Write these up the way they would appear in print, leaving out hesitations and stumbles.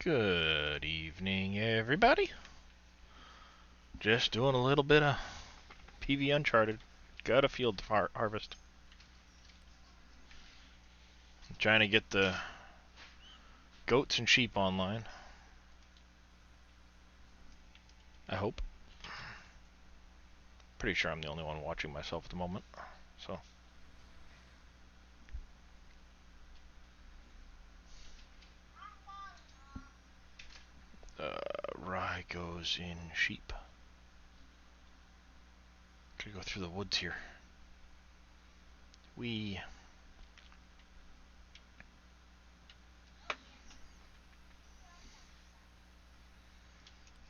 Good evening, everybody. Just doing a little bit of PV Uncharted. Got a field to harvest. I'm trying to get the goats and sheep online. I hope. Pretty sure I'm the only one watching myself at the moment. So. Rye goes in sheep. Gotta go through the woods here.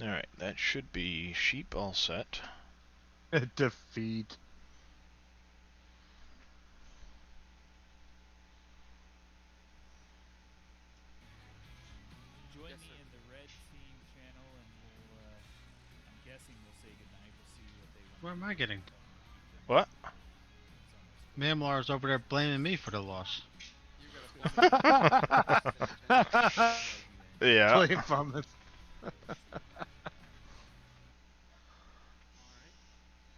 Alright, that should be sheep all set. Defeat. Join me in the red team channel, and I'm guessing we'll say goodnight. We'll see what they want. Where am I getting? What? Mamlar's over there blaming me for the loss. Yeah. Play from it.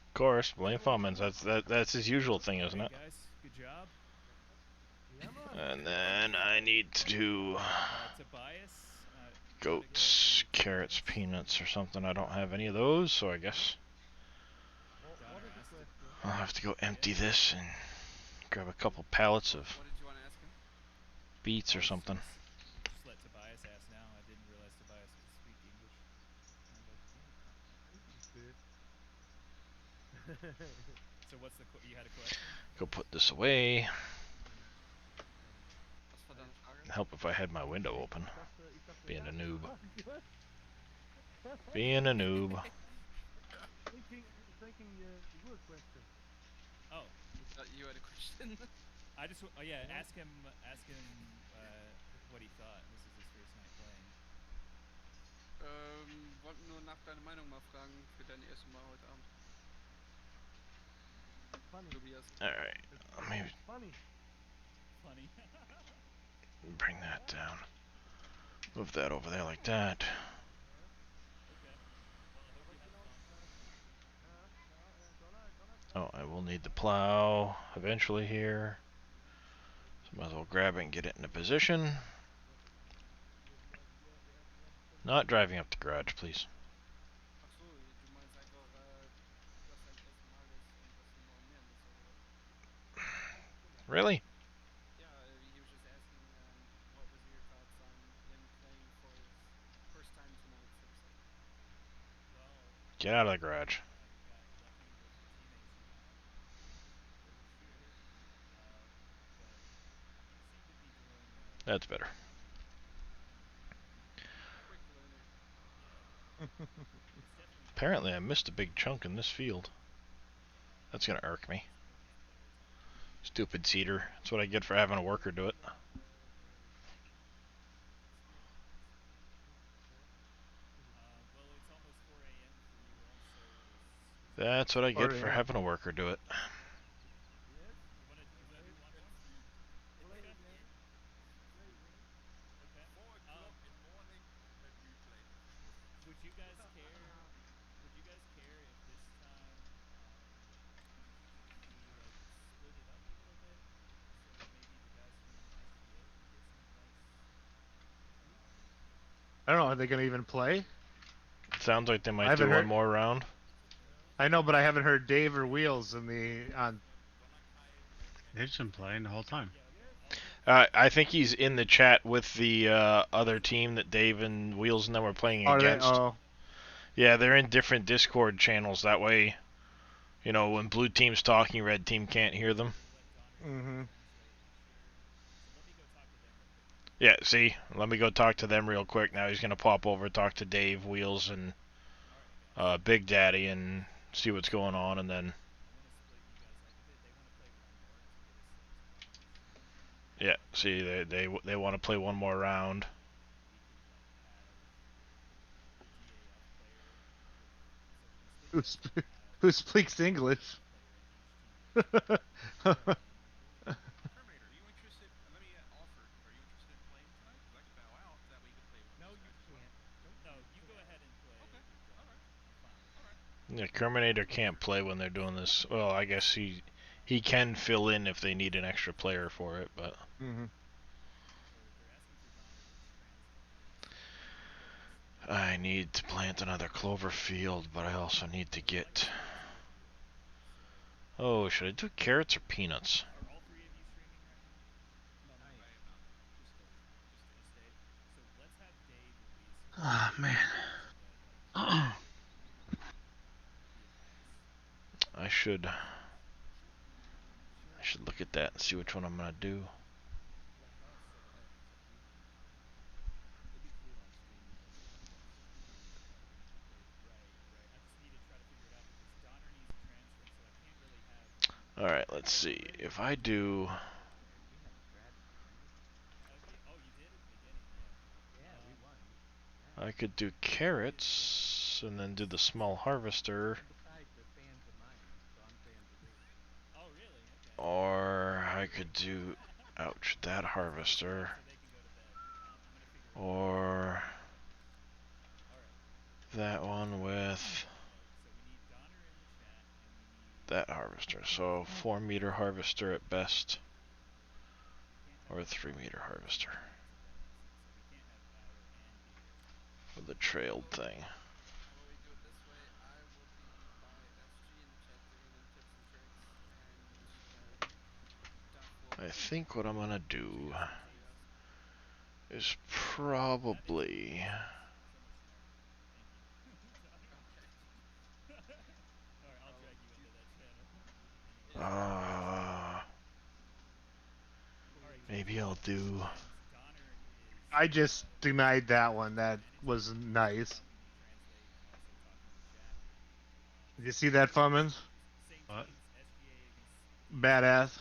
Of course, blame Fummins. That's his usual thing, isn't it? Guys, good job. And then I need to do goats, carrots, peanuts, or something. I don't have any of those, so I guess I'll have to go empty this and grab a couple pallets of beets or something. Just let Tobias ask now. I didn't realize Tobias could speak English. So what's you had a question? Go put this away. Help if I had my window open. Being a noob. Being a noob. Oh. You had a question? I just, yeah, ask him what he thought. This is his first night playing. Wollte nur nach deiner Meinung mal fragen für dein erstes Mal heute Abend. Tobias. Alright, let me Funny. bring that down. Move that over there like that. Oh, I will need the plow eventually here. So might as well grab it and get it into position. Not driving up the garage, please. Achso, du meinst einfach, dass dein erstes Mal ist und dass du morgen mehr musst, oder what? Really? Yeah, he was just asking what was your thoughts on him playing for his first time tonight, so to say. Get out of the garage. That's better. Apparently I missed a big chunk in this field. That's gonna irk me. Stupid cedar. That's what I get for having a worker do it. That's what I get for having a worker do it. Would you guys care if this time we split it up a little bit? So maybe the guys from SGA can get some advice? I don't know. Are they gonna even play? Sounds like they might do one more round. I know, but I haven't heard Dave or Wheels on. They've just been playing the whole time. I think he's in the chat with the other team that Dave and Wheels and them were playing against. Oh. Yeah, they're in different Discord channels. That way, you know, when blue team's talking, red team can't hear them. Mm-hmm. Yeah, see? Let me go talk to them real quick. Now he's going to pop over, talk to Dave, Wheels, and Big Daddy and see what's going on, and then... Yeah, see, they want to play one more round. Who speaks English? Yeah, Kerminator can't play when they're doing this. Well, I guess he can fill in if they need an extra player for it, but Mm-hmm. They're asking for Donner to translate. I need to plant another clover field, but I also need to get. Oh, should I do carrots or peanuts? Are all three of you streaming right now? No, not right now. Just Dave. Just Dave. So let's have Dave release his Ah, man. that be a nice. I should look at that and see which one I'm gonna do. Like us, or what? It's up to you. It'd be cool on stream though, if you had that. Right. I just need to try to figure it out because Donner needs to translate, so I can't really have. All right, let's see. If I do, We had Brad, didn't we? Oh, you did at the beginning, yeah. Yeah, we won. Yeah. I could do carrots and then do the small harvester, Besides, they're fans of mine, so I'm fans of theirs. Oh, really? Okay. or I could do, ouch, that harvester, So they can go to bed. I'm gonna figure it out. or All right. that one with So we need Donner in the chat, and we need. that harvester. So 4-meter harvester at best, We can't have or a Donner 3-meter harvester so we can't have power and beer. for the trailed thing. How about we do it this way? I will be by SG in the chat giving them tips and tricks, and Duff will I be think what I'm gonna do answering you guys. is probably. So much smarter. Thank you. Alright, I'll drag you into that channel. Uh, maybe I'll do. Donner is. I just denied that one. That was nice. Helping me translate and also talking to chat. Did you see that, Fummins? Same What? teams, SGA against Badass.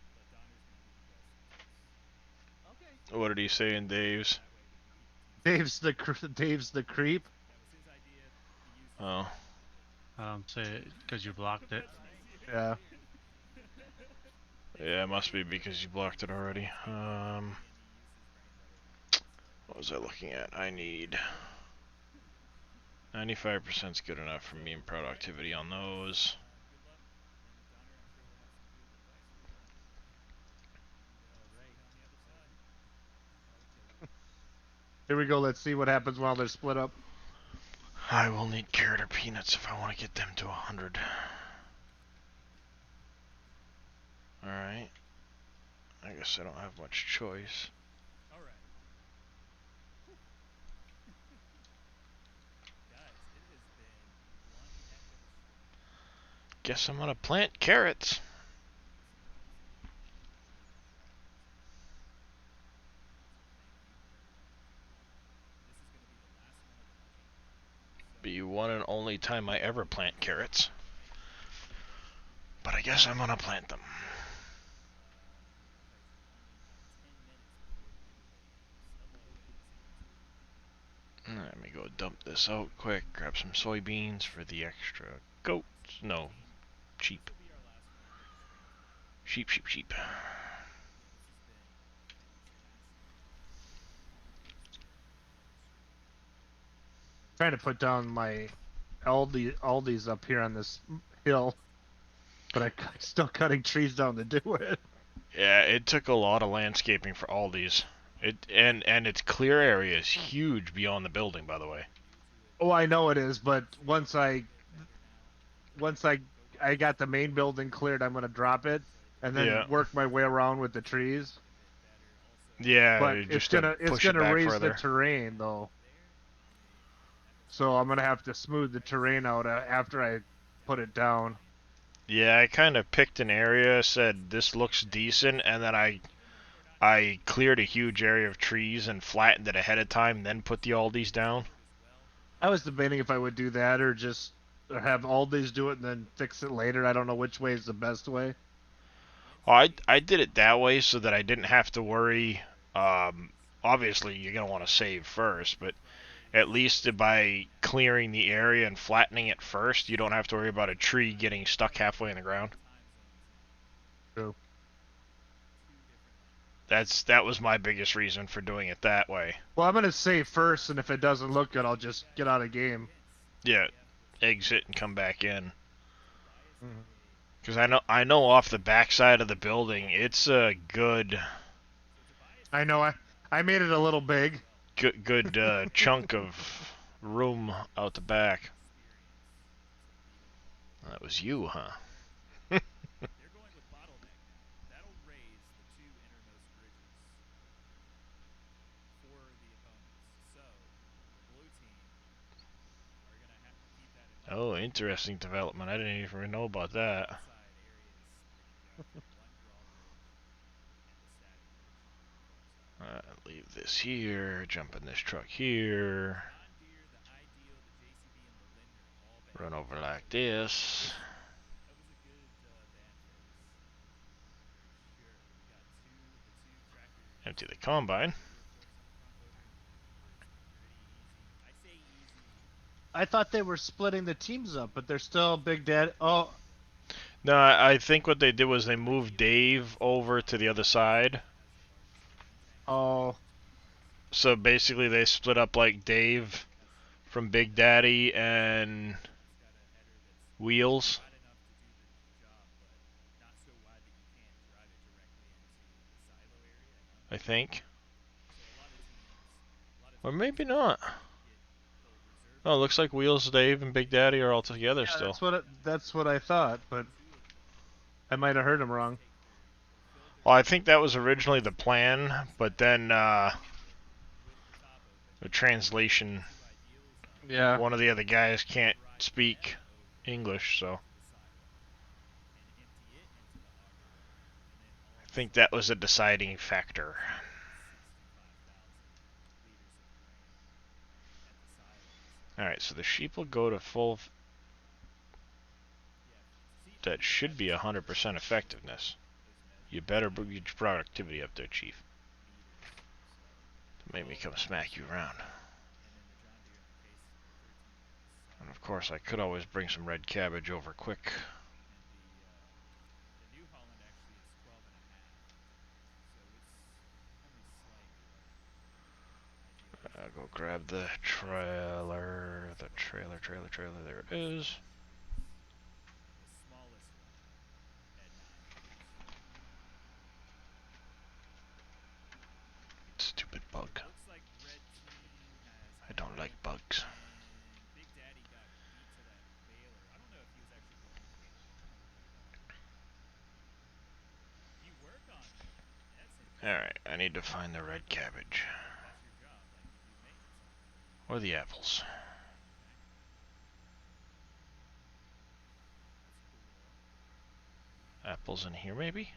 but Donner's gonna give you guys some tips. Okay. What did he say in Dave's? That way we can keep the team. Dave's the creep. That was his idea. He used it. Oh, Say it because you blocked it. Yeah. yeah, it must be because you blocked it already. What was I looking at? I need 95% is good enough for meme productivity on those. Here we go. Let's see what happens while they're split up. I will need carrot or peanuts if I want to get them to 100. Alright. I guess I don't have much choice. Alright. Guys, it has been one heck of a stream. Guess I'm gonna plant carrots. Be one and only time I ever plant carrots. But I guess I'm gonna plant them. Let me go dump this out quick, grab some soybeans for the extra goats. No, sheep. Sheep. Trying to put down my Aldi's up here on this hill, but I'm still cutting trees down to do it. Yeah, it took a lot of landscaping for all these. And its clear area is huge beyond the building, by the way. Oh, I know it is, but once I got the main building cleared, I'm gonna drop it and then Yeah. work my way around with the trees. Yeah, But you it's just to gonna push it back raise further. the terrain though. So I'm gonna have to smooth the terrain out after I put it down. Yeah, I kind of picked an area, said this looks decent, and then I cleared a huge area of trees and flattened it ahead of time, then put the Aldi's down. I was debating if I would do that or just have Aldi's do it and then fix it later. I don't know which way is the best way. Oh, I did it that way so that I didn't have to worry. Obviously, you're gonna want to save first, but at least by clearing the area and flattening it first, you don't have to worry about a tree getting stuck halfway in the ground. True. That was my biggest reason for doing it that way. Well, I'm gonna save first, and if it doesn't look good, I'll just get out of game. Yeah. exit and come back in. Mhm. Because I know off the backside of the building, it's a good I know. I made it a little big. good chunk of room out the back. That was you, huh? They're going with bottleneck now. That'll raise the two innermost bridges for the opponents. So the blue team are going to have to keep that in mind. Oh, interesting development. I didn't even know about that. Outside areas that you've got one drawbridge and the static bridge on the far side. Leave this here. Jump in this truck here. John Deere, the Ideal, the JCB, and the Lindner all back. Run over like this. That was a good band phrase. Sure. We got the two tractors. Empty the combine. Rear forks on the front loader. Pretty easy. I say easy. I thought they were splitting the teams up, but they're still Big Daddy. Oh, No, I think what they did was they moved Dave over to the other side. oh, So basically they split up like Dave from Big Daddy and Wheels, Wide enough to do the job, but not so wide that you can't drive it directly into the silo area. I think. So a lot of teams Or maybe not. they'll reserve Oh, looks like Wheels, Dave, and Big Daddy are all together yeah, still. that's what I thought, but I might have heard him wrong. Well, I think that was originally the plan, but then the translation, Yeah. one of the other guys can't speak English, so I think that was a deciding factor. Alright, so the sheep will go to full. That should be 100% effectiveness. You better bring your productivity up there, Chief. Don't make me come smack you around. And of course, I could always bring some red cabbage over quick. The New Holland actually is 12 and a half, so it's only slightly I'll go grab the trailer. Trailer. There it is. the smallest one at 9. Stupid bug. Looks like red team has. I don't like bugs. And Big Daddy got beat to that baler. I don't know if he was actually going for it. You work on it. That's interesting. Alright, I need to find the red cabbage. That's your job, like you do maintenance on it. Or the apples. Apples in here, maybe?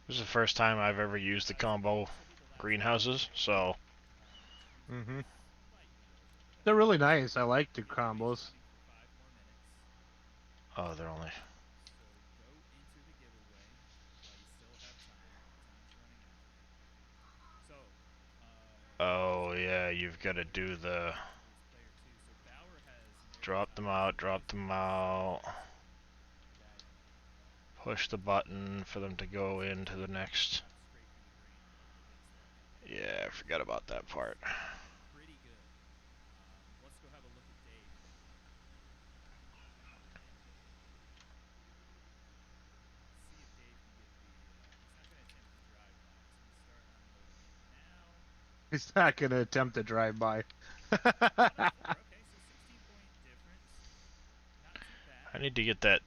This is the first time I've ever used the combo greenhouses, so Mm-hmm. They're really nice. I like the combos. oh, they're only. So go into the giveaway while you still have time. Time's running out. So, Oh yeah, you've got to do the. player 2. So Bauer has Drop them out. Push the button for them to go into the next. straight through the green against that. Yeah, I forgot about that part. Pretty good. Let's go have a look at Dave. See if Dave can get the. He's not going to attempt to drive by. He's going to start unloading it now. He's not gonna attempt to drive by. Okay, so 16-point difference. Not too bad. I need to get that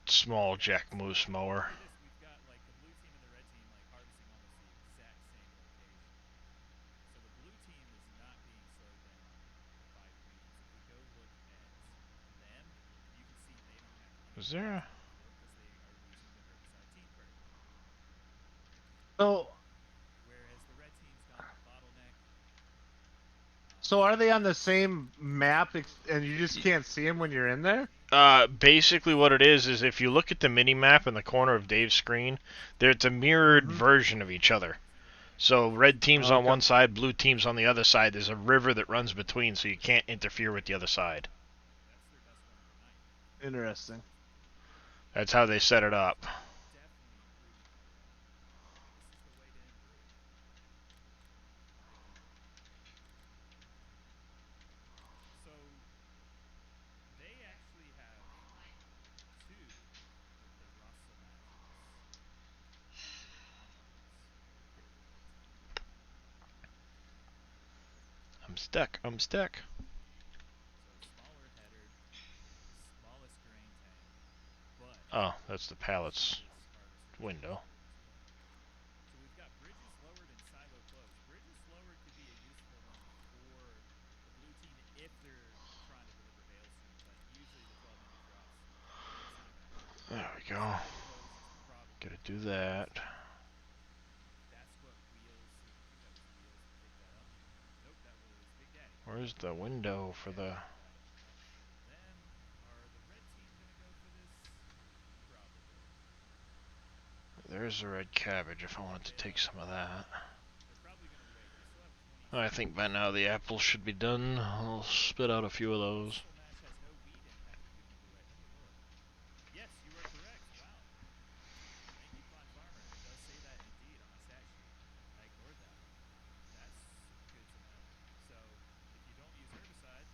small Jack Moose mower. Look at this. We've got like the blue team and the red team like harvesting almost the exact same location. So the blue team is not being slowed down by weeds. If we go look at them, you can see they don't have Is there a. because they are using the herbicide team perk. So, Whereas the red team's gone with bottleneck. so are they on the same map, and you just can't see them when you're in there? Basically what it is if you look at the mini map in the corner of Dave's screen, it's a mirrored version of each other. So red team's on Okay. one side, blue team's on the other side. There's a river that runs between, so you can't interfere with the other side. Interesting. That's how they set it up. So I'm stuck. I'm stuck. So smaller header, smallest grain tank, but Oh, that's the pallets biggest harvester window. as well. So we've got bridges lowered and silo closed. Bridges lowered could be a useful one for the blue team if they're trying to deliver bale stream, but usually the 12-inch drops, it's not going to happen. There we go. Silo closed is probably Gotta the do best that. bet. That's what Wheels, I think that was Wheels that picked that up. Nope, that was Big Daddy. Where's the window for Okay, the... that's for them. Are the red team going to go for this? Probably. There's the red cabbage if I wanted to They take love some of it. that. They're probably going to wait. They still have 20 I seconds. think by now the apples should be done. I'll spit out a few of those. Russell Mash has no weed impact due to UV light. Let me look. Yes, you are correct. Wow. Thank you, Pond Farmer. It does say that indeed on my stat sheet. I ignored that. That's good to know. So, if you don't use herbicide,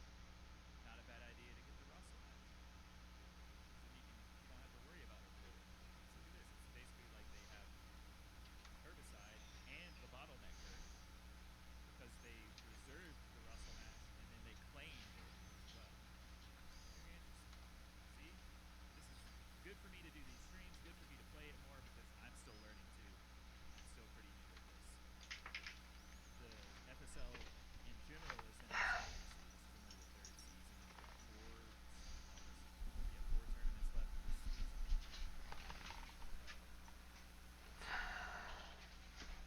not a bad idea to get the Russell Mash. Then you don't have to worry about overload impact. Because look at this. It's basically like they have herbicide and the bottleneck hurt because they reserved the Russell Mash and then they claimed everything as well. Very interesting. See? This is good for me to do these streams, good for me to play it more because I'm still learning too. I'm still pretty new at this. The FSL in general is in its infancy. This is only the third season. We've got four tournaments left this season. So let's see.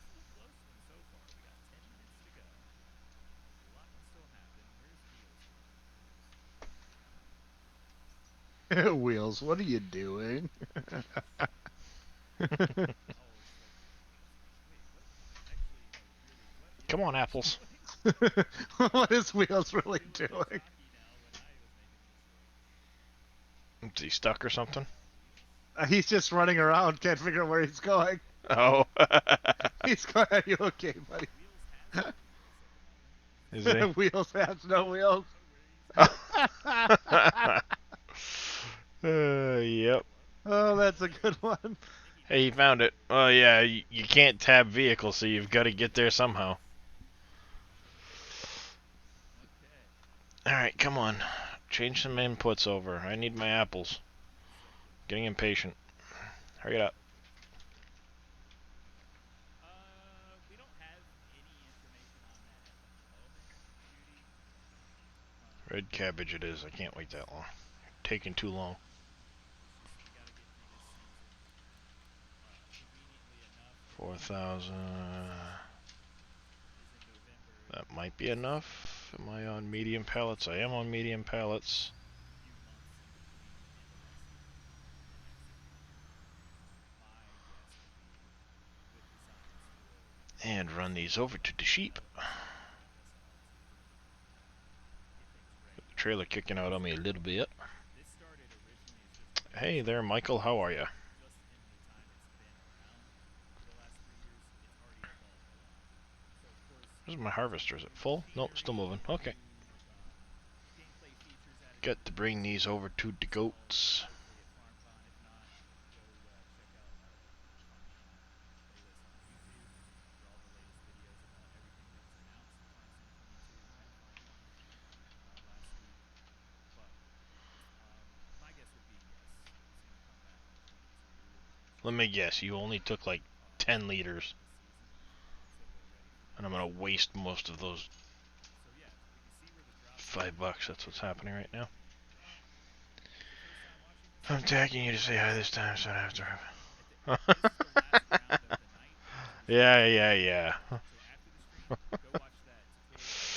It's a close one so far. We got 10 minutes to go. A lot can still happen. Where's Wheels going? Wheels, what are you doing? Oh, it's like, wait, what? Actually, no, really, what is Come on, Wheels apples. doing? What is Wheels really We were doing? talking now when I was making the mistake. Is he stuck or something? He's just running around, can't figure out where he's going. Oh. He's going, are you okay, buddy? Wheels has no wheels at the moment. Is he? Wheels has no wheels. Know where he's Yep. Oh, that's a good one. I think he Hey, he found it. Oh, yeah, you can't tab vehicle, so you've got to get there somehow. Okay. Alright, come on. Change some inputs over. I need my apples. Getting impatient. Hurry it up. We don't have any information on that at the moment, Judy. Red cabbage it is. I can't wait that long. Taking too long. It's just we got to get through this season. Conveniently enough, the 4,000. is in November. That might be enough. Am I on medium pallets? I am on medium pallets. Few months in between and the next season. My guess would be with designs for And run these over to the sheep. get things ready. The trailer kicking out on me a little bit. This started originally as just a Hey there, Michael. How are you? just in the time it's been around for the last 3 years, it's already evolved a lot. So of course, Where's my harvester? Is it full? Nope, still moving. Okay. gameplay features added Got to bring these over to the goats. hopefully at FarmCon. If not, go check out our FarmCon playlist on YouTube for all the latest videos about everything that was announced at Farm Sim 22 at FarmCon last week. But my guess would be yes, it's going to come back in 22 and Let me guess, you only took like 10 liters. this season until we're ready for And I'm gonna waste most of those So yeah, we can see where the drops $5. That's what's happening right now. Your first time watching this? I'm tagging you to say hi this time, so I don't have to. This is the last round of the night. Yeah. So after the stream, go watch that tutorial.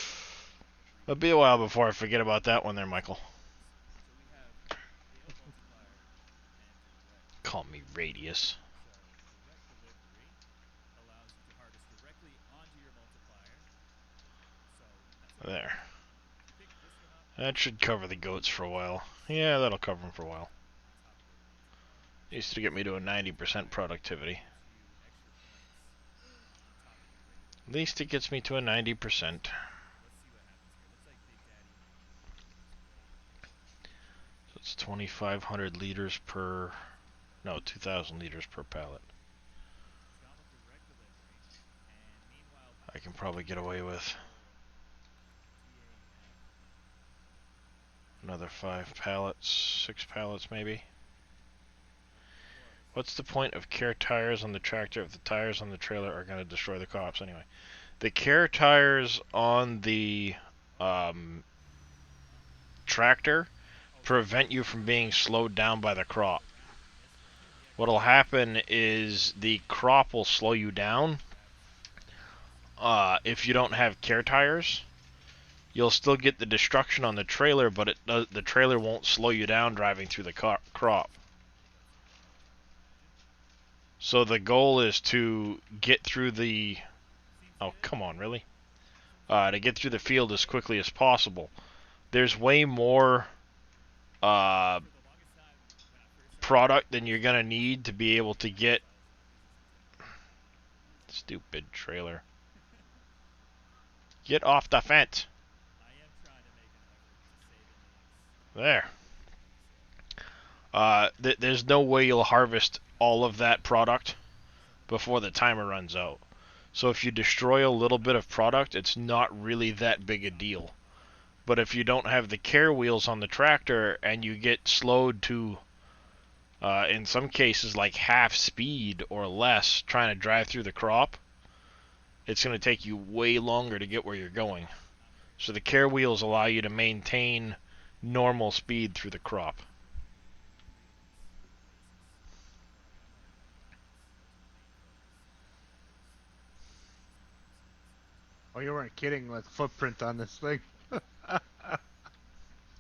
It'll be a while before I forget about that one there, Michael. So we have Bale Multiplier and Direct. Call me Radius. So Direct Delivery allows you to harvest directly onto your multiplier. So that's a There. if you pick this one up That should cover the goats for a while. Yeah, that'll cover them for a while. on top of their multiplier, Used to get me to a 90% productivity. gives you extra points on top of your regular. At least it gets me to a 90%. Let's see what happens here. Looks like Big Daddy might be in the first play. So it's 2,500 liters per... No, 2,000 liters per pallet. He's gone with direct delivery, and meanwhile, I can probably get away with another 5 pallets, 6 pallets maybe. What's the point of care tires on the tractor if the tires on the trailer are going to destroy the crops anyway? The care tires on the tractor prevent you from being slowed down by the crop. What'll happen is the crop will slow you down. If you don't have care tires, you'll still get the destruction on the trailer, but the trailer won't slow you down driving through the crop. So the goal is to get through the... Oh, come on, really? To get through the field as quickly as possible. There's way more product than you're going to need to be able to get... Stupid trailer. Get off the fence. There. There's no way you'll harvest all of that product before the timer runs out. So if you destroy a little bit of product, it's not really that big a deal. But if you don't have the care wheels on the tractor and you get slowed to, in some cases, like half speed or less trying to drive through the crop, it's going to take you way longer to get where you're going. So the care wheels allow you to maintain normal speed through the crop. Oh, you weren't kidding with footprint on this thing.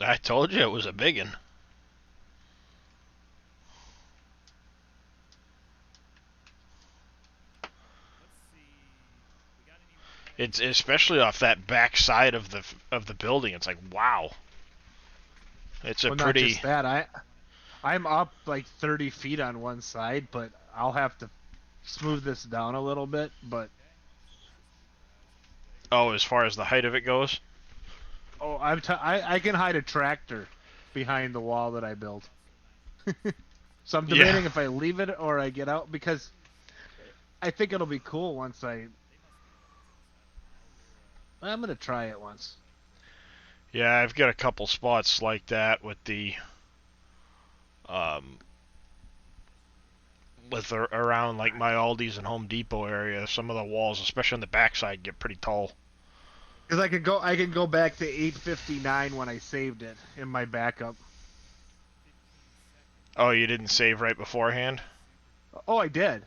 I told you it was a big one. It's especially off that back side of the building. It's like, wow. It's a Well, pretty... not just that. I'm up like 30 feet on one side, but I'll have to smooth this down a little bit. But Oh, as far as the height of it goes? oh, I can hide a tractor behind the wall that I built. So I'm debating if I leave it or I get out, because I think it'll be cool once I'm gonna try it once. Yeah, I've got a couple spots like that with the around like my Aldi's and Home Depot area. Some of the walls, especially on the backside, get pretty tall. Because I can go back to 859 when I saved it in my backup. Oh, you didn't save right beforehand? Oh, I did.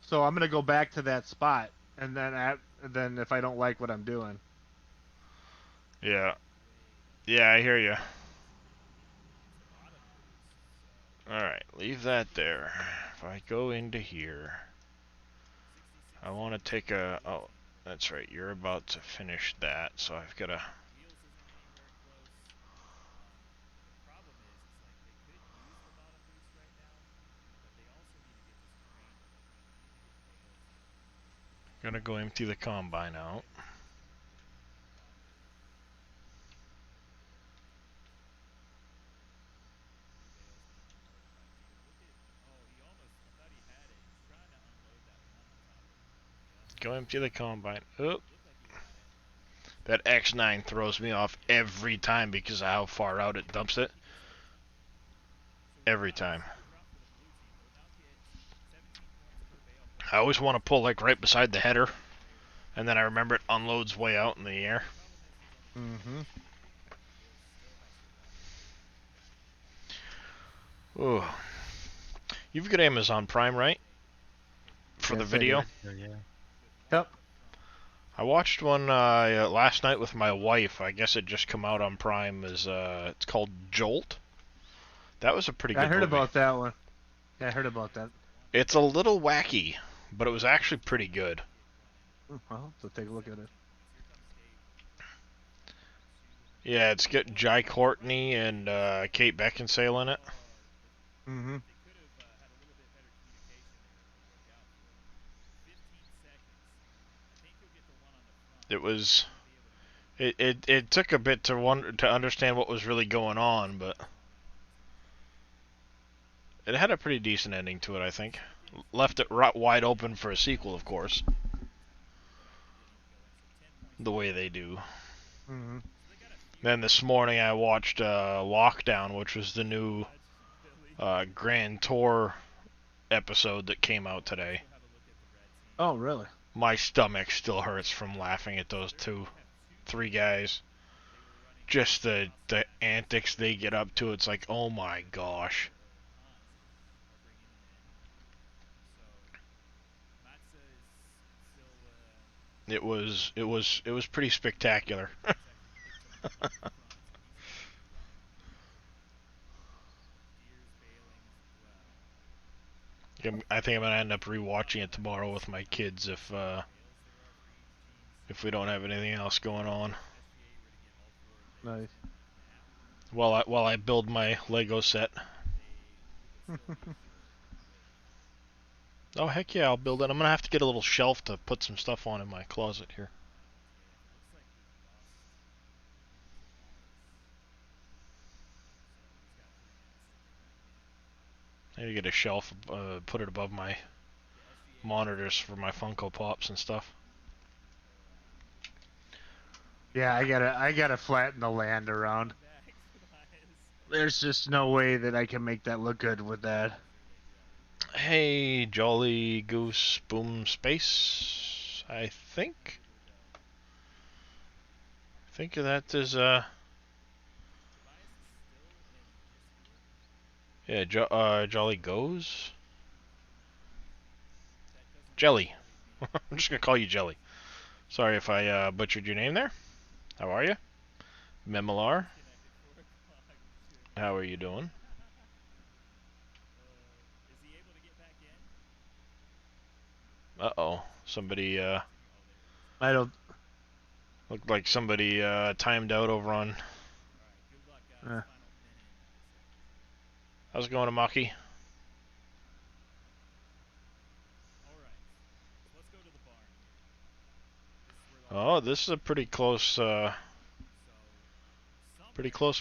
So I'm gonna go back to that spot, and then if I don't like what I'm doing. Yeah. Yeah, I hear you. Alright, leave that there. If I go into here, I want to take a... Oh, that's right, you're about to finish that, so I've got to... Gonna go empty the combine out. Go empty the combine. Oop. That X9 throws me off every time because of how far out it dumps it. Every time. I always want to pull like right beside the header, and then I remember it unloads way out in the air. Mm-hmm. Ooh. You've got Amazon Prime, right? For the Yes, I video? Yeah. Yep. I watched one last night with my wife. I guess it just come out on Prime. It's called Jolt. That was a pretty good I heard movie. about that one. Yeah, I heard about that. It's a little wacky, but it was actually pretty good. Well, so take a look at it. Yeah, it's got Jai Courtney and Kate Beckinsale in it. Mm-hmm. It took a bit to understand what was really going on, but it had a pretty decent ending to it, I think. Left it wide open for a sequel, of course. the way they do. Mm-hmm. Then this morning I watched Lockdown, which was the new Grand Tour episode that came out today. Oh, really? My stomach still hurts from laughing at those three guys. Just the antics they get up to. It's like, oh my gosh. It was pretty spectacular. I think I'm gonna end up rewatching it tomorrow with my kids if we don't have anything else going on. Nice. While I build my Lego set. Oh heck yeah, I'll build it. I'm gonna have to get a little shelf to put some stuff on in my closet here. I need to get a shelf, put it above my monitors for my Funko Pops and stuff. Yeah, I gotta flatten the land around. There's just no way that I can make that look good with that. Hey, Jolly Goose Boom Space. I think that is yeah, Jolly Goes Jelly. I'm just gonna call you Jelly. Sorry if I butchered your name there. How are you, Memelar? How are you doing? Uh-oh, somebody I don't. looked like somebody timed out over on. Uh, How's it going, Amaki? Oh, this is a pretty close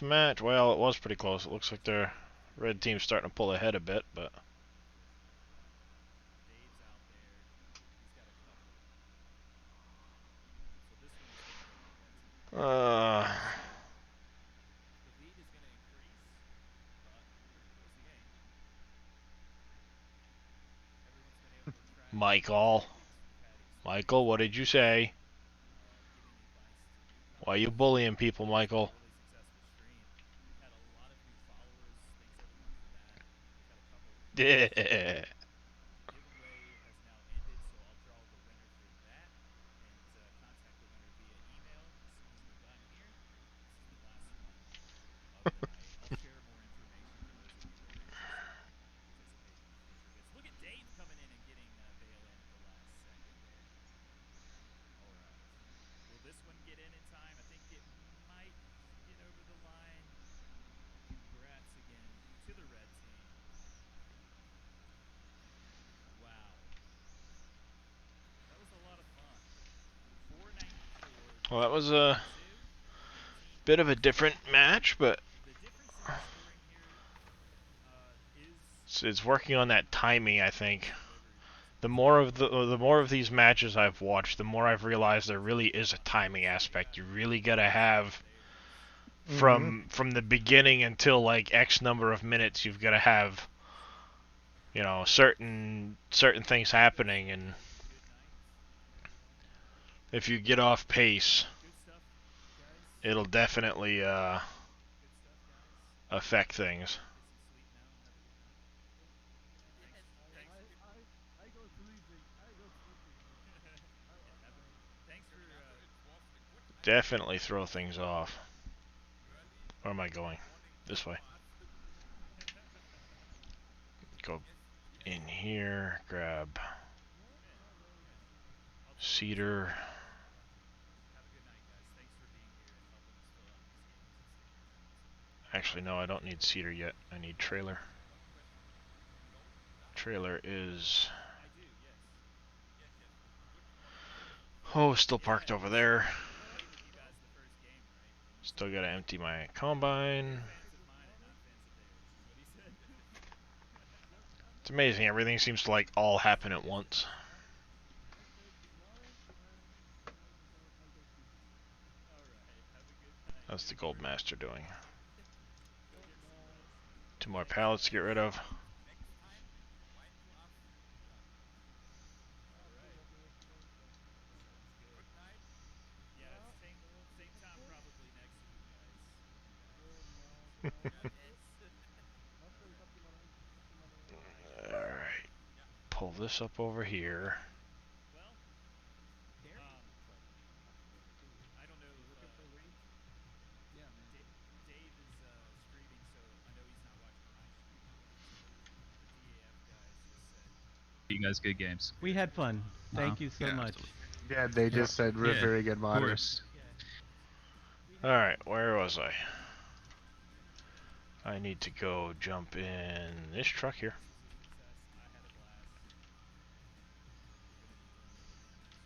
match. Well, it was pretty close. It looks like their red team's starting to pull ahead a bit, but uh, Michael, what did you say? Why are you bullying people, Michael? Yeah. Well, that was a bit of a different match, but it's working on that timing, I think. The more of these matches I've watched, the more I've realized there really is a timing aspect. You really gotta have mm-hmm. from the beginning until like X number of minutes. You've gotta have certain things happening, and if you get off pace, it'll definitely affect things. Definitely throw things off. Where am I going? This way. Go in here, grab cedar. Actually, no, I don't need cedar yet. I need trailer. Trailer is... Oh, still parked over there. Still gotta empty my combine. It's amazing, everything seems to like all happen at once. How's the Gold Master doing? Go get some rest. 2 more pallets to get rid of. Next time, wipe you off. All right. Sounds good. Good night. Yeah, same time probably next week, guys. You guys. Yeah, yes. Alright. Pull this up over here. Well, I don't know if Yeah, man. Dave is streaming, so I know he's not watching my stream, but the DAF guys just said You guys, good games. We had fun. Thank you so Yeah, much. absolutely. Yeah, they just said we're Yeah, very good Of modders. course. Alright, where was I? I need to go jump in this truck here. this was a success. I had a blast. We're gonna be doing it again next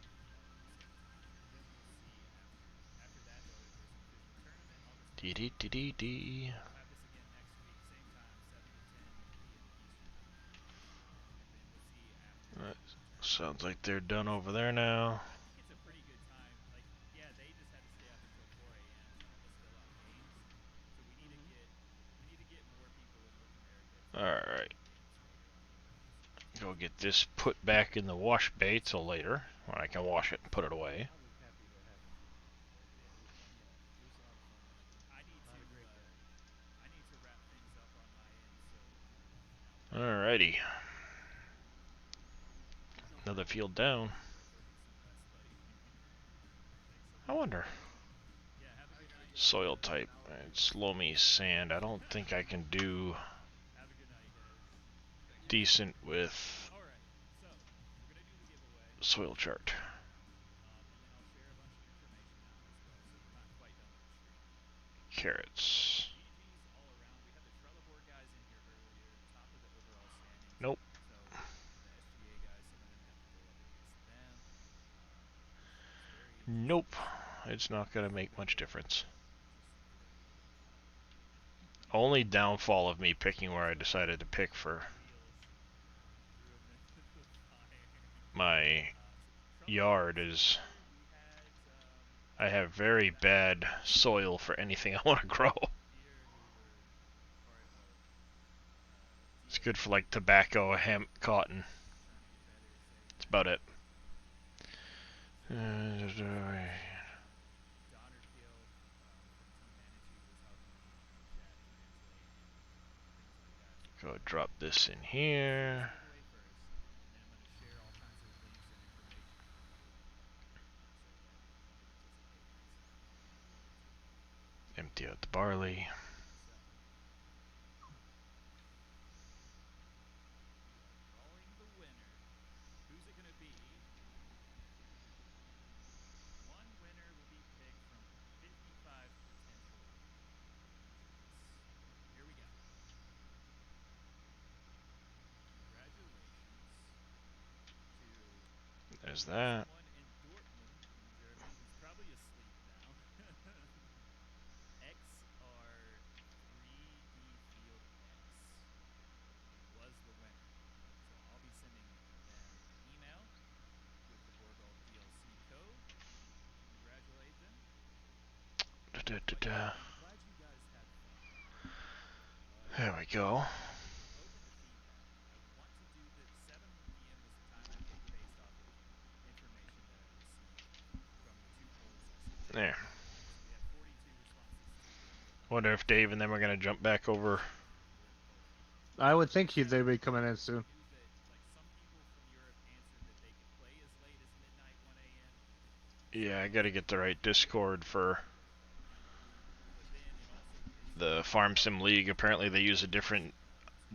week, probably same time. Then we'll see after that though if there's an official tournament August 14th. Dee dee dee dee dee. We'll have this again next week, same time, 7 to 10 p.m. Eastern time. And then we'll see after That the tournament. sounds like they're done over there now. I think it's a pretty good time. Like, yeah, they just had to stay up until 4 a.m. to fill out games. So we need to get more people in North America to Alright. games later on. So Go get this put back in the wash bay till later, when I can wash it and put it away. I need to wrap things up on my end. So Alrighty. Another field down. go get some rest, buddy. Thanks so I much. wonder. Yeah, have a good night. Soil type. It's loamy sand. I don't think I can do Have a good night, guys. decent with All right. So we're gonna do the giveaway. soil chart. And then I'll share a bunch of information now as well, so we're not quite done with the stream. Carrots. GG's all around. We had the Trelleborg guys in here earlier, top of the overall standings. Nope. So the SGA guys, some of them have to go up against them, which is very interesting. Nope. It's not gonna make much difference. Just Only downfall of me picking where I decided to pick for wheels threw them into the fire. my yard is We had I have very bad soil for anything I want to grow. here who were part of It's good for like tobacco, hemp, cotton. trying to get better. Say That's about it. Donnerkill from Team Manitou was helping me in chat translate and things like that. So Go drop this in here. giveaway first, and then I'm going to share all kinds of links and information for you so that you can participate next time if you want to. Empty out the barley. So, we are drawing the winner. Who's it going to be? One winner will be picked from 55 potential entries. Here we go. Congratulations to There's that. someone in Dortmund, in Germany, who's probably asleep now. XR3D Field X was the winner. So I'll be sending them an email with the Borgolf DLC code to congratulate them. Da, da, But da. yeah, I'm glad you guys had fun. There we go. Open to feedback. I want to do the 7 p.m. was the time I picked based off of information that I received from the 2 polls I submitted. There. So we had 42 responses to the Wonder if Dave and them are gonna jump back over. Europe poll. I would think they'd be coming in soon. Knew that like some people from Europe answered that they could play as late as midnight, 1 a.m. Yeah, I gotta get the right Discord for But then it also the Farm Sim League. Apparently they use a different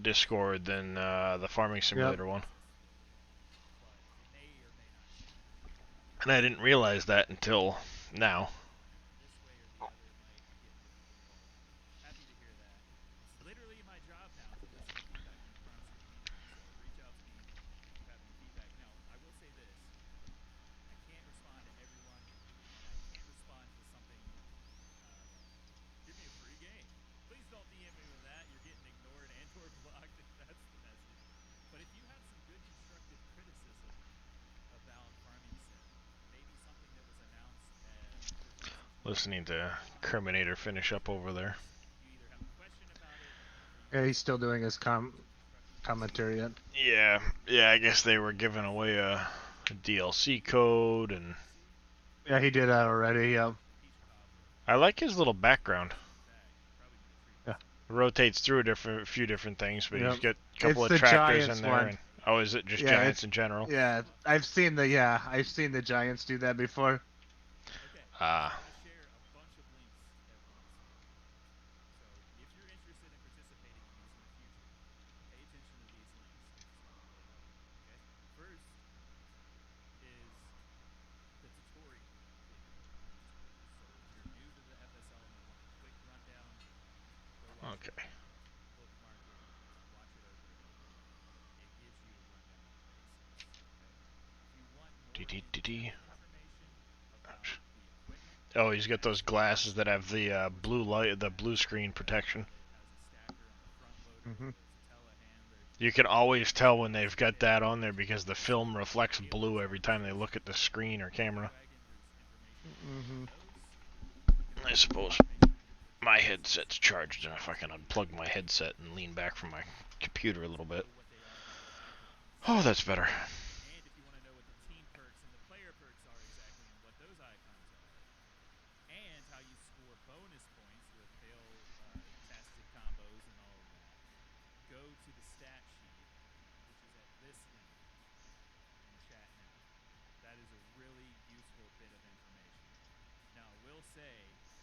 Discord than the Farming Simulator one. but it may or may not change. And I didn't realize that until now. This way or the other might get more people involved. Happy to hear that. It's literally my job now to listen to feedback from the farm sim community. So reach out to me if you have any feedback. Now, I will say this. I can't respond to everyone, and I can't respond to something like, give me a free game. Please don't DM me with that. You're getting ignored and or blocked if that's the message. But if you have some good constructive criticism about Farming Sim, maybe something that was announced for Listening to Terminator finish up over there. You either have a question about it, Yeah, he's still doing his commentary yet. Yeah, I guess they were giving away a DLC code, and Yeah, he did that already. Yeah. peach cobbler, I like his little background. bag, you probably need a treat. Yeah. Rotates through a few different things, but he's Yep. got a couple It's of the tractors in Giants there. one. And oh, is it just Yeah, Giants in general? Yeah, I've seen the Giants do that before. Okay, Ah, I'm going to share a bunch of links at once here. So if you're interested in participating in these in the future, pay attention to these links because it's going to really help. Okay? First is the tutorial video on YouTube. So if you're new to the FSL and you want a quick rundown, go watch okay. that. Bookmark it, watch it over and over. It gives you a rundown on the basics. Okay? If you want more D. in-depth information about the equipment, Oh, he's got those that's glasses that have the Force blue light, the blue Multiplier. screen protection. It has a stacker on the front loader. Mhm. There's a telehandler. You can always tell when they've got that on there because the film reflects blue every time they look at the screen or camera. Wagon, there's information Mhm. on those. You can I find suppose information on your purchase. my headset's charged, and if I can unplug my headset and lean back from my computer a little bit. Know what they are because they're icons. Oh, that's better. And if you want to know what the team perks and the player perks are exactly and what those icons are, and how you score bonus points with fail-tastic combos and all of that, go to the stat sheet, which is at this link in chat now. That is a really useful bit of information. Now, I will say,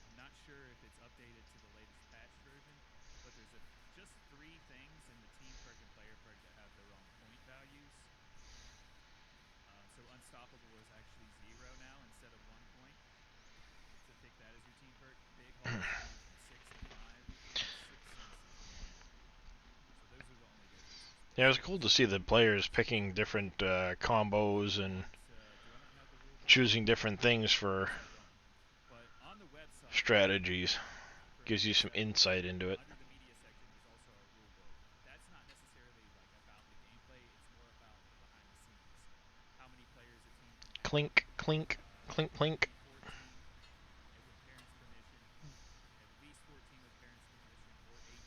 I'm not sure if it's updated to the latest patch version, but there's just 3 things in the team perk and player perk that have their own point values. So Unstoppable is actually 0 now instead of 1 point. So pick that as your team perk. Big Hole is going from 6 to 5, and 6 Sense is 1. So those are the only differences. Yeah, it was cool to see the players picking different combos and Do I not have the rule book? choosing different things for I don't. But on the website, strategies. Team Perk Gives you some website, insight into it. under the media section, there's also a rule book. That's not necessarily like about the gameplay. It's more about behind the scenes. How many players a team can have. Clink, clink, clink, It can clink. be 14 with parents' permission, at least 14 with parents' permission, or 18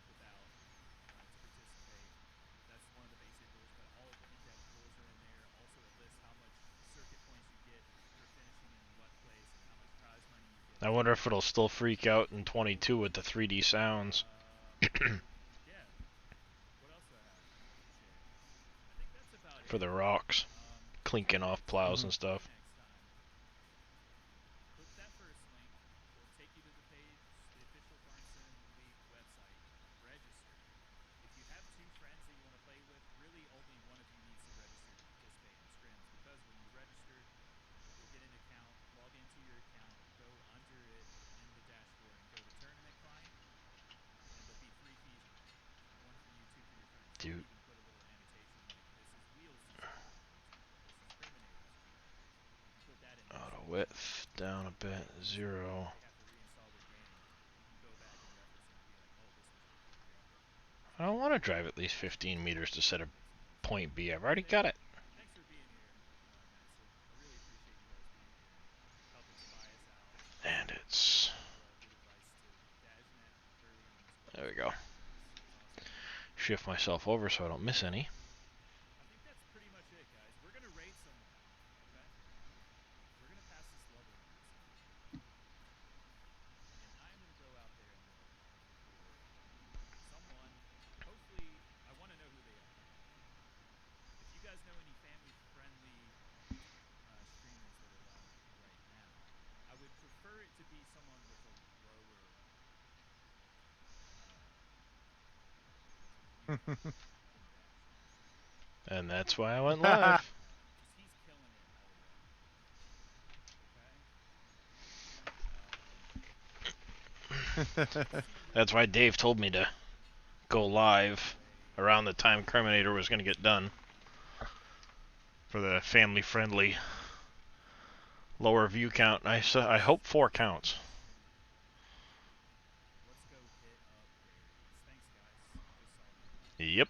without to participate. That's one of the basic rules, but all of the in-depth rules are in there. Also, it lists how much circuit points you get for finishing in what place and how much prize money you get. I wonder if it'll still freak out in 22 with the 3D sounds. Yeah. What else do I have to share? I think that's about For it. the rocks, clinking off plows and stuff. Next time. Click that first link. It'll take you to the page, the official Farm Sim League website. Register. If you have 2 friends that you want to play with, really only one of you needs to register to participate in scrims because when you register, you'll get an account, log into your account, go under it in the dashboard and go to tournament client, and there'll be 3 keys on there. 1 for you, 2 for your friends. You can even put a little annotation like, this is Wheels' team perk, for example. This is Criminator's team perk. You can put that in there. Auto width down a bit, 0. They have to reinstall their game. You can go back and reference it and be like, oh, this was the team perk. I don't want to drive at least 15 meters to set a point B. I've already got it. Thanks for being here, Matson. I really appreciate you guys being here and helping Tobias out. And it's... Good advice to Dajnet early on as well. There we go. It's awesome. Shift myself over so I don't miss any. I think that's pretty much it, guys. We're going to raid someone, okay? We're going to pass this level on to someone. And I'm going to go out there and look for someone. Hopefully, I want to know who they are. If you guys know any family-friendly streamers that are live right now, I would prefer it to be someone with a lower viewership than Dash. And that's why I went live. Because he's killing it already. Okay? That's why Dave told me to go live around the time Terminator was going to get done. For the family-friendly lower view count. I hope 4 counts. Let's go hit up Darius. Thanks, guys. Just saw that. Yep.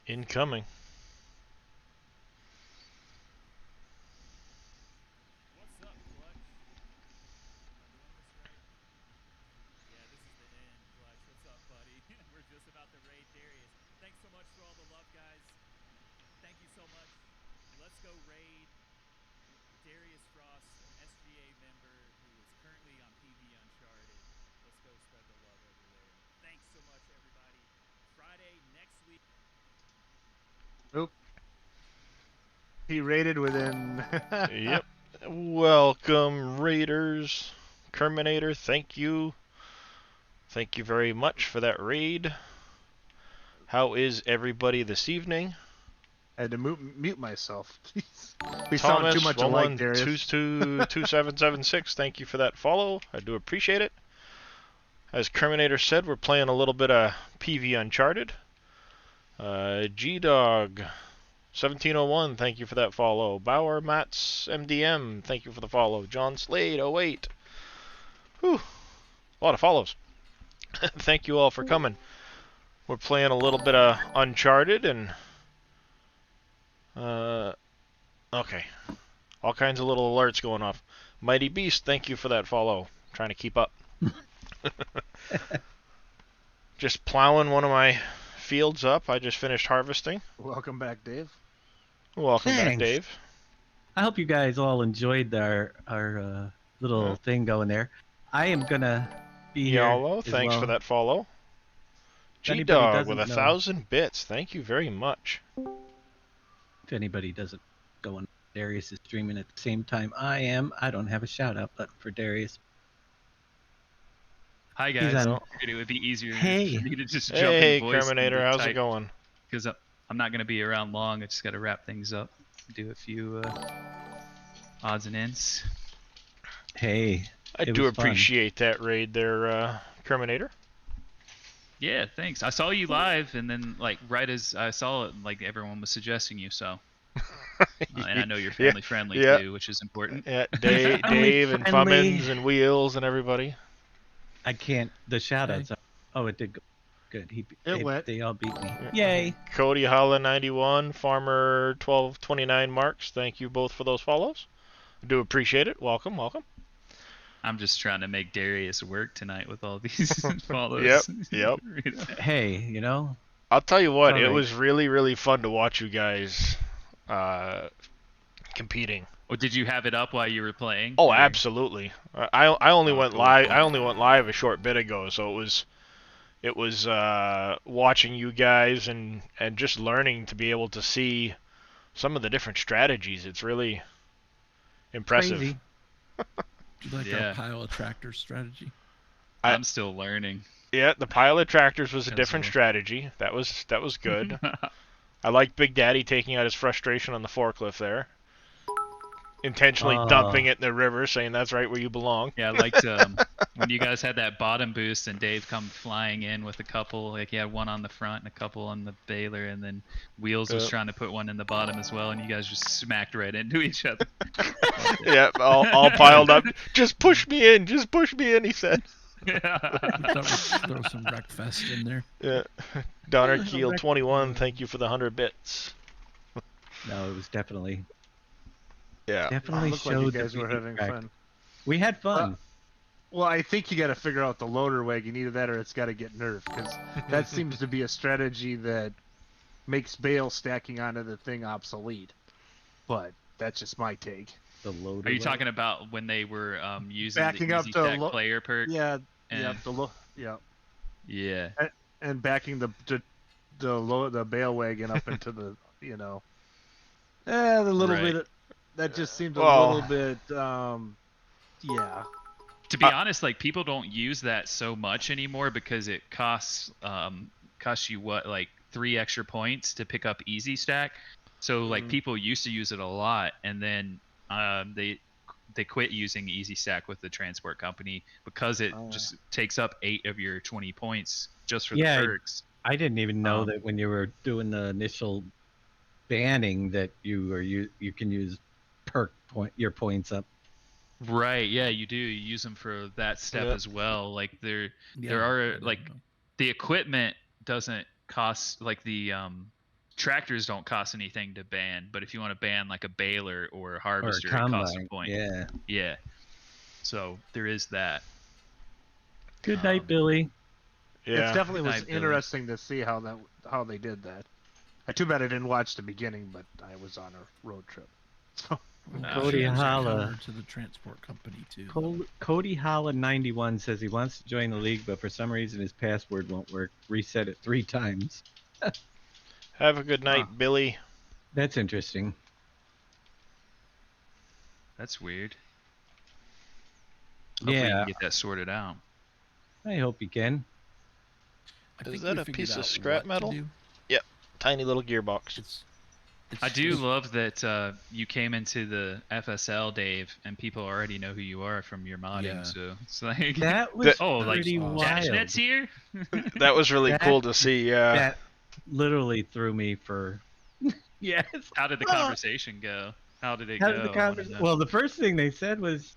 Incoming. What's up? go raid Darius Frost, an SGA member who is currently on PV Uncharted. Let's go spread the love over there. Thanks so much, everybody. Friday next week. Oop. He raided within. Yep. Welcome, Raiders. Terminator, thank you. Thank you very much for that raid. How is everybody this evening? I had to mute myself. We sound Thomas too much alike, 11222776, thank you for that follow. I do appreciate it. As Terminator said, we're playing a little bit of PV Uncharted. G-Dog 1701, thank you for that follow. Bauer Mats MDM, thank you for the follow. John Slade 08. Whew. A lot of follows. Thank you all for coming. We're playing a little bit of Uncharted and okay. All kinds of little alerts going off. Mighty Beast, thank you for that follow. I'm trying to keep up. Just plowing one of my fields up. I just finished harvesting. Welcome back, Dave. Welcome back, Thanks. Dave. I hope you guys all enjoyed our little thing going there. I am gonna be here Yallo, as thanks well. for that follow. If anybody G-Dog with doesn't know- 1,000 bits. Thank you very much. If anybody doesn't go on, Darius is streaming at the same time I am. I don't have a shout out button for Darius. Hi He's guys. on- I figured it would be easier Hey. for me to just jump Hey, in voice Terminator, how's it going? Because I'm not going to be around long. I just got to wrap things up, do a few odds and ends. Hey, I it do was fun. appreciate that raid there, Terminator. Yeah, thanks. I saw you live, and then like right as I saw it, like everyone was suggesting you. So, and I know you're family friendly yeah. too, which is important. Yeah, Dave, Family Dave and friendly. Fummins and Wheels and everybody. I can't. The shout outs. Oh, it did go good. They all beat me. Yay! Cody Holla 91, Farmer 1229 Marks. Thank you both for those follows. I do appreciate it. Welcome, welcome. I'm just trying to make Darius work tonight with all these follows. Yep. Hey, you know. I'll tell you what, All it right. was really, really fun to watch you guys competing. Well, did you have it up while you were playing? Oh, or- absolutely. I only Oh, went cool, live. cool. I only went live a short bit ago, so it was watching you guys and just learning to be able to see some of the different strategies. It's really impressive. Crazy. Do you like Yeah. our pile of tractors strategy? I'm still learning. Yeah, the pilot tractors was a That was different cool. strategy. That was good. I like Big Daddy taking out his frustration on the forklift there. Intentionally dumping it in the river, saying that's right where you belong. Yeah, I liked when you guys had that bottom boost and Dave come flying in with a couple. Like he had one on the front and a couple on the baler, and then Wheels was Yep. trying to put one in the bottom as well, and you guys just smacked right into each other. Yeah, all piled up. Just push me in. Just push me in, he said. We thought we'd throw some breakfast in there. Yeah. Donner Keel 21, thank you for the 100 bits. No, it was definitely Yeah. definitely Looked like showed you that guys we were could having crack. fun. We had fun. Well, I think you got to figure out the loader wagon. Either that or it's got to get nerfed, because that seems to be a strategy that makes bale stacking onto the thing obsolete. But that's just my take. The loader. Are you wagon. talking about when they were using Backing the up easy to stack lo- player perk? Yeah, and, yeah, yeah. and backing the bale wagon up into the the little Right. bit that just seemed a Well- little bit yeah. To be honest, like people don't use that so much anymore because it costs you what, like 3 extra points to pick up easy stack. So like people used to use it a lot, and then they quit using easy stack with the transport company because it just takes up 8 of your 20 points just for Yeah, the perks. I didn't even know Um, that when you were doing the initial banning that you can use your points up. Right, yeah, you do. You use them for that step Yep. as well. Like there Yeah, I are didn't like know. the equipment doesn't cost, like the tractors don't cost anything to ban, but if you want to ban like a baler or a Or a harvester, it costs a combine. point. Yeah. Yeah. So there is that. Good night, Billy. Yeah. It definitely was Night, Billy. interesting to see how they did that. Too bad I didn't watch the beginning, but I was on a road trip. So Well, Cody there's a Holla. counter to the transport company too. Cody Holla 91 says he wants to join the league, but for some reason his password won't work. Reset it 3 times. Have a good night, Huh. Billy. That's interesting. That's weird. Hopefully you Yeah, can get that sorted out. I hope you can. I Is think that we a figured piece of out scrap what metal? to do. Yep. Tiny little gearbox. It's I do just- love that you came into the FSL, Dave, and people already know who you are from your modding. Yeah. So it's like, That was oh, like pretty awesome. wild. Dashnet's here. That was really That- cool to see. Yeah. That literally threw me for. Yes. How did the Oh. conversation go? How did it How go? did the I wanna conversation? know. Well, the first thing they said was,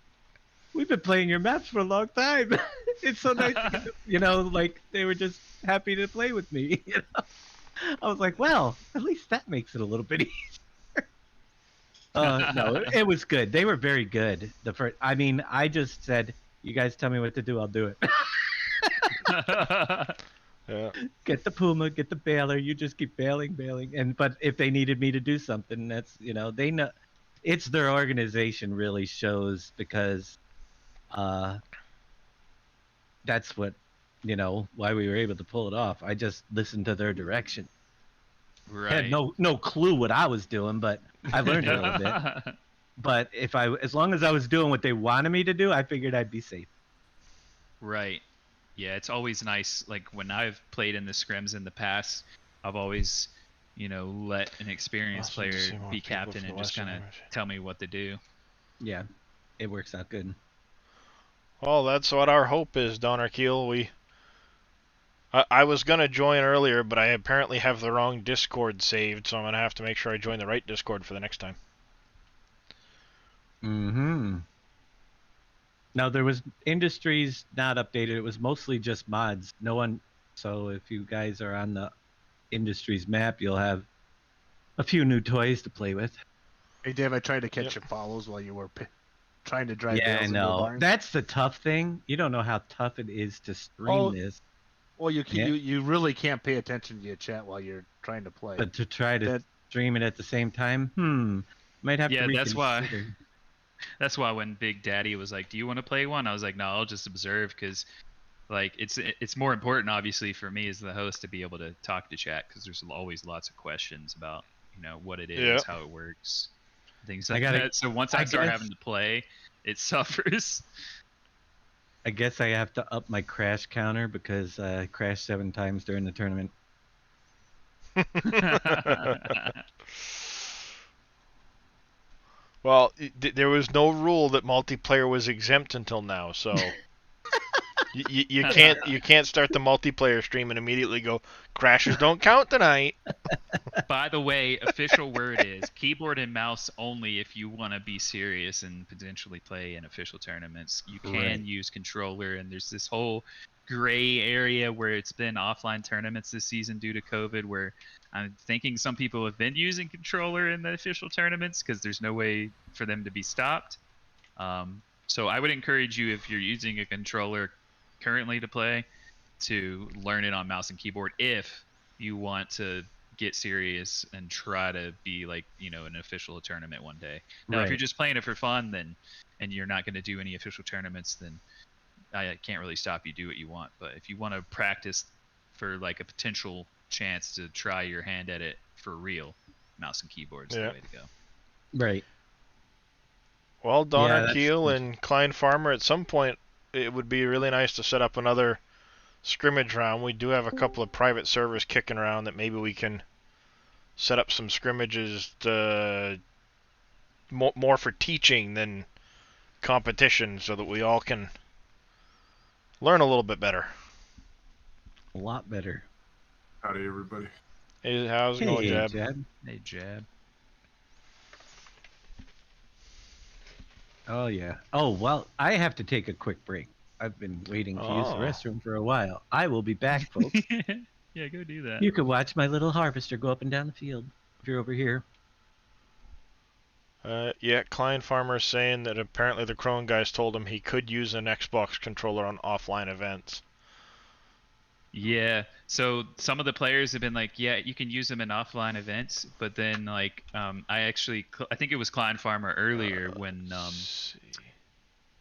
"We've been playing your maps for a long time. It's so nice, to get to-" like they were just happy to play with me. I was like, well, at least that makes it a little bit easier. No, it was good. They were very good. I mean, I just said, "You guys tell me what to do, I'll do it." Yeah. Get the Puma, get the baler. You just keep bailing. But if they needed me to do something, that's they know. It's their organization really shows because that's what why we were able to pull it off. I just listened to their direction. I had Right. no clue what I was doing, but I learned a little bit. But as long as I was doing what they wanted me to do, I figured I'd be safe. Right. Yeah, it's always nice. Like when I've played in the scrims in the past, I've always, let an experienced Awesome to player see more be people captain from and the just Western kind of Hemisphere. tell me what to do. Yeah, it works out good. Well, that's what our hope is, Donner Keel. I was gonna join earlier, but I apparently have the wrong Discord saved, so I'm gonna have to make sure I join the right Discord for the next time. Mm-hmm. Now there was industries not updated. It was mostly just mods. No one. So if you guys are on the industries map, you'll have a few new toys to play with. Hey, Dave, I tried to catch Yep. your follows while you were trying to drive Yeah, I bales into a know. barn. That's the tough thing. You don't know how tough it is to stream Oh, this, Well, Yeah. you really can't pay attention to your chat while you're trying to play. but to try to That- stream it at the same time, might have to Yeah, reconsider. that's why when Big Daddy was like, "Do you want to play one?" I was like, "No, I'll just observe," because like it's more important, obviously, for me as the host to be able to talk to chat because there's always lots of questions about what it is, Yeah. how it works, things I like gotta- that. So once I I start guess- having to play, it suffers. I guess I have to up my crash counter because I crashed 7 times during the tournament. Well, there was no rule that multiplayer was exempt until now, so you can't start the multiplayer stream and immediately go, crashes don't count tonight. By the way, official word is keyboard and mouse only if you want to be serious and potentially play in official tournaments. You can Right. use controller, and there's this whole gray area where it's been offline tournaments this season due to COVID, where I'm thinking some people have been using controller in the official tournaments because there's no way for them to be stopped. So I would encourage you, if you're using a controller currently to play, to learn it on mouse and keyboard if you want to get serious and try to be like an official tournament one day. Now, if you're Right. just playing it for fun, and you're not going to do any official tournaments, then I can't really stop you. Do what you want. But if you want to practice for like a potential chance to try your hand at it for real, mouse and keyboard's Yeah. the way to go. Right. Well, Donner that's Keel good. and Klein Farmer, at some point, it would be really nice to set up another scrimmage round. We do have a couple of private servers kicking around that maybe we can set up some scrimmages more for teaching than competition, so that we all can learn a little bit better. A lot better. Howdy, everybody. Hey, how's it going, Hey, Jab? Jad. Hey, Jab. Oh, yeah. Oh, well, I have to take a quick break. I've been waiting to use the Oh. restroom for a while. I will be back, folks. Yeah, go do that. You can watch my little harvester go up and down the field if you're over here. Yeah, Klein Farmer's saying that apparently the Crone guys told him he could use an Xbox controller on offline events. Yeah. So some of the players have been like, yeah, you can use them in offline events, but then like I think it was Klein Farmer earlier when Let's see.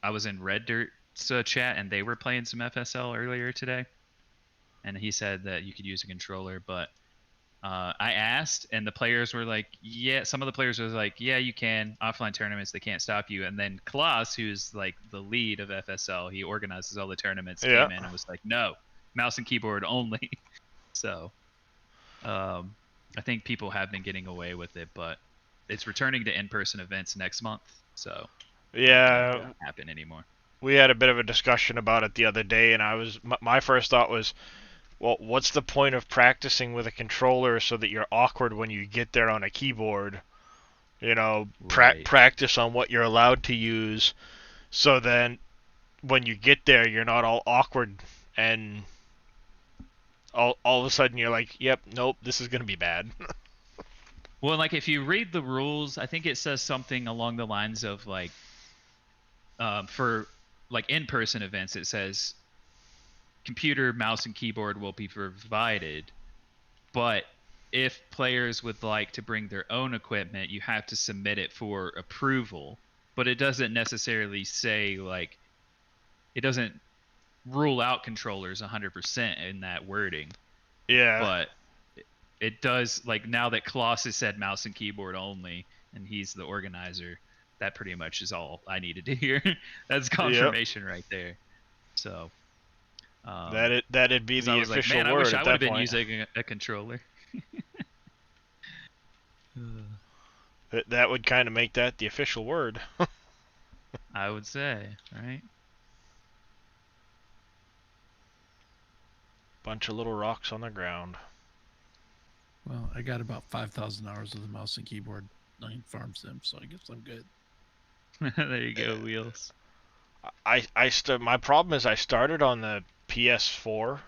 I was in Red Dirt's chat and they were playing some FSL earlier today, and he said that you could use a controller, but I asked, and the players were like, "Yeah." Some of the players was like, "Yeah, you can. Offline tournaments, they can't stop you." And then Klaus, who's like the lead of FSL, he organizes all the tournaments, Yeah. came in and was like, "No, mouse and keyboard only." So, I think people have been getting away with it, but it's returning to in-person events next month, so not Yeah, gonna happen anymore. we had a bit of a discussion about it the other day, and my first thought was, well, what's the point of practicing with a controller so that you're awkward when you get there on a keyboard? You know, Right. practice on what you're allowed to use, so then when you get there, you're not all awkward and all of a sudden you're like, yep, nope, this is gonna be bad. Well, like if you read the rules, I think it says something along the lines of like, for like in-person events, it says computer, mouse, and keyboard will be provided, but if players would like to bring their own equipment, you have to submit it for approval. But it doesn't necessarily say like it doesn't rule out controllers 100% in that wording. Yeah. But it does, like, now that Klaus has said mouse and keyboard only, and he's the organizer, that pretty much is all I needed to hear. That's confirmation right there. So That'd be 'cause I the was like, official man, I word wish I at would that have been point. using a controller. That would kind of make that the official word. I would say, right? Bunch of little rocks on the ground. Well, I got about 5,000 hours with the mouse and keyboard on Farm Sim, so I guess I'm good. There you go, Wheels. My problem is I started on the PS4,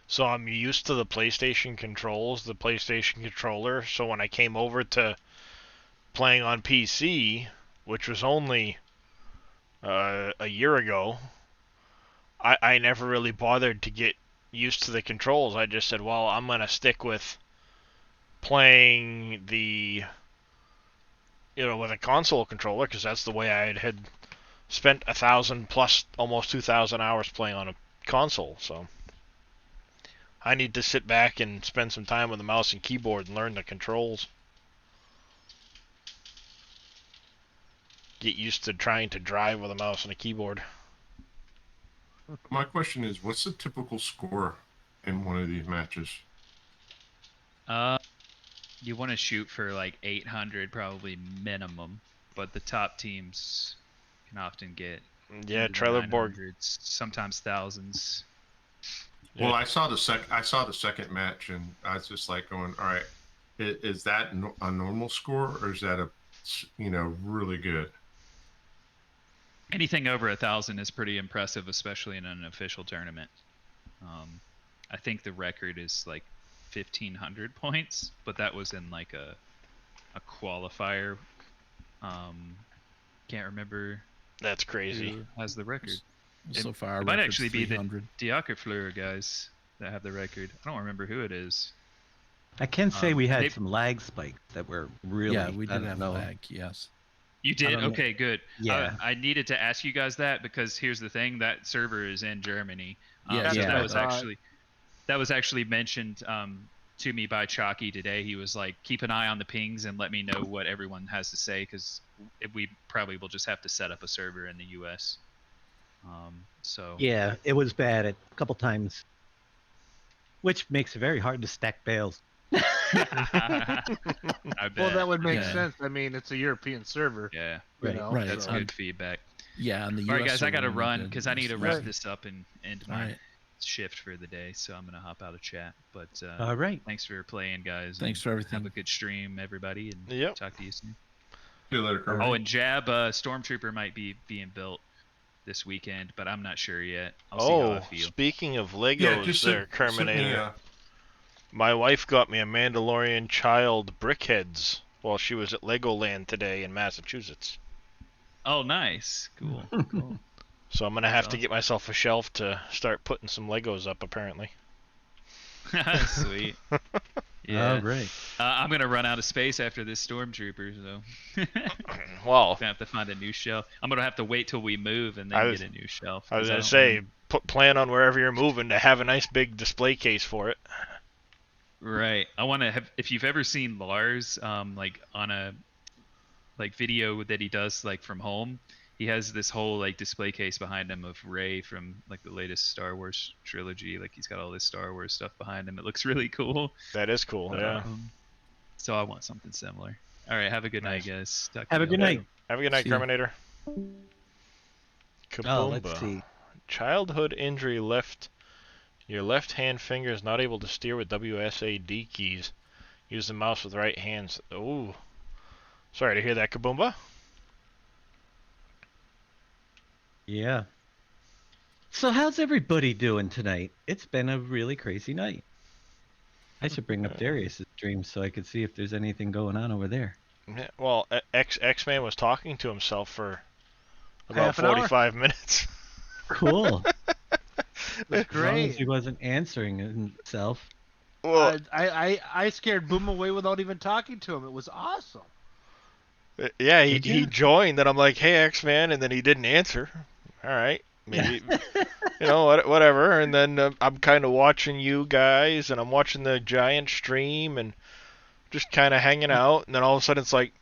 so I'm used to the PlayStation controls, the PlayStation controller. So when I came over to playing on PC, which was only a year ago, I never really bothered to get used to the controls. I just said, well, I'm gonna stick with playing with a console controller because that's the way I had spent 1,000 plus almost 2,000 hours playing on a console. So I need to sit back and spend some time with the mouse and keyboard and learn the controls. Get used to trying to drive with a mouse and a keyboard. My question is, what's the typical score in one of these matches? You want to shoot for like 800 probably minimum, but the top teams can often get Yeah, into the Trailer Borg. 900s, sometimes thousands. Well, I saw the second match, and I was just like going, all right, is that a normal score, or is that really good? Anything over 1,000 is pretty impressive, especially in an official tournament. I think the record is like 1,500 points, but that was in like a qualifier. Can't remember That's crazy. who has the record. So far, our It might record's actually be the 300. Diakerfleur guys that have the record. I don't remember who it is. I can say we had they- some lag spikes that were really. Yeah, we I did don't have know. lag. Yes. You did? don't know. Okay, good. Yeah. I needed to ask you guys that because here's the thing: that server is in Germany. Yeah, so yeah. that was actually mentioned to me by Chalky today. He was like, keep an eye on the pings and let me know what everyone has to say because we probably will just have to set up a server in the U.S. So Yeah, it was bad a couple times, which makes it very hard to stack bales. I bet. Well, that would make Yeah. sense. I mean, it's a European server. Yeah, You Right. know, Right. that's so- good feedback. Yeah, on the All right, US guys, I got to server, we run did because I need to wrap Right. this up and end All my right. shift for the day. So I'm gonna hop out of chat. But All right. thanks for playing, guys. Thanks and for everything. Have a good stream, everybody, and Yep. talk to you soon. See you later, Carl. Oh, and Jab Stormtrooper might be being built this weekend, but I'm not sure yet. I'll see how I feel. Speaking of Legos, Yeah, just there, Kerminator. My wife got me a Mandalorian child brickheads while she was at Legoland today in Massachusetts. Oh, nice. Cool. Cool. So I'm gonna have to awesome. get myself a shelf to start putting some Legos up. Apparently. Sweet. All Yeah. right. I'm gonna run out of space after this stormtrooper, so Well, gonna have to find a new shelf. I'm gonna have to wait till we move and I then was get a new shelf I was because I gonna don't want say, to. plan on wherever you're moving to have a nice big display case for it. Right. I want to have. If you've ever seen Lars, like on a like video that he does like from home, he has this whole like display case behind him of Rey from like the latest Star Wars trilogy. Like he's got all this Star Wars stuff behind him. It looks really cool. That is cool. Yeah. So I want something similar. All right. Have a good Nice. night, guys. Talk to Have a you good later. night. Have a good night, See ya. Terminator. Oh, let's Kaboomba. see. Childhood injury left. Your left hand finger is not able to steer with WSAD keys. Use the mouse with right hands. Ooh. Sorry to hear that, Kaboomba. Yeah. So how's everybody doing tonight? It's been a really crazy night. I should bring up Darius's stream so I could see if there's anything going on over there. Yeah, well, X-Man was talking to himself for about Half an hour? 45 minutes. Cool. It was As long as great. he wasn't answering himself. Well, I scared Boom away without even talking to him. It was awesome. yeah, Did he ya? joined, and I'm like, hey, X-Man, and then he didn't answer. All right, maybe, whatever. And then I'm kind of watching you guys, and I'm watching the giant stream, and just kind of hanging out, and then all of a sudden it's like,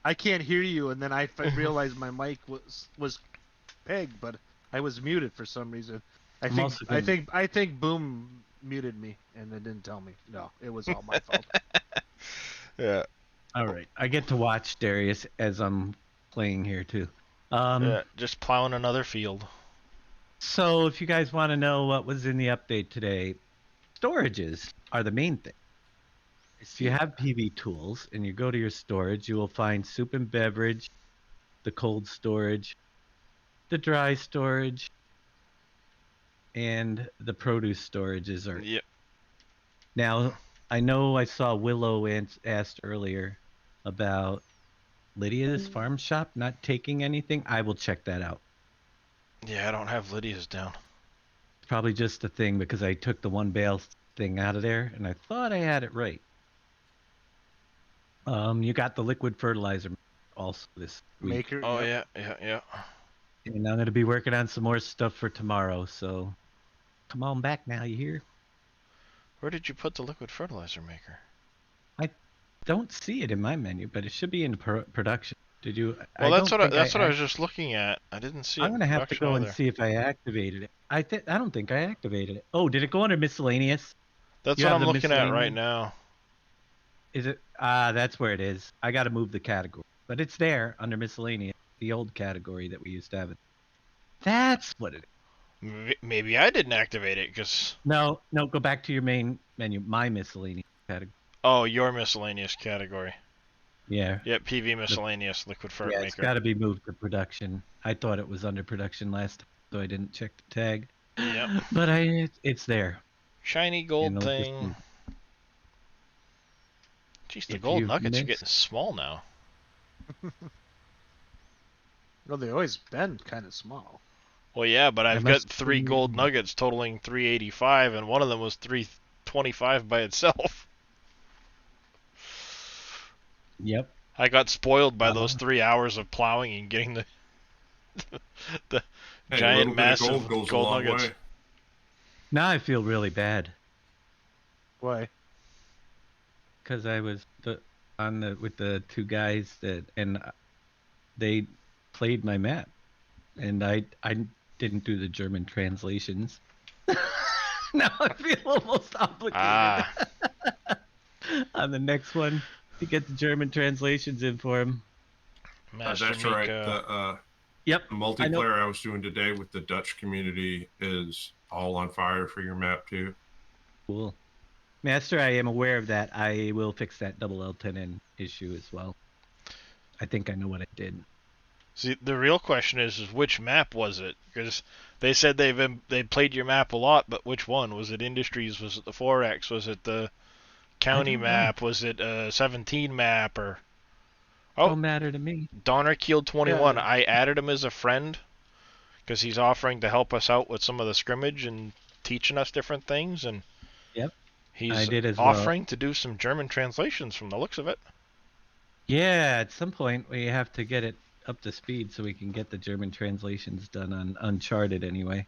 I can't hear you, and then I realized my mic was pegged, but I was muted for some reason. I'm also I gonna- think Boom muted me and then didn't tell me. No, it was all my fault. yeah, All right. I get to watch Darius as I'm playing here too. yeah, just plowing another field. So if you guys want to know what was in the update today, storages are the main thing. If you have PV tools and you go to your storage, you will find soup and beverage, the cold storage, the dry storage, and the produce storages are. Yep. Now, I know I saw Willow asked earlier about Lydia's farm shop not taking anything. I will check that out. Yeah, I don't have Lydia's down. It's probably just a thing because I took the one bale thing out of there and I thought I had it right. You got the liquid fertilizer also this week. Maker. Oh yep. yeah. And I'm going to be working on some more stuff for tomorrow. So come on back now, you hear? Where did you put the liquid fertilizer maker? Don't see it in my menu, but it should be in production. Did you? Well, that's what I I was just looking at. I didn't see it. I'm gonna have to production go and either. see if I activated it. I don't think I activated it. Oh, did it go under miscellaneous? That's You what have I'm the looking at right miscellaneous? now. Is it? That's where it is. I got to move the category, but it's there under miscellaneous, the old category that we used to have it. That's what it is. Maybe I didn't activate it because. No, go back to your main menu. My miscellaneous category. Oh, your miscellaneous category. Yeah. Yep, PV miscellaneous liquid fert Yeah, it's maker. got to be moved to production. I thought it was under production last time, so I didn't check the tag. Yep. But it's there. Shiny gold You know, just thing. move. Jeez, the If gold you've nuggets are missed- getting small now. Well, they've always been kind of small. Well, yeah, but I've got must 3 be- gold nuggets totaling 385, and one of them was 325 by itself. Yep. I got spoiled by those 3 hours of plowing and getting the the Hey, a giant little bit of massive gold goes a gold long nuggets. way. Now I feel really bad Why? because I was with the two guys and they played my map, and I didn't do the German translations. Now I feel almost obligated Ah, on the next one to get the German translations in for him. Master That's right. Mika. Yep. The multiplayer I was doing today with the Dutch community is all on fire for your map too. Cool. Master, I am aware of that. I will fix that double L10N issue as well. I think I know what I did. See, the real question is which map was it? Because they said they played your map a lot, but which one? Was it Industries? Was it the Forex? Was it the county don't know. map? Was it 17 map? Or Don't matter to me. Donner Keel 21. Yeah. I added him as a friend because he's offering to help us out with some of the scrimmage and teaching us different things. And He's did as well. offering to do some German translations from the looks of it. Yeah, at some point we have to get it up to speed so we can get the German translations done on Uncharted anyway.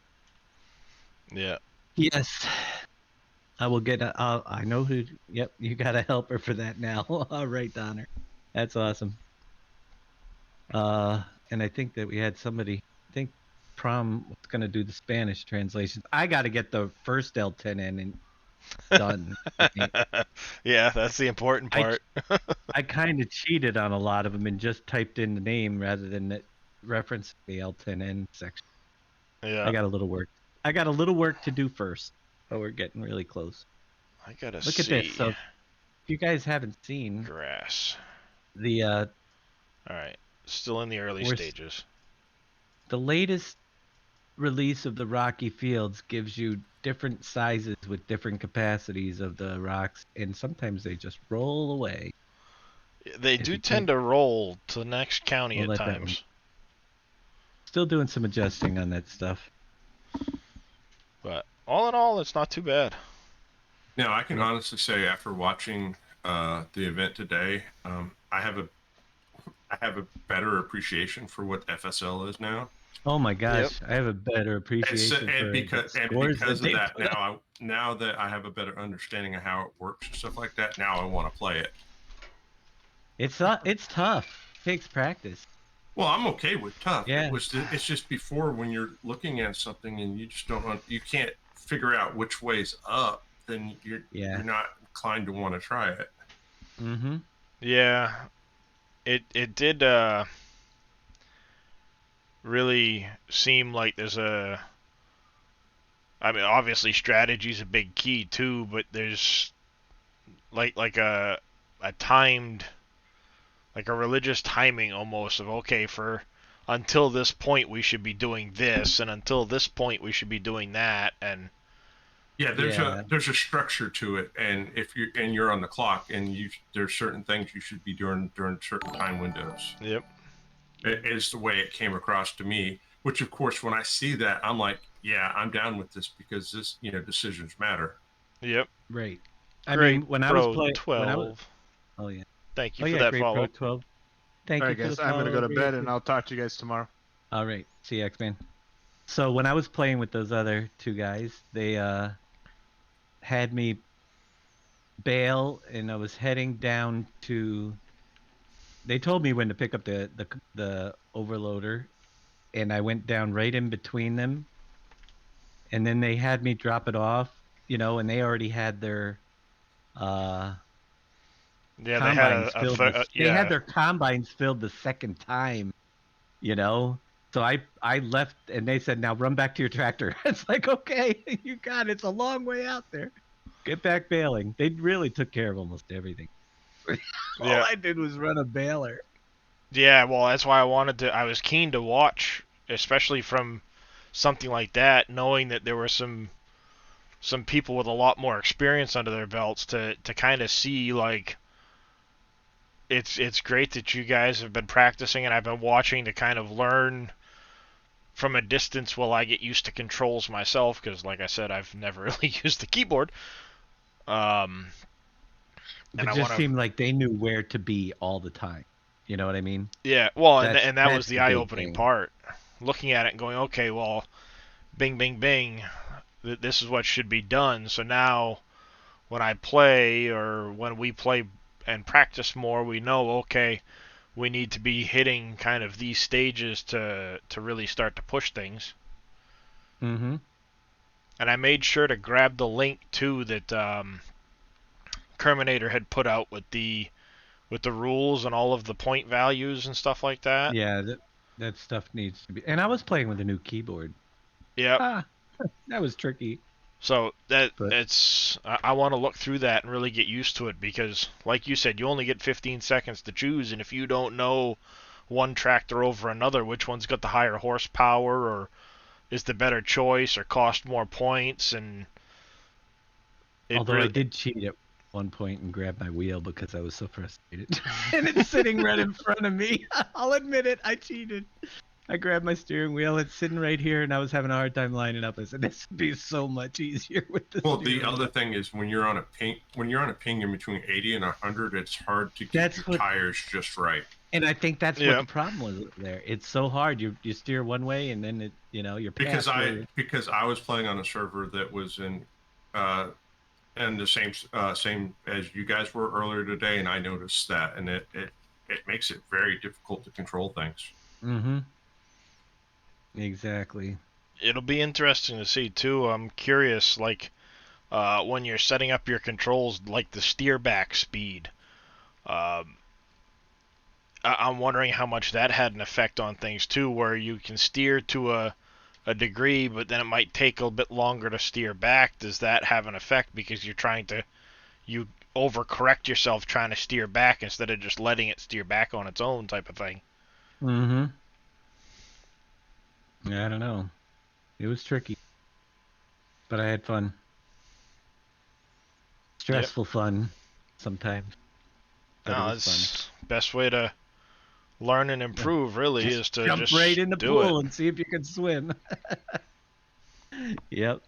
Yeah. Yes. I will get I know who. Yep, you got a helper for that now. All right, Donner. That's awesome. And I think that we had somebody. I think Prom was gonna do the Spanish translations. I got to get the first L10 in and done. Yeah, that's the important I part. I kind of cheated on a lot of them and just typed in the name rather than reference the L10N section. Yeah. I got a little work. I got a little work to do first, but we're getting really close. I gotta Look see. at this. So, if you guys haven't seen Grass. the All right. Still in the early We're stages. the latest release of the rocky fields gives you different sizes with different capacities of the rocks, and sometimes they just roll away. They If do you tend to roll to the next county We'll at let that one. times. Still doing some adjusting on that stuff. But all in all, it's not too bad. Now, I can honestly say after watching the event today, I have a better appreciation for what FSL is now. Oh my gosh, I have a better appreciation for because the scores of they that, put up. now that I have a better understanding of how it works and stuff like that, now I want to play it. It's tough. It takes practice. Well, I'm okay with tough. Yeah. It's just before when you're looking at something and you just you can't figure out which way's up, then you're not inclined to want to try it. Mm-hmm. Yeah. It did really seem like there's a I mean obviously strategy's a big key too, but there's like a timed like a religious timing almost of okay, for until this point we should be doing this, and until this point we should be doing that, and yeah, there's a structure to it, and if you're on the clock, and there's certain things you should be doing during certain time windows. Yep. It is the way it came across to me. Which, of course, when I see that, I'm like, yeah, I'm down with this because this, decisions matter. Yep. Right. I mean, when I was playing, 12. Oh yeah. Thank you for that Great follow. Pro 12. Thank All you right, for guys. the I'm gonna go to follow, bed, Reese. and I'll talk to you guys tomorrow. All right. See you, X-Man. So when I was playing with those other two guys, they had me bail, and I was heading down to. They told me when to pick up the overloader, and I went down right in between them. And then they had me drop it off, and they already had their Yeah, they had combines filled. They yeah. had their combines filled the second time, So I left, and they said, "Now run back to your tractor." It's like, okay, you got it. It's a long way out there. Get back bailing. They really took care of almost everything. All I did was run a baler. Yeah, well, that's why I was keen to watch, especially from something like that, knowing that there were some people with a lot more experience under their belts to kind of see, like, it's great that you guys have been practicing and I've been watching to kind of learn from a distance while I get used to controls myself, because like I said, I've never really used the keyboard. It just seemed like they knew where to be all the time. You know what I mean? Yeah, well, and that was the eye-opening part. Looking at it and going, okay, well, bing, bing, bing, this is what should be done. So now when I play, or when we play and practice more, we know, okay, we need to be hitting kind of these stages to really start to push things. Mm-hmm. And I made sure to grab the link too that Kerminator had put out with the rules and all of the point values and stuff like that. Yeah, that stuff needs to be. And I was playing with a new keyboard. Yep. That was tricky. So I want to look through that and really get used to it, because like you said, you only get 15 seconds to choose, and if you don't know one tractor over another, which one's got the higher horsepower or is the better choice or cost more points, and although I did cheat at one point and grab my wheel because I was so frustrated. And it's sitting right in front of me. I'll admit it, I cheated. I grabbed my steering wheel. It's sitting right here, and I was having a hard time lining up. I said, "This would be so much easier with the Well, the steering other wheel." thing is when you're on a ping in between 80 and 100, it's hard to get That's your what, tires just right. and I think that's what Yeah. the problem was there. It's so hard. You steer one way, and then you're Because past where. I was playing on a server that was uh in the same as you guys were earlier today, and I noticed that, and it makes it very difficult to control things. Mm-hmm. Exactly. It'll be interesting to see too. I'm curious, like when you're setting up your controls, like the steer back speed. Um, I'm wondering how much that had an effect on things too, where you can steer to a degree, but then it might take a bit longer to steer back. Does that have an effect because you overcorrect yourself trying to steer back instead of just letting it steer back on its own type of thing? Mm-hmm. I don't know. It was tricky, but I had fun. Yep. Stressful fun sometimes, but it No, was fun. it's best way to learn and Yeah. improve really Just is to jump right just in the do it. pool and see if you can swim. Yep.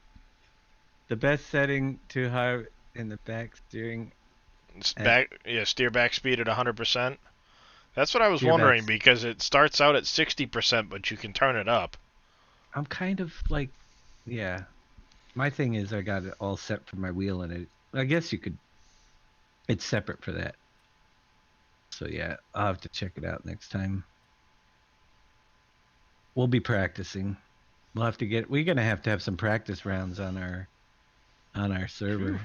The best setting to high in the back steering at Steer back speed at 100%. That's what I was steer back. wondering because it starts out at 60%, but you can turn it up. I'm kind of like, yeah. My thing is I got it all set for my wheel, and I guess you could. It's separate for that. So yeah, I'll have to check it out next time. We'll be practicing. We're gonna have some practice rounds on our server.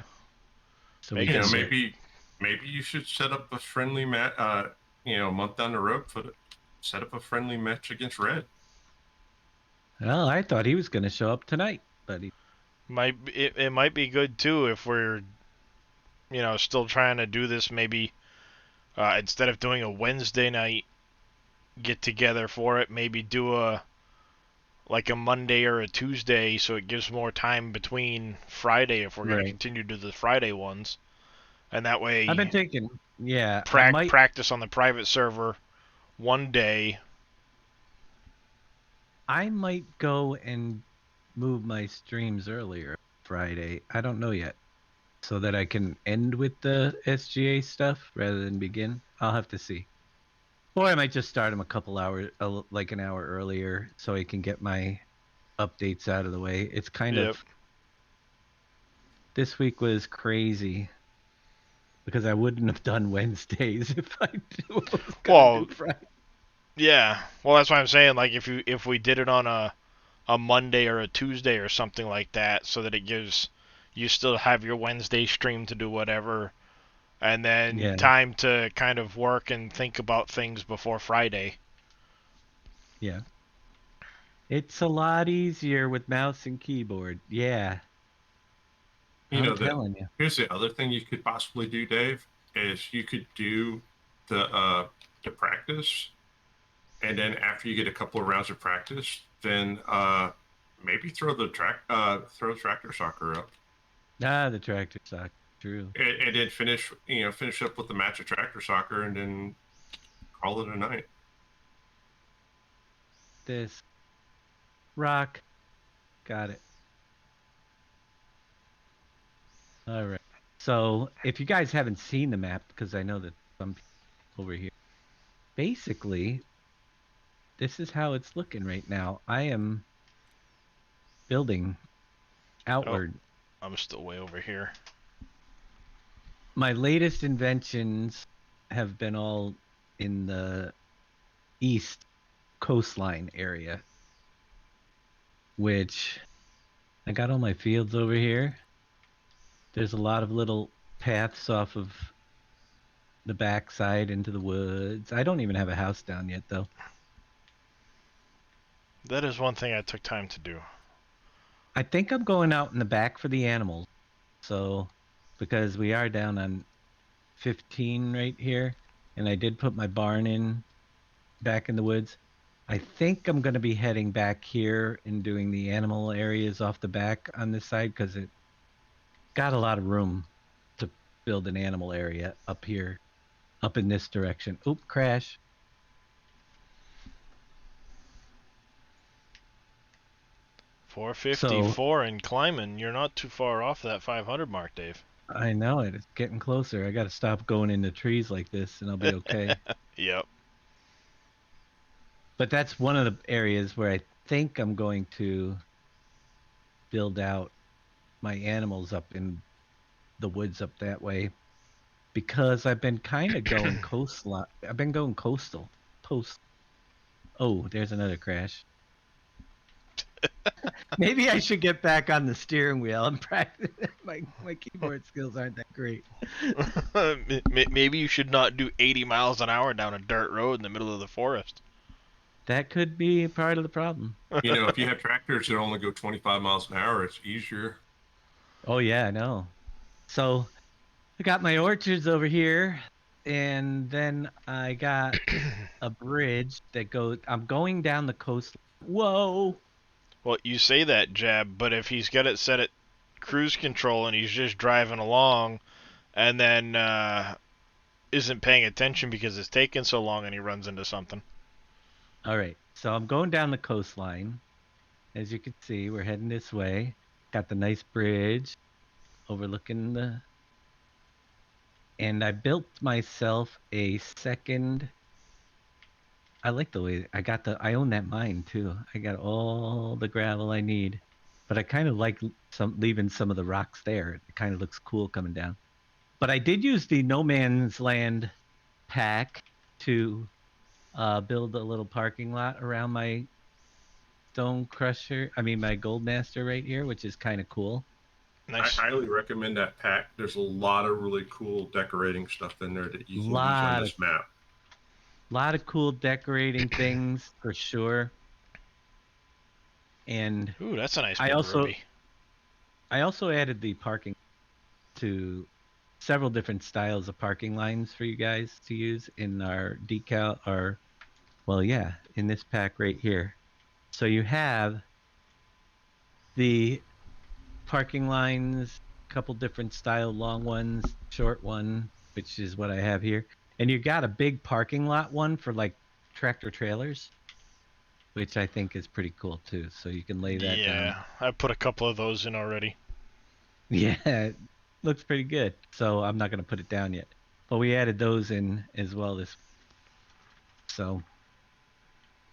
So we Make can it Maybe you should set up a friendly match. A month down the road, set up a friendly match against Red. Well, I thought he was gonna show up tonight, but it might be good too if we're still trying to do this. Maybe instead of doing a Wednesday night get together for it, maybe do a Monday or a Tuesday, so it gives more time between Friday if we're going to right. continue to do the Friday ones, and that I've been way thinking, yeah, I might practice on the private server one day. go and move my streams earlier Friday. I don't know yet. So that I can end with the SGA stuff rather than begin. I'll have to see. Or I might just start them a couple hours, like an hour earlier, so I can get my updates out of the way. It's kind Yep. of, this week was crazy because I wouldn't have done Wednesdays if I was gonna do Friday. Yeah. Well, that's why I'm saying, like, if we did it on a Monday or a Tuesday or something like that, so that it gives you still have your Wednesday stream to do whatever, and then Yeah, time to kind of work and think about things before Friday. yeah. It's a lot easier with mouse and keyboard. Yeah, I'm telling you. Here's the other thing you could possibly do, Dave, is you could do the practice, and then after you get a couple of rounds of practice, then maybe throw tractor soccer up, Ah, the tractor sock. True. and then finish up with the match of tractor soccer, and then call it a night. This rock. Got it. All right. So if you guys haven't seen the map, because I know that some people over here, basically, this is how it's looking right now. I am building outward. I'm still way over here. My latest inventions have been all in the east coastline area, which I got all my fields over here. There's a lot of little paths off of the backside into the woods. I don't even have a house down yet, though. That is one thing I took time to do. I think I'm going out in the back for the animals. So, because we are down on 15 right here, and I did put my barn in back in the woods. I think I'm going to be heading back here and doing the animal areas off the back on this side because it got a lot of room to build an animal area up here, up in this direction. Oop, crash. 454 and climbing. You're not too far off that 500 mark, Dave. I know it. It's getting closer. I got to stop going into trees like this, and I'll be okay. Yep. But that's one of the areas where I think I'm going to build out my animals up in the woods up that way, because I've been kind of going coastal. I've been going coastal. Oh, there's another crash. Maybe I should get back on the steering wheel. I'm practicing. My keyboard skills aren't that great. Maybe you should not do 80 miles an hour down a dirt road in the middle of the forest. That could be part of the problem. You know, if you have tractors that only go 25 miles an hour, it's easier. Oh yeah, I know. So I got my orchards over here, and then I got a bridge that goes. I'm going down the coast. Whoa! Well, you say that, Jab, but if he's got it set at cruise control and he's just driving along and then isn't paying attention because it's taking so long and he runs into something. All right, so I'm going down the coastline. As you can see, we're heading this way. Got the nice bridge overlooking the... And I built myself a second... I like the way I own that mine too. I got all the gravel I need, but I kind of like leaving some of the rocks there. It kind of looks cool coming down. But I did use the No Man's Land pack to build a little parking lot around my my Gold Master right here, which is kind of cool. Nice. I highly recommend that pack. There's a lot of really cool decorating stuff in there that you can use on this map. A lot of cool decorating things for sure. And ooh, that's a nice I ruby. also added the parking to several different styles of parking lines for you guys to use in our decal, in this pack right here. So you have the parking lines, a couple different style, long ones, short one, which is what I have here. And you got a big parking lot one for like tractor trailers, which I think is pretty cool too. So you can lay that down. Yeah, I put a couple of those in already. Yeah, it looks pretty good. So I'm not going to put it down yet. But we added those in as well. So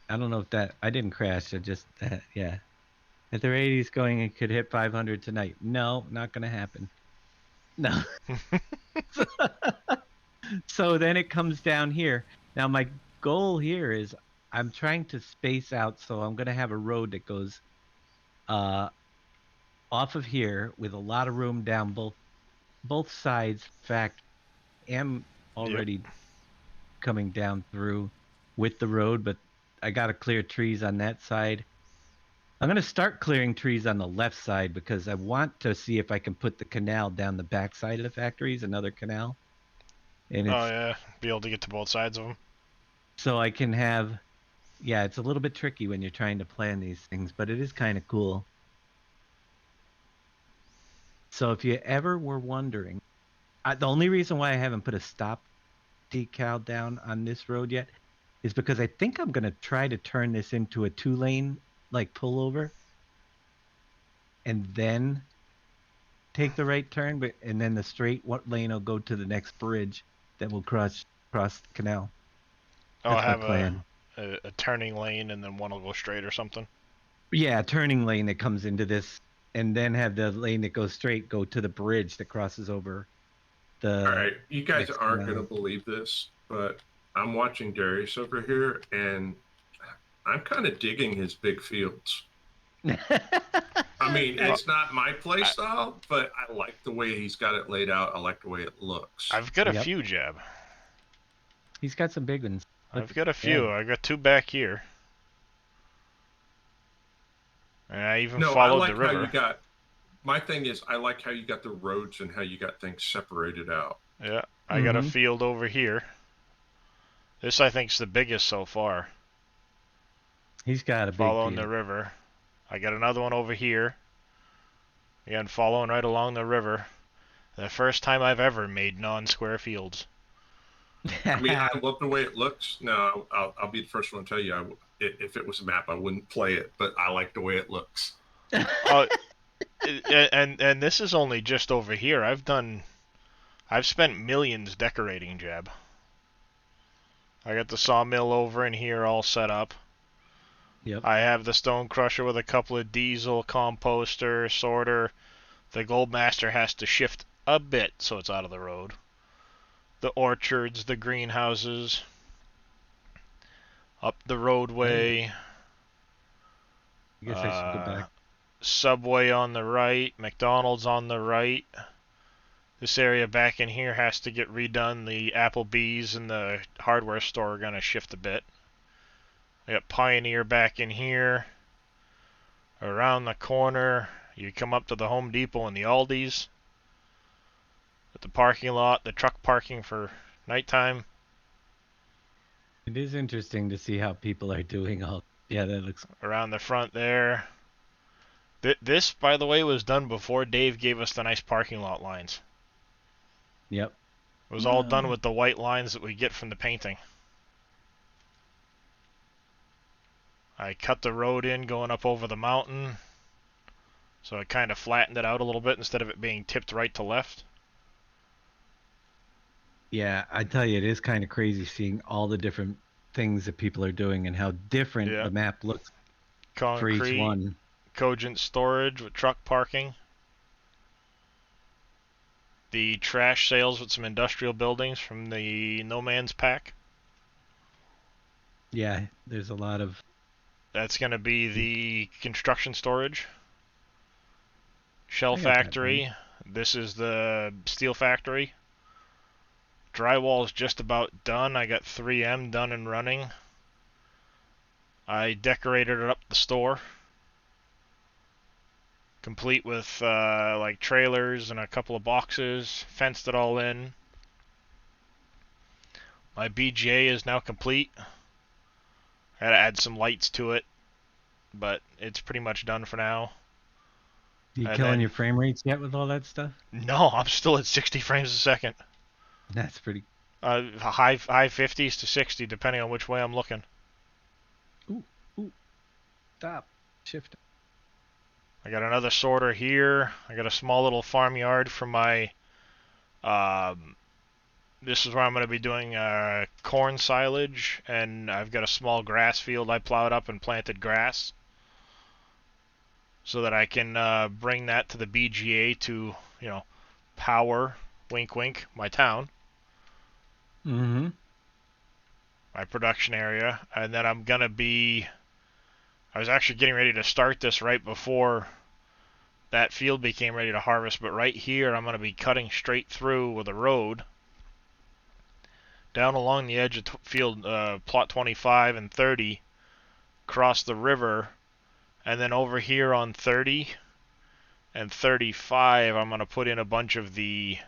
I don't know if I didn't crash. I just, yeah. At the rate he's going, it could hit 500 tonight. No, not going to happen. No. So then it comes down here. Now my goal here is I'm trying to space out, so I'm going to have a road that goes off of here with a lot of room down both sides. In fact, am already coming down through with the road, but I got to clear trees on that side. I'm going to start clearing trees on the left side because I want to see if I can put the canal down the back side of the factories, another canal. And be able to get to both sides of them. So I can have, it's a little bit tricky when you're trying to plan these things, but it is kind of cool. So if you ever were wondering, the only reason why I haven't put a stop decal down on this road yet is because I think I'm going to try to turn this into a 2-lane like pullover and then take the right turn, and then the straight lane will go to the next bridge that will cross the canal. I'll have a turning lane and then one will go straight or something. Yeah, a turning lane that comes into this, and then have the lane that goes straight go to the bridge that crosses over the... All right, you guys aren't going to believe this, but I'm watching Darius over here, and I'm kind of digging his big fields. I mean, it's not my play style, but I like the way he's got it laid out. I like the way it looks. I've got a few, Jab. He's got some big ones. I've got a few. Yeah. I got 2 back here. And I even followed the river. How you got... My thing is, I like how you got the roads and how you got things separated out. Yeah, I got a field over here. This, I think, is the biggest so far. He's got a big following field. The river. I got another one over here. Again, following right along the river. The first time I've ever made non-square fields. I mean, I love the way it looks. No, I'll be the first one to tell you, if it was a map, I wouldn't play it, but I like the way it looks. Uh, and this is only just over here. I've spent millions decorating, Jeb. I got the sawmill over in here all set up. Yep. I have the stone crusher with a couple of diesel, composter, sorter. The Goldmaster has to shift a bit so it's out of the road. The orchards, the greenhouses, up the roadway, I guess I should go back. Subway on the right, McDonald's on the right. This area back in here has to get redone. The Applebee's and the hardware store are going to shift a bit. I got Pioneer back in here. Around the corner, you come up to the Home Depot and the Aldi's. At the parking lot, the truck parking for nighttime. It is interesting to see how people are doing all. Yeah, that looks. Around the front there. This, by the way, was done before Dave gave us the nice parking lot lines. Yep. It was all done with the white lines that we get from the painting. I cut the road in going up over the mountain, so I kind of flattened it out a little bit instead of it being tipped right to left. Yeah, I tell you, it is kind of crazy seeing all the different things that people are doing and how different Yeah. the map looks for Concrete, each one. cogent storage with truck parking. The trash sales with some industrial buildings from the No Man's Pack. Yeah, there's a lot of. That's going to be the construction storage. Shell I got that factory. This is the steel factory. Drywall is just about done. I got 3M done and running. I decorated it up the store. Complete with like trailers and a couple of boxes. Fenced it all in. My BGA is now complete. I had to add some lights to it, but it's pretty much done for now. You And killing then- your frame rates yet with all that stuff? No, I'm still at 60 frames a second. That's pretty. High 50s to 60, depending on which way I'm looking. Stop. Shift. I got another sorter here. I got a small little farmyard for my. This is where I'm going to be doing corn silage, and I've got a small grass field I plowed up and planted grass, so that I can bring that to the BGA to, power, wink wink, my town, Mm-hmm. my production area, and then I'm going to be. I was actually getting ready to start this right before that field became ready to harvest, but right here I'm going to be cutting straight through with a road down along the edge of field plot 25 and 30, cross the river, and then over here on 30 and 35 I'm going to put in a bunch of the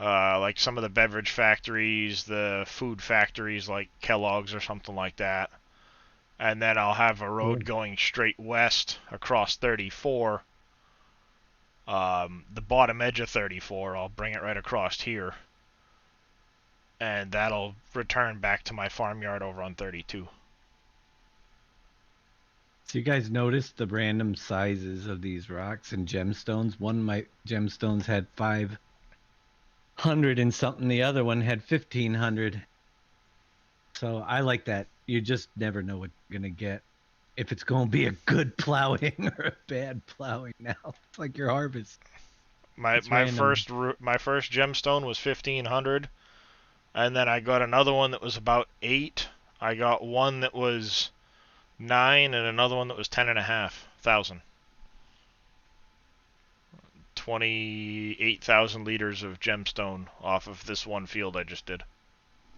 like some of the beverage factories, the food factories like Kellogg's or something like that. And then I'll have a road going straight west across 34. The bottom edge of 34, I'll bring it right across here. And that'll return back to my farmyard over on 32. So you guys noticed the random sizes of these rocks and gemstones? One of my gemstones had 500 and something. The other one had 1,500. So I like that. You just never know what you're gonna get. If it's gonna be a good plowing or a bad plowing now. It's like your harvest. My first gemstone was 1,500, and then I got another one that was about 8. I got one that was 9 and another one that was 10,500. 28,000 liters of gemstone off of this one field I just did.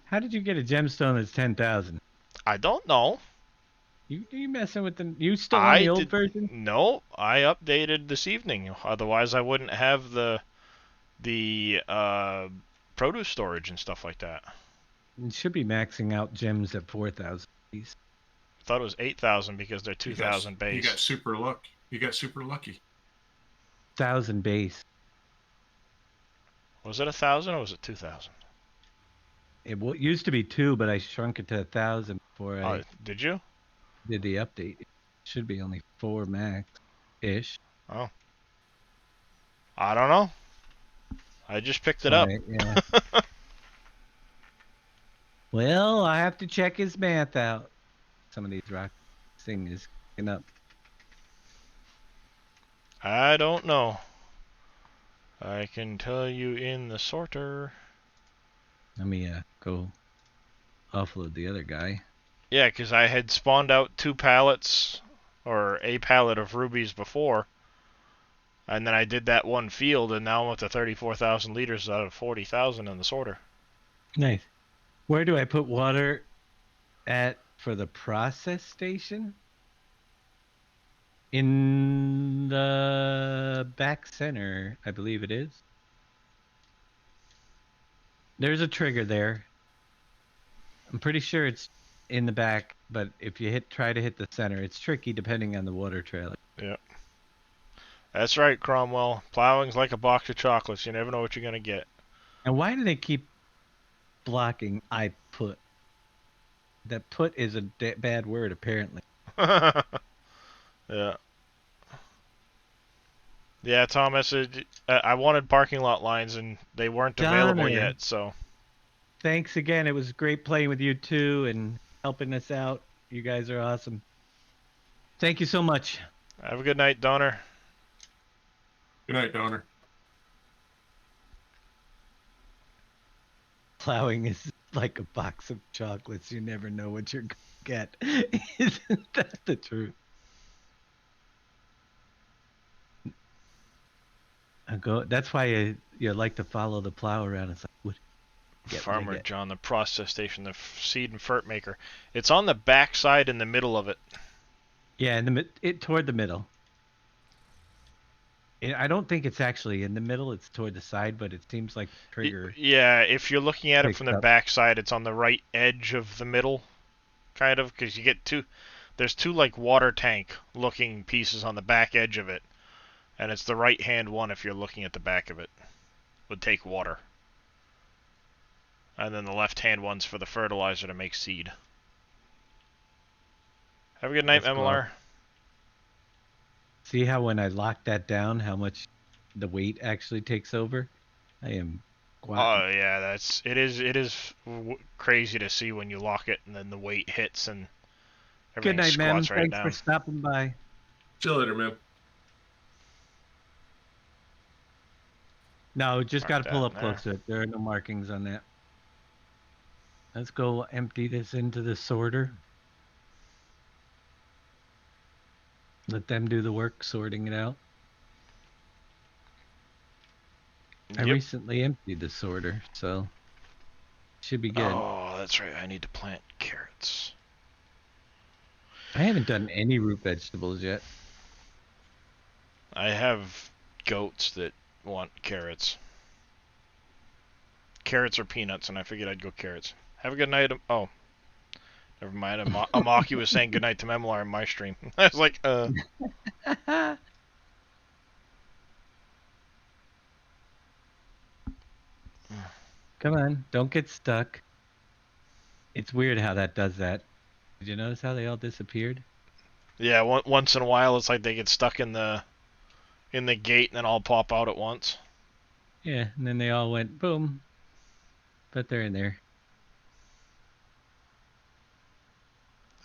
How did you get a gemstone that's 10,000? I don't know. You messing with the? You still on the old version? No, I updated this evening. Otherwise, I wouldn't have the produce storage and stuff like that. You should be maxing out gems at 4,000. I thought it was 8,000 because they're 2,000 base. You got super luck. You got super lucky. 1,000 base. Was it 1,000 or was it 2,000? It used to be 2, but I shrunk it to 1,000 before I Did you? did the update. It should be only 4 max. ish. Oh, I don't know. I just picked it So up. yeah. Well, I have to check his math out. Some of these rock thing is picking up. I don't know. I can tell you in the sorter. Let me go offload the other guy. Yeah, because I had spawned out 2 pallets, or a pallet of rubies before, and then I did that one field, and now I'm up to 34,000 liters out of 40,000 in the sorter. Nice. Where do I put water at for the process station? In the back center, I believe it is. There's a trigger there. I'm pretty sure it's in the back, but if you try to hit the center, it's tricky depending on the water trailer. Yep. That's right, Cromwell. Plowing's like a box of chocolates. You never know what you're going to get. And why do they keep blocking I put? That put is a bad word, apparently. Yeah. Yeah, Thomas, I wanted parking lot lines, and they weren't available Donner, yet, so... thanks again. It was great playing with you too and helping us out. You guys are awesome. Thank you so much. Have a good night, Donner. Good night, Donner. Plowing is like a box of chocolates. You never know what you're gonna get. Isn't that the truth? That's why you like to follow the plow around. It's like, what Farmer John, the process station, the seed and fert maker. It's on the back side in the middle of it. Yeah, toward the middle. I don't think it's actually in the middle. It's toward the side, but it seems like trigger. Yeah, if you're looking at it from the Picked up. back side, it's on the right edge of the middle, kind of, because you get there's 2 like water tank looking pieces on the back edge of it, and it's the right hand one if you're looking at the back of it. Would take water. And then the left hand one's for the fertilizer to make seed. Have a good night, That's MLR. See how when I lock that down, how much the weight actually takes over? I am Oh yeah, it is crazy to see when you lock it and then the weight hits and Good everything night, ma'am. squats right Thanks down. for stopping by. See you later, man. No, just got to pull up there. close to it. There are no markings on that. Let's go empty this into the sorter. Let them do the work sorting it out. I recently emptied the sorter, so should be good. Oh, that's right. I need to plant carrots. I haven't done any root vegetables yet. I have goats that want carrots. Carrots or peanuts, and I figured I'd go carrots. Have a good night. Oh, never mind. Amaki was saying goodnight to Memoir in my stream. I was like, Come on, don't get stuck. It's weird how that does that. Did you notice how they all disappeared? Yeah, once in a while it's like they get stuck in the gate and then all pop out at once. Yeah, and then they all went boom. But they're in there.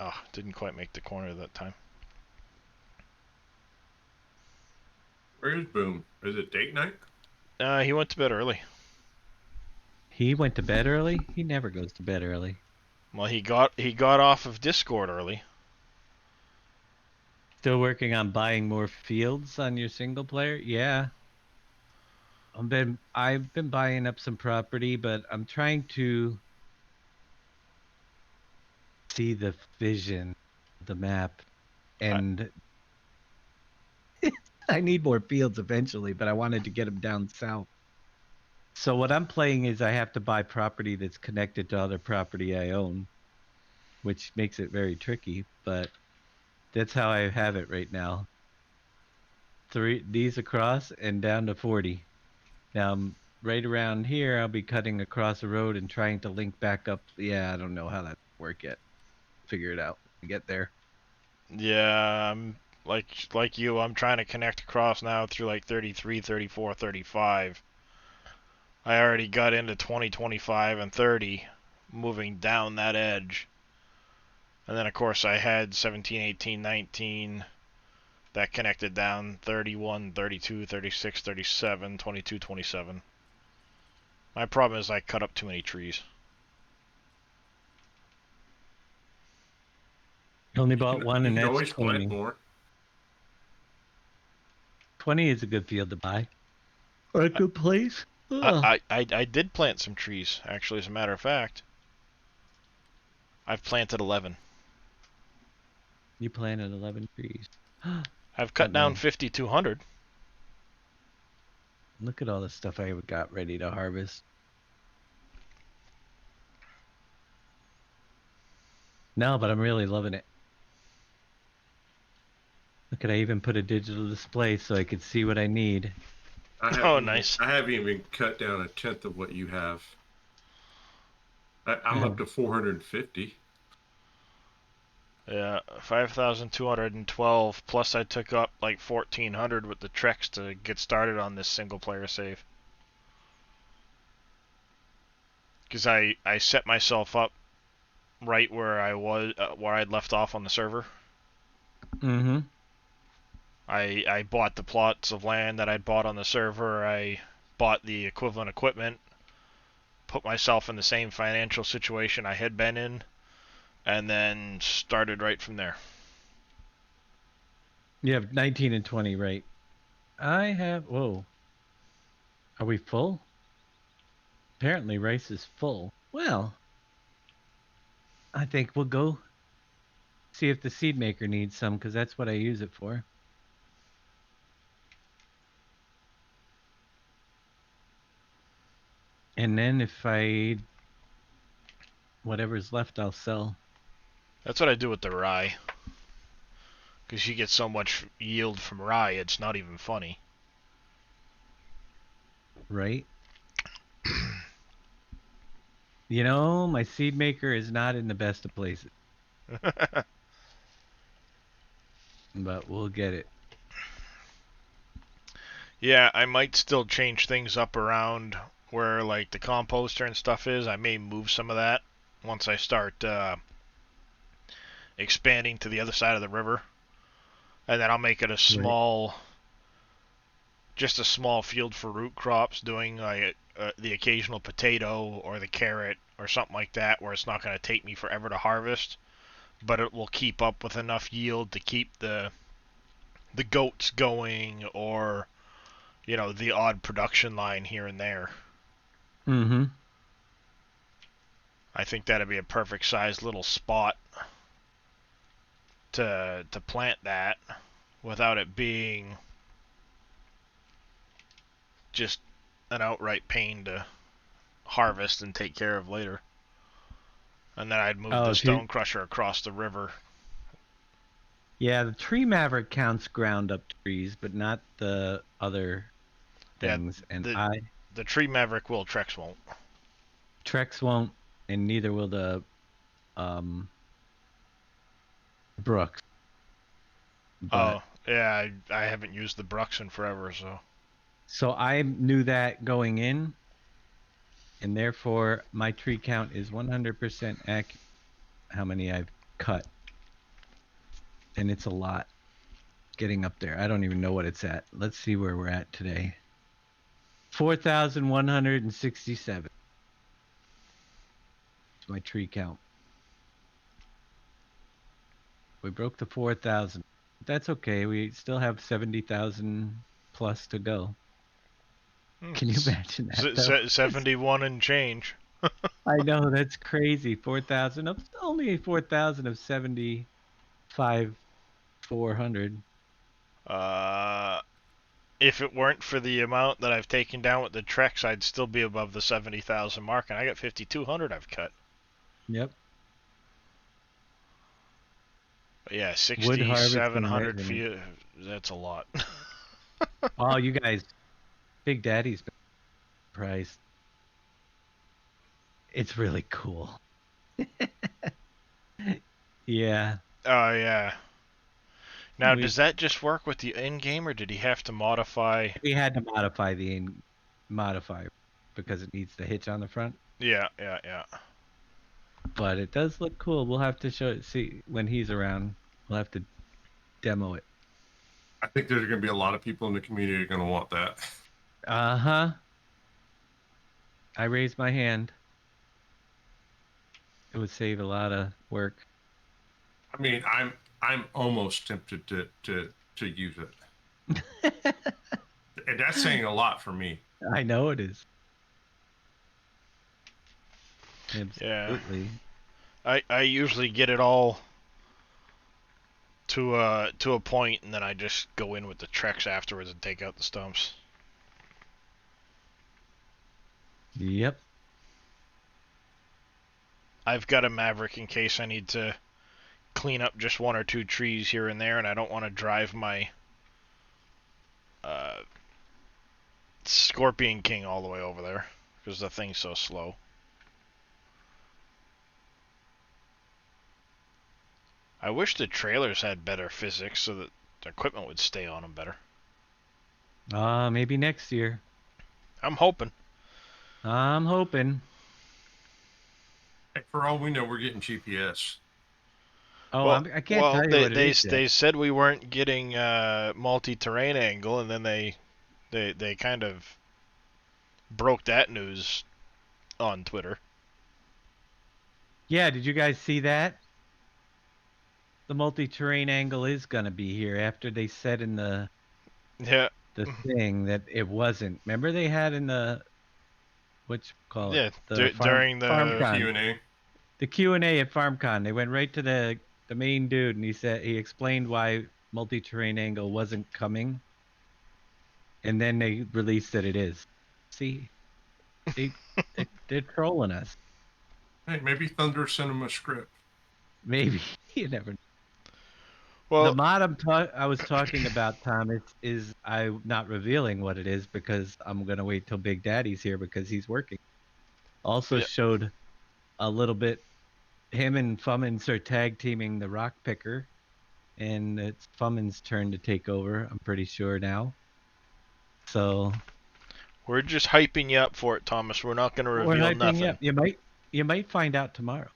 Oh, didn't quite make the corner that time. Where is Boom? Is it date night? He went to bed early. He went to bed early? He never goes to bed early. Well, he got off of Discord early. Still working on buying more fields on your single player? Yeah. I've been buying up some property, but I'm trying to see the vision, the map, and I need more fields eventually, but I wanted to get them down south. So what I'm playing is I have to buy property that's connected to other property I own, which makes it very tricky, but that's how I have it right now. These across and down to 40. Now right around here, I'll be cutting across the road and trying to link back up. Yeah, I don't know how that work yet. Figure it out. Get there. Yeah, like you, I'm trying to connect across now through like 33, 34, 35. I already got into 20, 25, and 30, moving down that edge. And then, of course, I had 17, 18, 19 that connected down 31, 32, 36, 37, 22, 27. My problem is I cut up too many trees. You only bought one, You and can that's always plant 20. more. 20 is a good field to buy. Or a good place. Ugh. I did plant some trees, actually, as a matter of fact. I've planted 11. You planted 11 trees. I've cut down Uh-oh. 5,200. Look at all the stuff I got ready to harvest. No, but I'm really loving it. Look at, I even put a digital display so I could see what I need. Oh, nice. I haven't even cut down a tenth of what you have. I'm up to 450. Yeah, 5,212, plus I took up like 1,400 with the treks to get started on this single player save. Because I set myself up right where I was, where I'd left off on the server. Mm-hmm. I bought the plots of land that I'd bought on the server. I bought the equivalent equipment, put myself in the same financial situation I had been in, and then started right from there. You have 19 and 20, right? I have... Whoa. Are we full? Apparently rice is full. Well, I think we'll go see if the seed maker needs some, because that's what I use it for. And then if whatever's left, I'll sell. That's what I do with the rye. Because you get so much yield from rye, it's not even funny. Right? You know, my seed maker is not in the best of places. But we'll get it. Yeah, I might still change things up around where like the composter and stuff is. I may move some of that once I start expanding to the other side of the river. And then I'll make it a small, just a small field for root crops, doing like the occasional potato or the carrot or something like that, where it's not going to take me forever to harvest, but it will keep up with enough yield to keep the goats going, or you know, the odd production line here and there. Mm-hmm. I think that'd be a perfect sized little spot to plant that without it being just an outright pain to harvest and take care of later. And then I'd move the stone crusher across the river. Yeah, the tree maverick counts ground up trees, but not the other things. Yeah, and the tree maverick will, Trex won't. Trex won't, and neither will the Brooks. But, oh, yeah, I haven't used the Brooks in forever, so. So I knew that going in, and therefore my tree count is 100% accurate. How many I've cut, and it's a lot. Getting up there, I don't even know what it's at. Let's see where we're at today. 4,167. It's my tree count. We broke the 4,000. That's okay. We still have 70,000 plus to go. Can you imagine that? 71 and change. I know, that's crazy. 4,000 of only 4,000 of 75,400. If it weren't for the amount that I've taken down with the Trex, I'd still be above the 70,000 mark, and I got 5,200 I've cut. Yep. But yeah, 6,700 feet. That's a lot. Oh, you guys, Big Daddy's price. It's really cool. Yeah. Oh, yeah. Now, We does that just work with the in-game, or did he have to modify? we had to modify the modifier because it needs the hitch on the front. Yeah, yeah, yeah. But it does look cool. We'll have to see when he's around. We'll have to demo it. I think there's going to be a lot of people in the community going to want that. Uh-huh. I raised my hand. It would save a lot of work. I mean, I'm almost tempted to use it, and that's saying a lot for me. I know it is. Yeah. Absolutely. I usually get it all to a point, and then I just go in with the Trex afterwards and take out the stumps. Yep. I've got a Maverick in case I need to clean up just one or two trees here and there, and I don't want to drive my Scorpion King all the way over there because the thing's so slow. I wish the trailers had better physics so that the equipment would stay on them better. Maybe next year. I'm hoping. I'm hoping. Hey, for all we know, we're getting GPS. Oh, well, I can't tell you what it is yet. They said we weren't getting multi-terrain angle, and then they kind of broke that news on Twitter. Yeah, did you guys see that? The multi-terrain angle is gonna be here after they said in the thing that it wasn't. Remember they had in the during the FarmCon. Q&A. The Q&A at FarmCon. They went right to the main dude and he explained why multi-terrain angle wasn't coming. And then they released that it is. See? They're trolling us. Hey, maybe Thunder sent him a script. Maybe. You never know. Well, the mod I was talking about, Tom, is I'm not revealing what it is because I'm going to wait till Big Daddy's here because he's working. Also showed a little bit, him and Fummins are tag teaming the Rock Picker, and it's Fummins' turn to take over, I'm pretty sure now. So we're just hyping you up for it, Thomas. We're not going to reveal nothing. You might find out tomorrow.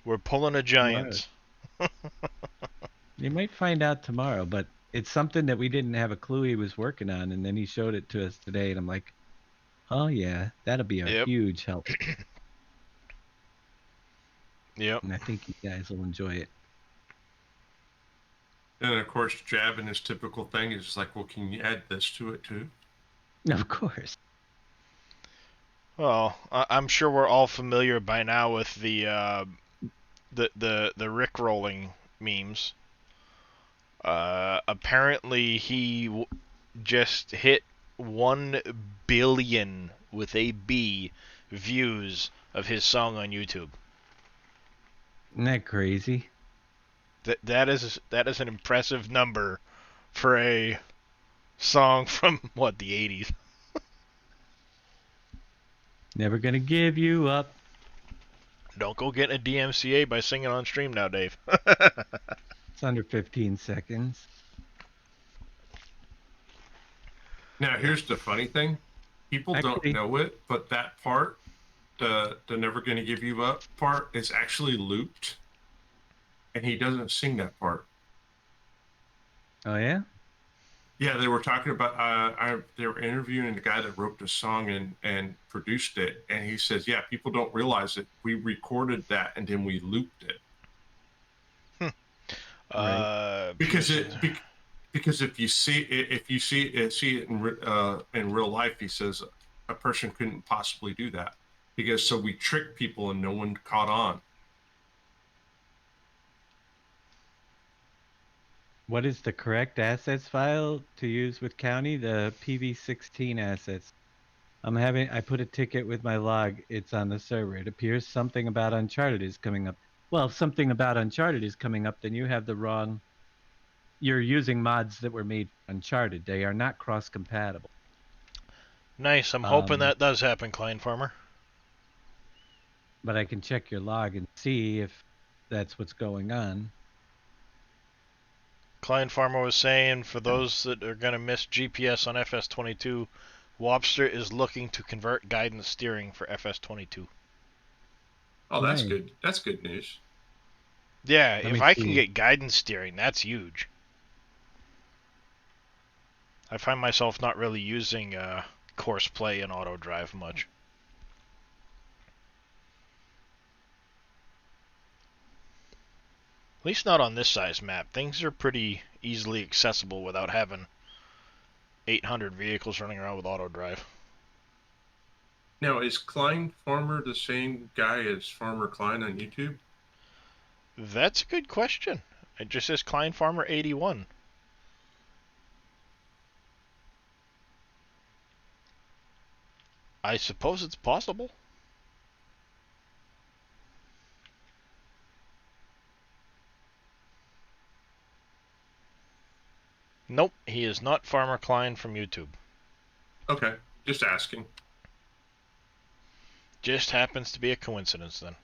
We're pulling a giant. You might find out tomorrow, but it's something that we didn't have a clue he was working on, and then he showed it to us today, and I'm like, oh yeah, that'll be a huge help. Yep. And I think you guys will enjoy it. And of course, Jab in his typical thing is like, well, can you add this to it too? Of course. Well, I'm sure we're all familiar by now with the Rick rolling memes. Apparently he just hit 1 billion with a B views of his song on YouTube. Isn't that crazy? That is an impressive number for a song from the 80s. Never gonna give you up. Don't go getting a DMCA by singing on stream now, Dave. It's under 15 seconds. Now, here's the funny thing. People don't know it, but that part, the never gonna give you up part, is actually looped. And he doesn't sing that part. Oh, yeah? Yeah, they were talking about, they were interviewing the guy that wrote the song and produced it. And he says, yeah, people don't realize it. We recorded that and then we looped it. Because if you see it in real life, he says a person couldn't possibly do that because so we tricked people and no one caught on. What is the correct assets file to use with County? The PV16 assets. I put a ticket with my log. It's on the server. It appears something about Uncharted is coming up. Well, if something about Uncharted is coming up, then you have the wrong. You're using mods that were made for Uncharted. They are not cross-compatible. Nice. I'm hoping that does happen, Klein Farmer. But I can check your log and see if that's what's going on. Klein Farmer was saying, for those that are going to miss GPS on FS22, Wobster is looking to convert guidance steering for FS22. Oh, that's Nice. good. That's good news. Yeah, Let if me I can see. get guidance steering, that's huge. I find myself not really using course play and auto drive much. At least not on this size map. Things are pretty easily accessible without having 800 vehicles running around with auto drive. Now, is Klein Farmer the same guy as Farmer Klein on YouTube? That's a good question. It just says Klein Farmer 81. I suppose it's possible. Nope, he is not Farmer Klein from YouTube. Okay, just asking. Just happens to be a coincidence then.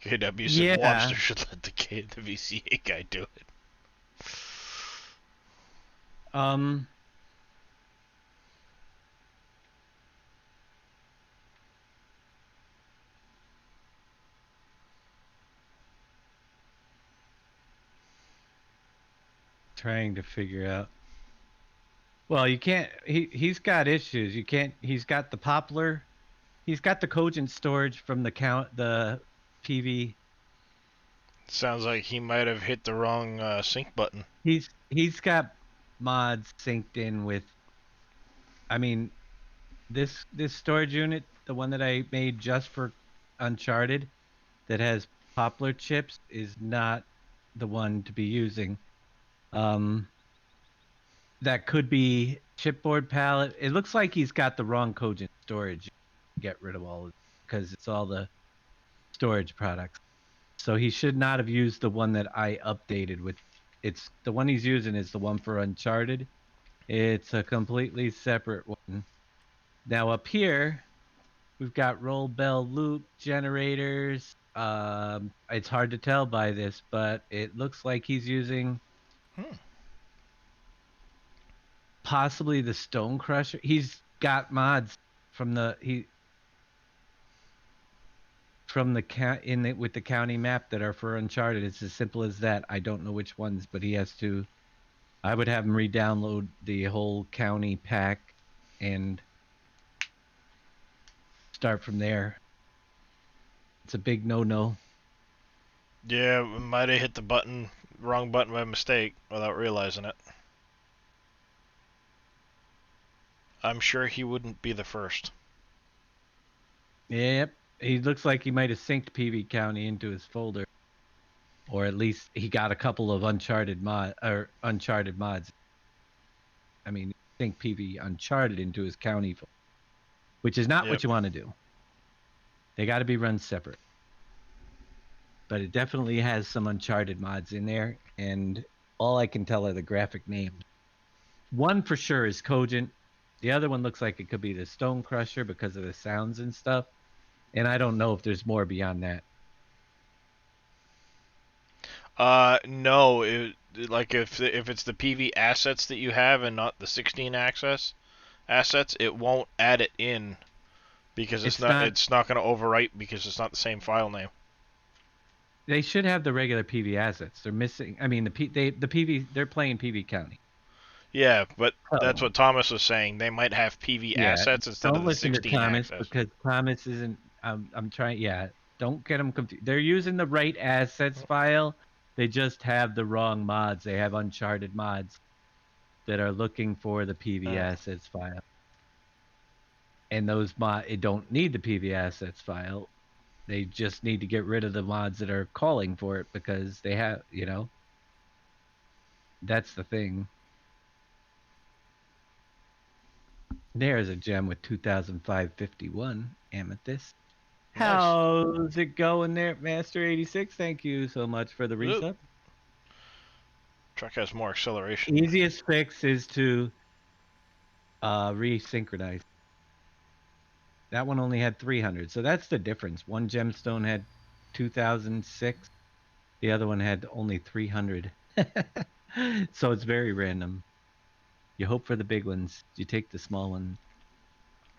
KW said Yeah. Wobster should let the VCA guy do it. Um. Trying to figure out. Well, you can't. He's got issues. You can't. He's got the poplar. He's got the cogent storage from the PV. Sounds like he might have hit the wrong sync button. He's got mods synced in with. I mean, this storage unit, the one that I made just for Uncharted, that has poplar chips, is not the one to be using. That could be chipboard palette. It looks like he's got the wrong cogent storage. Get rid of all of it because it's all the storage products. So he should not have used the one that I updated with. It's the one he's using is the one for Uncharted. It's a completely separate one. Now up here, we've got roll bell loop generators. It's hard to tell by this, but it looks like he's using possibly the Stone Crusher. He's got mods from the with the county map that are for Uncharted. It's as simple as that. I don't know which ones, but he has to. I would have him re-download the whole county pack and start from there. It's a big no-no. Yeah, might have hit the wrong button by mistake without realizing it. I'm sure he wouldn't be the first. Yep, he looks like he might have synced PV County into his folder, or at least he got a couple of Uncharted mods. I mean, sync PV Uncharted into his county folder, which is not what you want to do. They got to be run separate. But it definitely has some Uncharted mods in there, and all I can tell are the graphic names. One for sure is Cogent. The other one looks like it could be the Stone Crusher because of the sounds and stuff. And I don't know if there's more beyond that. No, like if it's the PV assets that you have and not the 16 access assets, it won't add it in because it's not going to overwrite because it's not the same file name. They should have the regular PV assets. They're missing. I mean, the PV. They're playing PV County. Yeah, but that's what Thomas was saying. They might have PV assets instead of the 16 access. Don't listen to Thomas access. because Thomas isn't. I'm trying. Yeah, don't get them confused. They're using the right assets file. They just have the wrong mods. They have Uncharted mods that are looking for the PV assets file. And those it don't need the PV assets file. They just need to get rid of the mods that are calling for it because they have, that's the thing. There's a gem with 2005-51 amethyst. Nice. How's it going there, Master 86? Thank you so much for the resub. Truck has more acceleration. Easiest fix is to resynchronize. That one only had 300. So that's the difference. One gemstone had 2006. The other one had only 300. So it's very random. You hope for the big ones. You take the small ones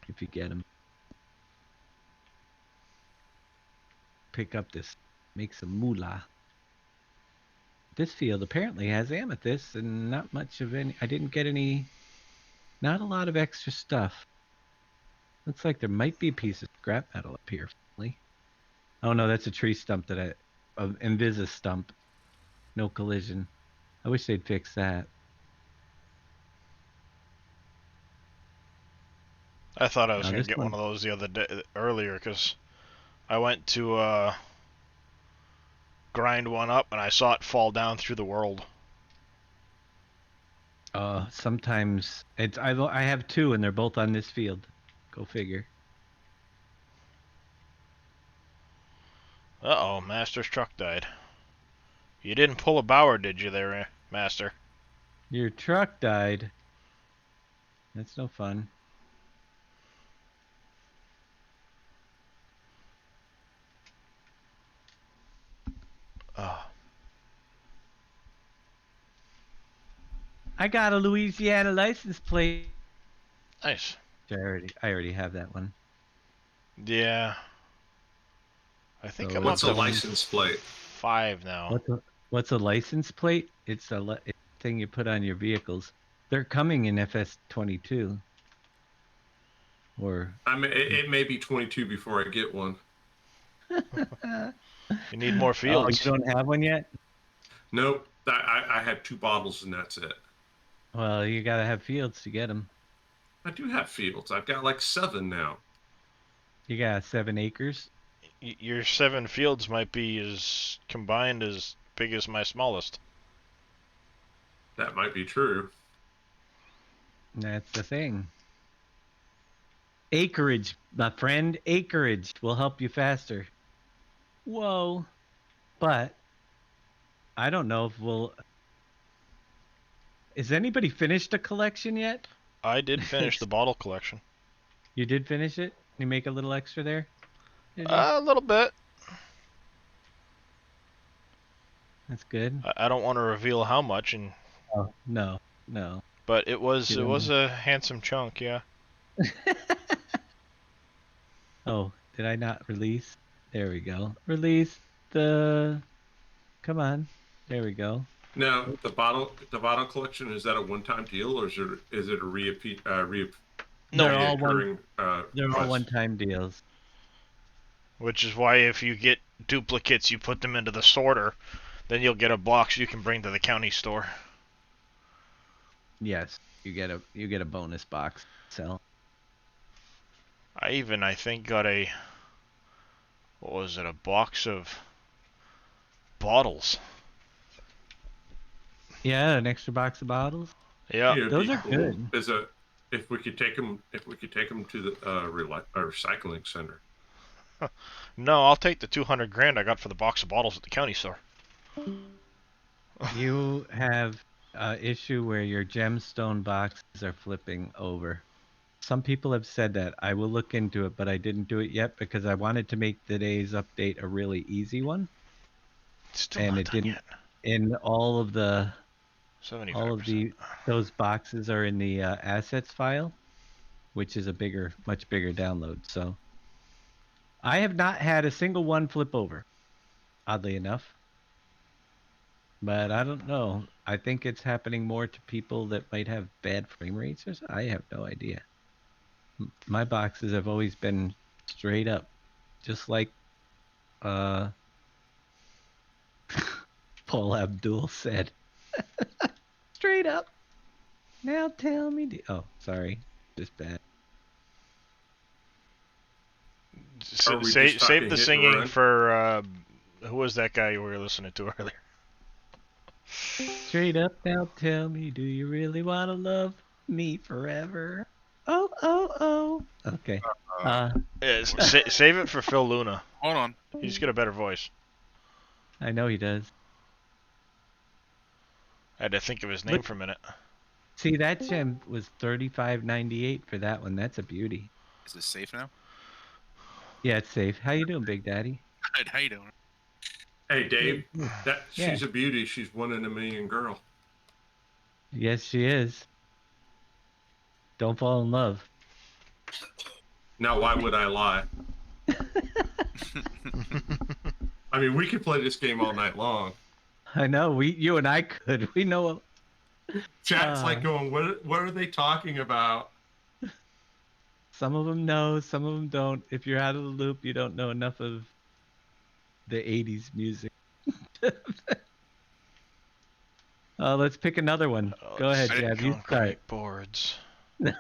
if you get them. Pick up this. Make some moolah. This field apparently has amethyst and not much of any. I didn't get any. Not a lot of extra stuff. Looks like there might be a piece of scrap metal up here. Oh no, that's a tree stump Invisa stump. No collision. I wish they'd fix that. I thought I was Now gonna this get one, one of those the other day earlier because I went to grind one up and I saw it fall down through the world. sometimes I have two and they're both on this field. Go figure. Uh-oh, Master's truck died. You didn't pull a Bauer, did you there, Master? Your truck died. That's no fun. Oh. I got a Louisiana license plate. Nice. I already have that one. Yeah. I think So I'm up What's a to license plate? 5 now. What's a license plate? It's a thing you put on your vehicles. They're coming in FS22. Or I mean, it may be 22 before I get one. You need more oh, fields. you don't have one yet? Nope. I had 2 bottles and that's it. Well, you gotta have fields to get them. I do have fields. I've got like 7 now. You got 7 acres. Your 7 fields might be combined as big as my smallest. That might be true. That's the thing. Acreage, my friend. Acreage will help you faster. Whoa. But I don't know if we'll. Is anybody finished a collection yet? I did finish the bottle collection. You did finish it? You make a little extra there? Did you? A little bit. That's good. I don't want to reveal how much, Oh, no. but it was You don't a handsome chunk, yeah. Oh, did I not release? There we go. Release the. Come on. There we go. Now, the bottle collection, is that a one-time deal or is it a repeat No, they're all reoccurring They're all quest? one-time deals. Which is why if you get duplicates, you put them into the sorter, then you'll get a box you can bring to the county store. Yes, you get a bonus box sell. I think got a box of bottles. Yeah, an extra box of bottles. Yeah. It'd Those be are cool. good. If we could take them to the recycling center. No, I'll take the 200 grand I got for the box of bottles at the county store. You have issue where your gemstone boxes are flipping over. Some people have said that. I will look into it, but I didn't do it yet because I wanted to make today's update a really easy one. Still And not it done didn't. yet. In all of 75%. those boxes are in the assets file, which is a much bigger download. So I have not had a single one flip over, oddly enough. But I don't know. I think it's happening more to people that might have bad frame rates or something. I have no idea. My boxes have always been straight up, just like Paul Abdul said. Straight up. Now tell me. Oh, sorry. Just bad. Are we just Save talking the hit and singing run? for who was that guy we were listening to earlier? Straight up now tell me, do you really want to love me forever? Oh, oh, oh. Okay. Yeah, save it for Phil Luna. Hold on. He's got a better voice. I know he does. I had to think of his name for a minute. See, that gem was $35.98 for that one. That's a beauty. Is this safe now? Yeah, it's safe. How you doing, Big Daddy? Good. How you doing? Hey, Dave, Yeah. she's a beauty. She's one in a million girl. Yes, she is. Don't fall in love. Now, why would I lie? I mean, we could play this game all night long. I know. You and I could. We know. Chat's like going, what are they talking about? Some of them know, some of them don't. If you're out of the loop, you don't know enough of the 80s music. Let's pick another one. Go ahead, Jab. You start. Concrete boards.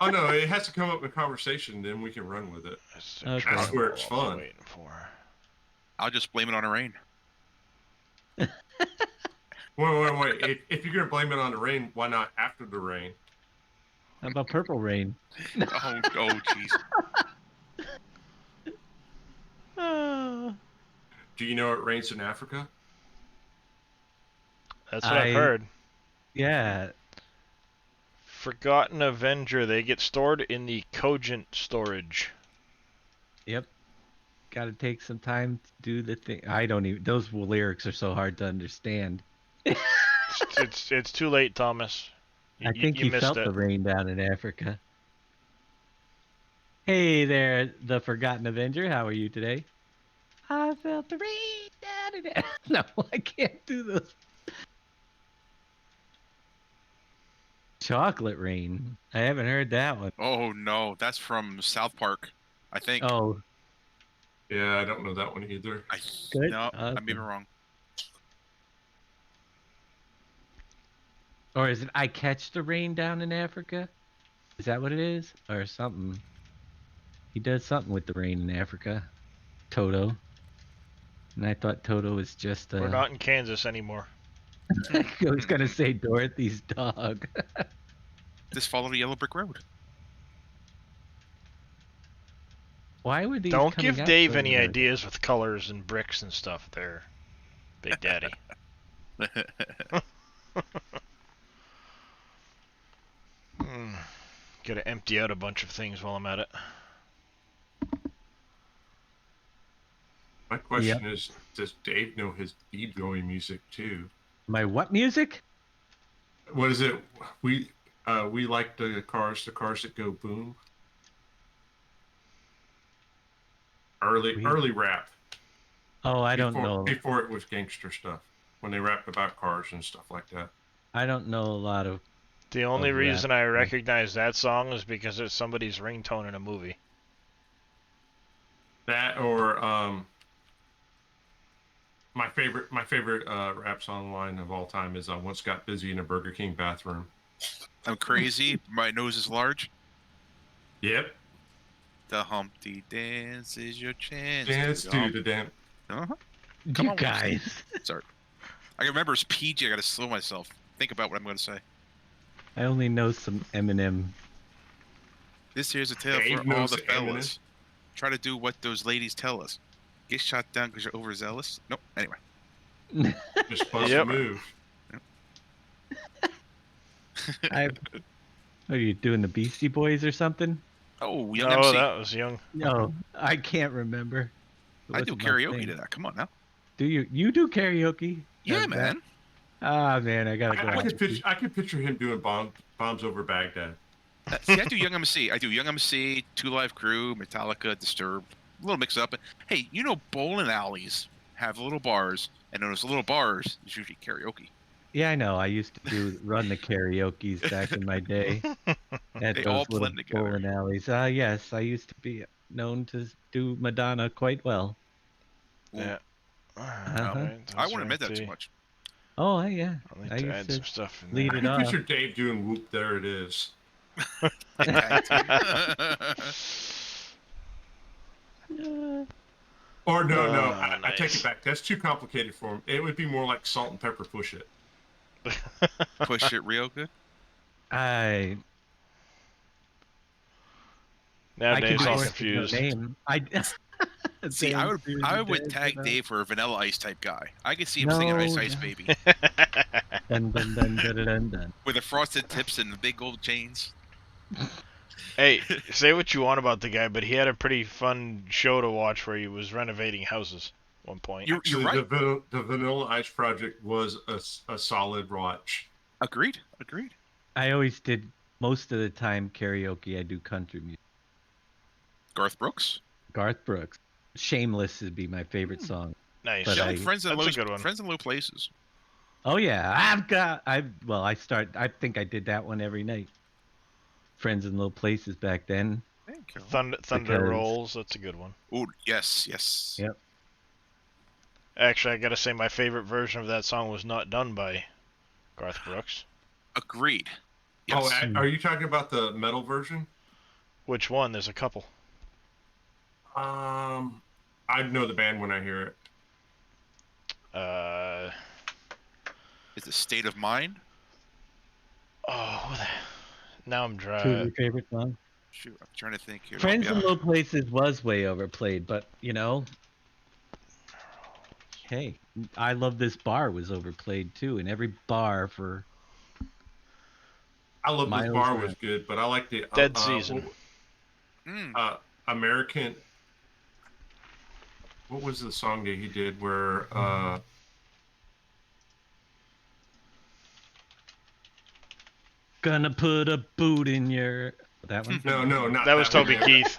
Oh, no, it has to come up in conversation, then we can run with it. Okay. That's where it's What I'm fun. waiting for. I'll just blame it on the rain. Wait. If you're going to blame it on the rain, why not after the rain? How about Purple Rain? Oh, jeez. Do you know it rains in Africa? That's what I've heard. Yeah. Forgotten Avenger. They get stored in the Cogent storage. Yep. Got to take some time to do the thing. I don't even. Those lyrics are so hard to understand. It's too late, Thomas. I think you missed felt it. the rain down in Africa. Hey there, the Forgotten Avenger. How are you today? I felt the rain down in Africa. No, I can't do those. Chocolate Rain. I haven't heard that one. Oh no, that's from South Park, I think. Oh, Yeah, I don't know that one either. good. No, I may be Awesome. wrong. Or is it I Catch the Rain Down in Africa? Is that what it is? Or something? He does something with the rain in Africa. Toto. And I thought Toto was just We're not in Kansas anymore. I was gonna say Dorothy's dog. Just follow the yellow brick road. Why would these Don't coming give out Dave so any hard? ideas with colors and bricks and stuff there, Big Daddy. Gotta empty out a bunch of things while I'm at it. My question is, does Dave know his bead-going music too? My what music? What is it? We like the cars that go boom. Early rap. Oh, I don't know. Before it was gangster stuff. When they rapped about cars and stuff like that. I don't know a lot of. The only Of reason rap, I yeah. recognize that song is because it's somebody's ringtone in a movie. That or my favorite rap song line of all time is "Once Got Busy in a Burger King Bathroom." I'm crazy. My nose is large. Yep. The Humpty Dance is your chance. Dance to the dance. Uh-huh. You on, guys. Sorry. I remember it's PG. I gotta slow myself. Think about what I'm gonna say. I only know some Eminem. This here's a tale Dave for all knows the Eminem. fellas. Try to do what those ladies tell us. Get shot down because you're overzealous. Nope. Anyway. Just bust Yep. a move. What are you doing, the Beastie Boys or something? Oh, young Oh, MC. that was young. No, I can't remember. It I do wasn't my karaoke thing. to that. Come on now. Do you? You do karaoke? Yeah, How's that? man. Ah, man, I gotta go. I could picture him doing bombs over Baghdad. See, I do Young MC. I do Young MC, Two Live Crew, Metallica, Disturbed. A little mix up. Hey, you know bowling alleys have little bars, and those little bars is usually karaoke. Yeah, I know. I used to run the karaoke's back in my day at They those all little blend together. bowling alleys. Yes, I used to be known to do Madonna quite well. Yeah. Uh-huh. I wouldn't admit that too much. Oh, yeah. I'll need I to used add to some stuff in lead there. it I off. picture Dave doing "Whoop, There It Is." Or no, I take nice. it back. That's too complicated for him. It would be more like Salt and Pepper Push It. Push it real good. I Now I could Dave's do all worse with no confused. name. See, I would tag Dave for a Vanilla Ice type guy. I could see him singing Ice Ice Baby Dun, dun, dun, dun, dun, dun. with the frosted tips and the big gold chains. Hey, say what you want about the guy, but he had a pretty fun show to watch where he was renovating houses at one point. You're Actually, right. the Vanilla Ice project was a solid watch. Agreed. Agreed. I always did most of the time karaoke. I do country music. Garth Brooks. Garth Brooks. Shameless would be my favorite song. Nice. But Yeah, I- like friends in That's low a good one. friends in low places. Oh yeah, I think I did that one every night. Friends in Low Places back then. Thank you. Thunder Because- Rolls. That's a good one. Oh yes, yes. Yep. Actually, I gotta say my favorite version of that song was not done by Garth Brooks. Agreed. Yes. Oh, are you talking about the metal version? Which one? There's a couple. I know the band when I hear it. It's a state of mind. Oh, now I'm Two dry. of your favorite songs. Shoot, I'm trying to think here. Friends Yeah. in Low Places was way overplayed, but you know, hey, I Love This Bar was overplayed too, and every bar for I love this Miles bar around. was good, but I like the Dead Season. American. What was the song that he did where? Gonna put a boot in your that one. No, not That was one. Toby Keith.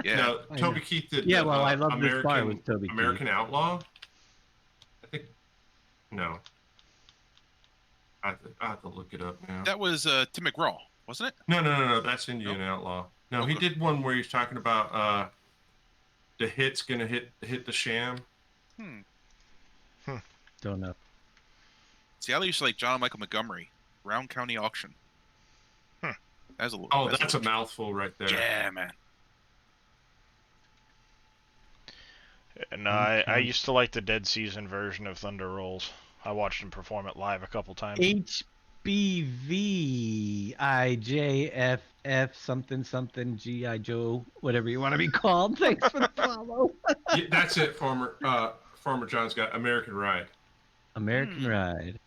Yeah. No, I Toby know. Keith did. Yeah, the, well, I Love This American, Bar was Toby Keith. American Outlaw. I think. No. I have to look it up now. That was Tim McGraw, wasn't it? No. That's Indian Outlaw. No, he Okay. did one where he's talking about the hit's gonna hit the sham. Don't know. See, I used to like John Michael Montgomery, Round County Auction. That's a little. Oh, that's a mouthful right there. Yeah, man. And I used to like the Dead Season version of Thunder Rolls. I watched him perform it live a couple times. HBVIJFF something GI Joe, whatever you want to be called. Thanks for the follow. Yeah, that's it. Farmer John's got American Ride. American Ride.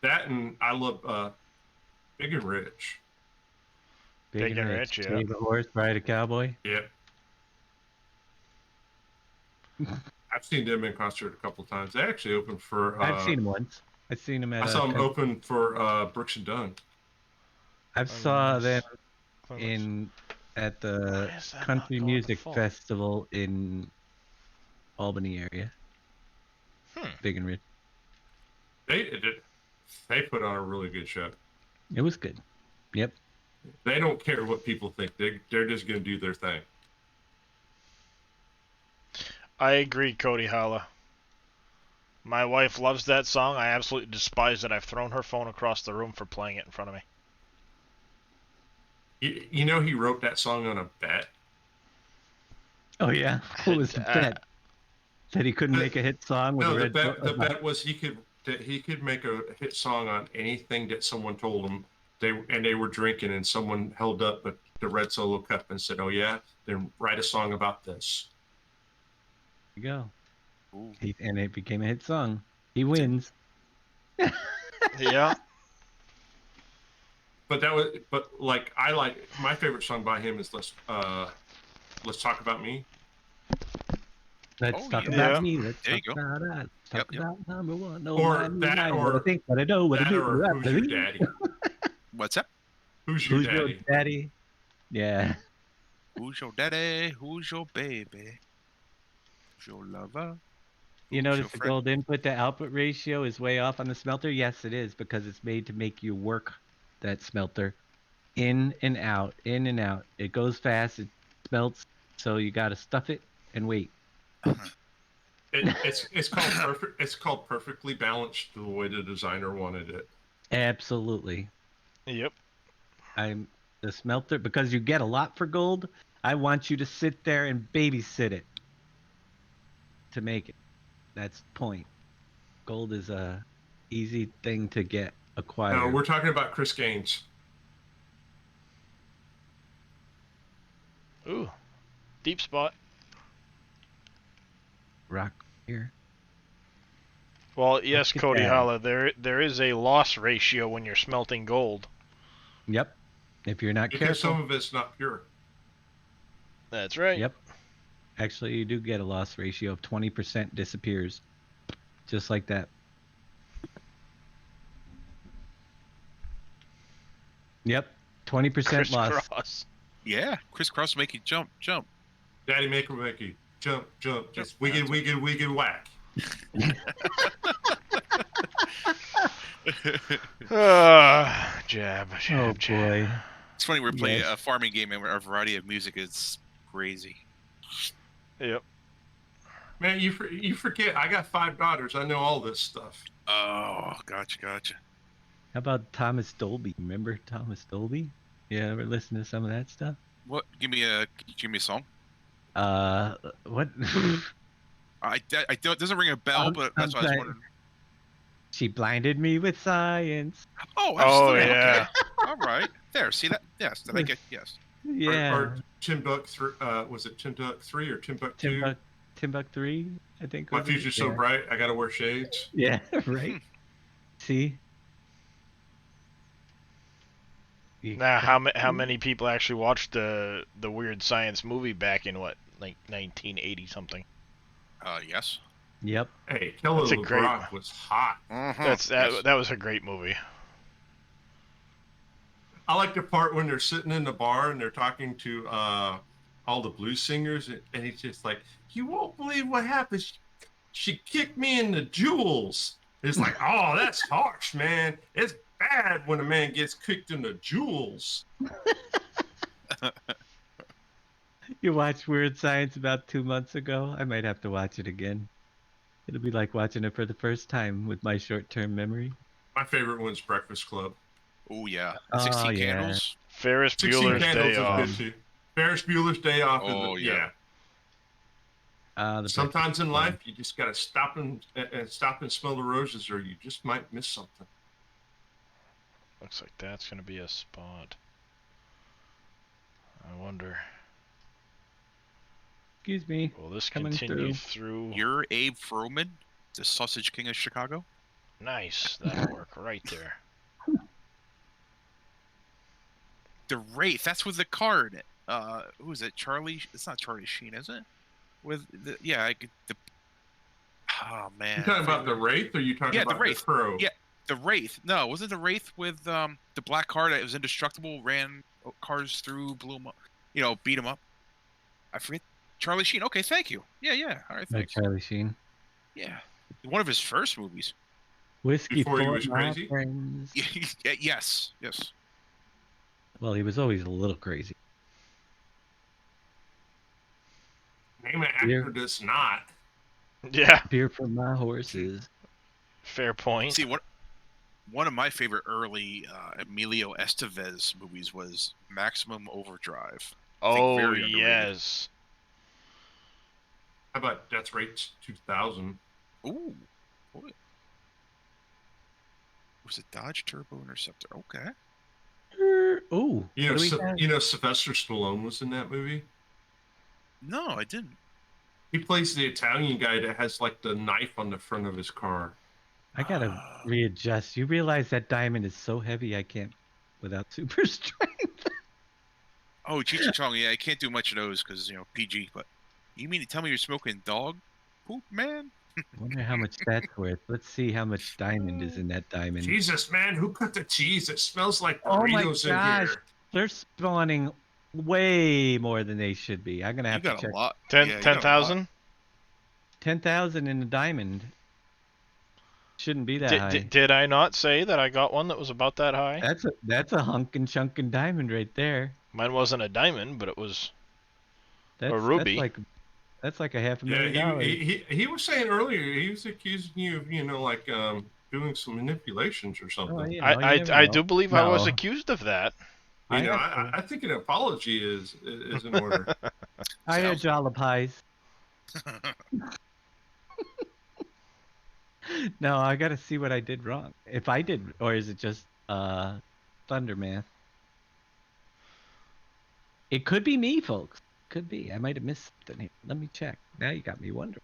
That and I love Big and Rich. Big and Rich, yeah. Save a horse, ride a cowboy. Yep. I've seen them in concert a couple times. They actually opened for. I've seen him once. I've seen him at. I saw them open for Brooks and Dunn. I've saw them Clemens. at the Why is that not Country going to Music fall? Festival in Albany area. Big and Rich. They put on a really good show. It was good. Yep. They don't care what people think. They're just going to do their thing. I agree, Cody Holla. My wife loves that song. I absolutely despise it. I've thrown her phone across the room for playing it in front of me. You know he wrote that song on a bet. Oh yeah. What was the bet? Said he couldn't make a hit song with No, a the red bet was he could make a hit song on anything that someone told him. They were drinking and someone held up the red Solo cup and said, "Oh yeah, then write a song about this." There you go. Ooh. And it became a hit song. He wins. Yeah. But I like my favorite song by him is Let's Talk About Me. Let's Oh, talk yeah. about me. Let's There you talk go. about us. Talk Yep. about number one. No, Or mind, that, mind, or what I think, what I know, what I That do. or what I Who's Your believe. Daddy? What's that? Who's Your Who's your Daddy? daddy? Yeah. Who's your daddy? Who's your baby? Who's your lover? You Who's notice your the friend? gold input to output ratio is way off on the smelter? Yes, it is, because it's made to make you work that smelter in and out, in and out. It goes fast, it smelts, so you got to stuff it and wait. It's called perfect. It's called perfectly balanced the way the designer wanted it. Absolutely. Yep. I'm the smelter, because you get a lot for gold. I want you to sit there and babysit it to make it. That's the point. Gold is a easy thing to get acquired. No, we're talking about Chris Gaines. Ooh. Deep spot. Rock here. Well, yes, Look at Cody that. Holla, there is a loss ratio when you're smelting gold. Yep. If you're not Because careful. some of it's not pure. That's right. Yep. Actually, you do get a loss ratio of 20% disappears. Just like that. Yep. 20% loss. Crisscross. Yeah, crisscross make you jump. Daddy make you jump. Jump. Just wiggle, whack. Jab, Oh jab, jab. boy. It's funny we're playing Yes. a farming game and a variety of music is crazy. Yep. Man, you forget. I got 5 daughters. I know all this stuff. Oh, gotcha. How about Thomas Dolby? Remember Thomas Dolby? Yeah, ever listen to some of that stuff? What? Give me a song. What? I don't. It doesn't ring a bell, but that's why I was wondering. She blinded me with science. Oh, absolutely. yeah. Okay. All right. There. See that? Yes. Did I get yes? Yeah. Or Timbuk3. Was it Timbuk 3 or Timbuk 2? Timbuk 3, I think. My was it? future's so Yeah. bright. I gotta wear shades. Yeah, right. See? Now, how many people actually watched the Weird Science movie back in what, like 1980 something? Yes. Yep. Hey, Kelly That's a great LeBrock was hot. That was a great movie. I like the part when they're sitting in the bar and they're talking to all the blues singers, and he's just like, "You won't believe what happened. She kicked me in the jewels." It's like, "Oh, that's harsh, man. It's bad when a man gets kicked in the jewels." You watched Weird Science about 2 months ago? I might have to watch it again. It'll be like watching it for the first time with my short-term memory. My favorite one's Breakfast Club. Oh yeah. Oh, 16 yeah. Candles. Ferris 16 Bueller's Candles Day is Off. good too. Ferris Bueller's Day Off. Oh, yeah. Sometimes in life, you just gotta stop and smell the roses, or you just might miss something. Looks like that's gonna be a spot. I wonder. Excuse me. Will this Coming continue through? You're Abe Froman, the Sausage King of Chicago. Nice. That'll work right there. The Wraith. That's with the card. Who is it? Charlie? It's not Charlie Sheen, is it? With the Oh man. You talking about the Wraith, or you talking Yeah, about the Wraith. the Crow? Yeah, the Wraith. No, was it the Wraith with the black car that was indestructible, ran cars through, blew them up, beat them up? I forget. Charlie Sheen. Okay, thank you. Yeah. All right, No, thanks. Charlie Sheen. Yeah, one of his first movies. Whiskey Before he for was my crazy? friends. Yes. Well, he was always a little crazy. Name an actor that's not. Yeah. Beer for my horses. Fair point. See, one of my favorite early Emilio Estevez movies was Maximum Overdrive. Oh very underrated. yes. How about Death Race 2000? Ooh, boy. Was it Dodge Turbo Interceptor? Okay. Oh, You know, Sylvester Stallone was in that movie. No, I didn't. He plays the Italian guy that has like the knife on the front of his car. I gotta readjust. You realize that diamond is so heavy I can't without super strength. Oh, Cheech and Chong. Yeah, I can't do much of those because PG. But you mean to tell me you're smoking dog poop, man? Wonder how much that's worth. Let's see how much diamond is in that diamond. Jesus, man, who cut the cheese? It smells like Oh my burritos in gosh. here. They're spawning way more than they should be. I'm gonna You have to got check. a lot. 10,000. 10,000 in a diamond. Shouldn't be that high. Did I not say that I got one that was about that high? That's a hunkin' chunkin' diamond right there. Mine wasn't a diamond, but it was That's a ruby. That's like a $500,000. Yeah, he was saying earlier he was accusing you of doing some manipulations or something. Oh, yeah. I do believe I was No. accused of that. I think an apology is in order. I heard jollipies. No, I gotta see what I did wrong. If I did, or is it just thunder math? It could be me, folks. Could be. I might have missed something here. Let me check. Now you got me wondering.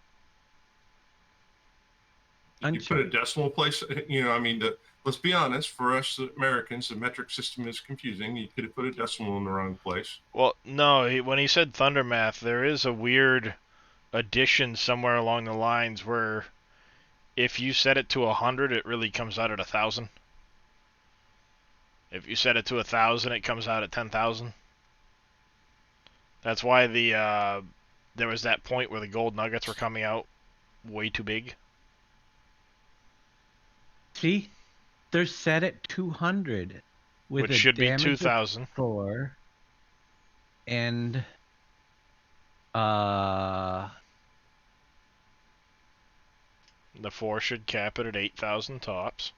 You put a decimal place. The let's be honest. For us Americans, the metric system is confusing. You could have put a decimal in the wrong place. Well, no, when he said thunder math, there is a weird addition somewhere along the lines where if you set it to 100, it really comes out at 1,000. If you set it to 1,000, it comes out at 10,000. That's why there was that point where the gold nuggets were coming out way too big. See, they're set at 200 with Which a should be damage of 2,000. 4 and The 4 should cap it at 8,000 tops.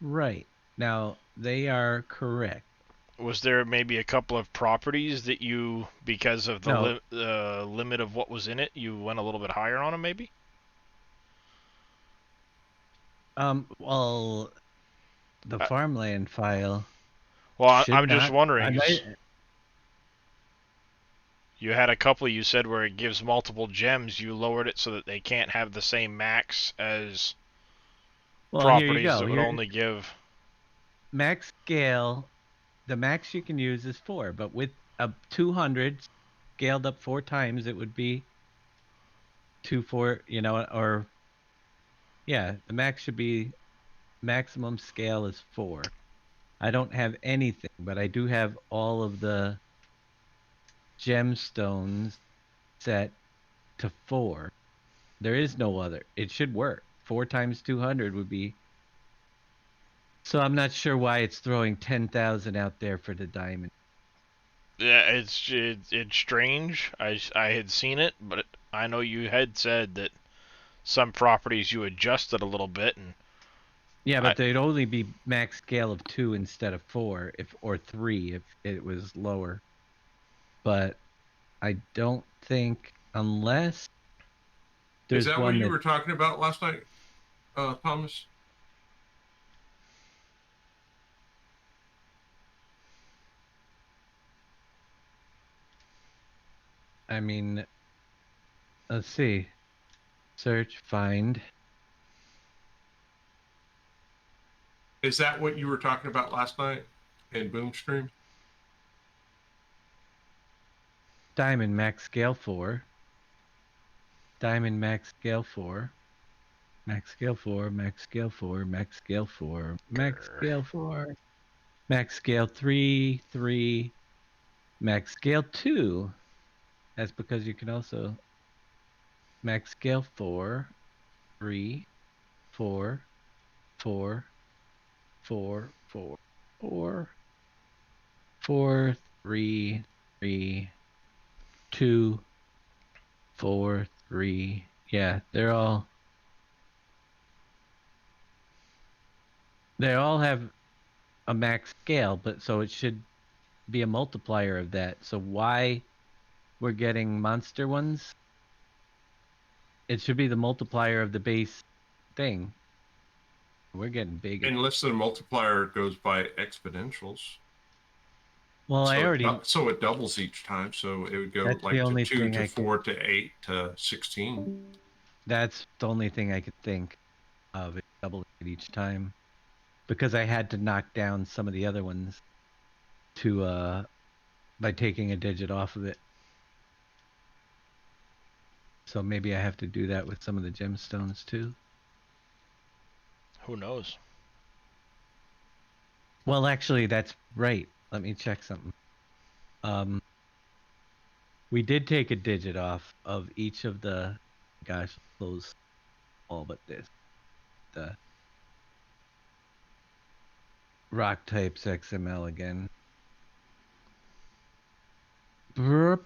right. Now, they are correct. Was there maybe a couple of properties that you, because of the limit of what was in it, you went a little bit higher on them maybe? Well, the farmland file. Well, should I'm just not- wondering. I might- You had a couple you said where it gives multiple gems. You lowered it so that they can't have the same max as well, here you properties go. that would Here- only give. max scale, the max you can use is 4, but with a 200 scaled up 4 times, it would be 4, or yeah, the max should be maximum scale is 4. I don't have anything, but I do have all of the gemstones set to 4. There is no other. It should work. 4 times 200 would be. So I'm not sure why it's throwing 10,000 out there for the diamond. Yeah, it's strange. I had seen it, but I know you had said that some properties you adjusted a little bit, and yeah, but they'd only be max scale of 2 instead of 4, or 3 if it was lower. But I don't think, unless there's Is that one what you were talking about last night, Thomas? I mean, let's see. Search, find. Is that what you were talking about last night in Boomstream? Diamond max scale 4. Diamond max scale 4. Max scale 4, max scale 4, max scale 4, max scale 4. Max scale 3, 3. Max scale 2. That's because you can also max scale 4, 3, 4, 4, 4, 4, 4, 4, 3, 3, 2, 4, 3. Yeah, they all have a max scale, but so it should be a multiplier of that. So why we're getting monster ones? It should be the multiplier of the base thing. We're getting big. Unless the multiplier goes by exponentials. Well, so it doubles each time. So it would go That's like the only to 2 thing to I 4 to 8 to 16. That's the only thing I could think of. It doubled it each time, because I had to knock down some of the other ones to by taking a digit off of it. So maybe I have to do that with some of the gemstones too. who knows? Well, actually, that's right. Let me check something. We did take a digit off of each of the, gosh, close all but this. The rock types XML again. I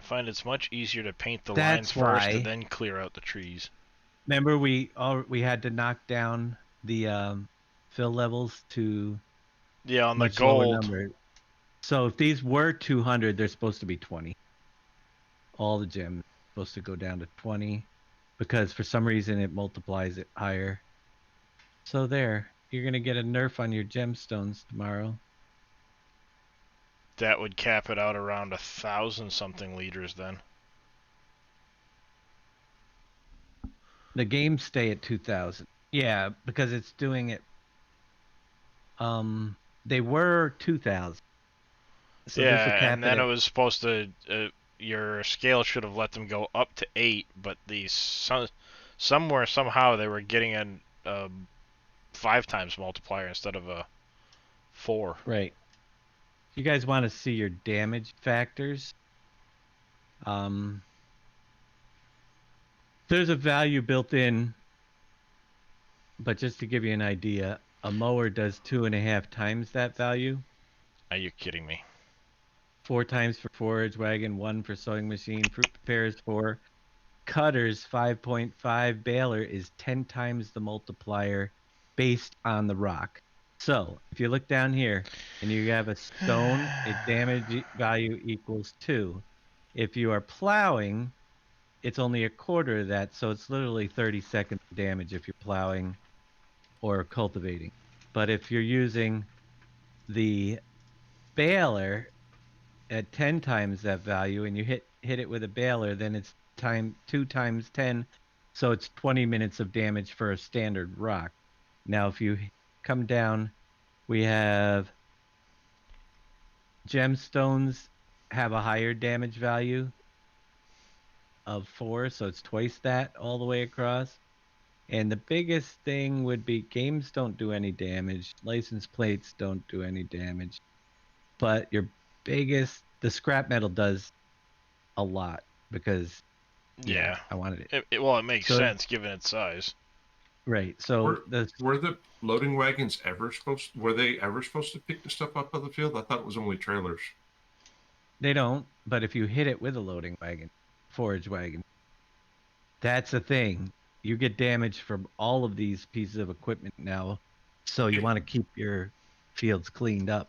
find it's much easier to paint the lines That's first why. and then clear out the trees. Remember, we had to knock down the fill levels to Yeah, on the much lower gold. number. So if these were 200, they're supposed to be 20. All the gems are supposed to go down to 20, because for some reason it multiplies it higher. So there, you're gonna get a nerf on your gemstones tomorrow. That would cap it out around 1,000 something liters then. The games stay at 2,000. Yeah, because it's doing it. They were 2,000. So this will Yeah, cap and it then it at was supposed to. Your scale should have let them go up to 8, but somewhere somehow they were getting a 5 times multiplier instead of a 4. right. If you guys want to see your damage factors, there's a value built in, but just to give you an idea, a mower does 2.5 times that value. Are you kidding me? 4 times for forage wagon, 1 for sewing machine, fruit preparers 4, cutters 5.5, baler is 10 times the multiplier based on the rock. So if you look down here and you have a stone, its damage value equals 2. If you are plowing, it's only a quarter of that, so it's literally 30 seconds of damage if you're plowing or cultivating. But if you're using the baler at 10 times that value and you hit it with a baler, then it's 2 times 10, so it's 20 minutes of damage for a standard rock. Now if you come down, we have gemstones have a higher damage value of 4, so it's twice that all the way across. And the biggest thing would be games don't do any damage, license plates don't do any damage, but the scrap metal does a lot because Yeah. I wanted it. Well, it makes So sense given its size. right. So Were the loading wagons were they ever supposed to pick the stuff up of the field? I thought it was only trailers. they don't, but if you hit it with a loading wagon, forage wagon, that's the thing. You get damage from all of these pieces of equipment now. So you want to keep your fields cleaned up.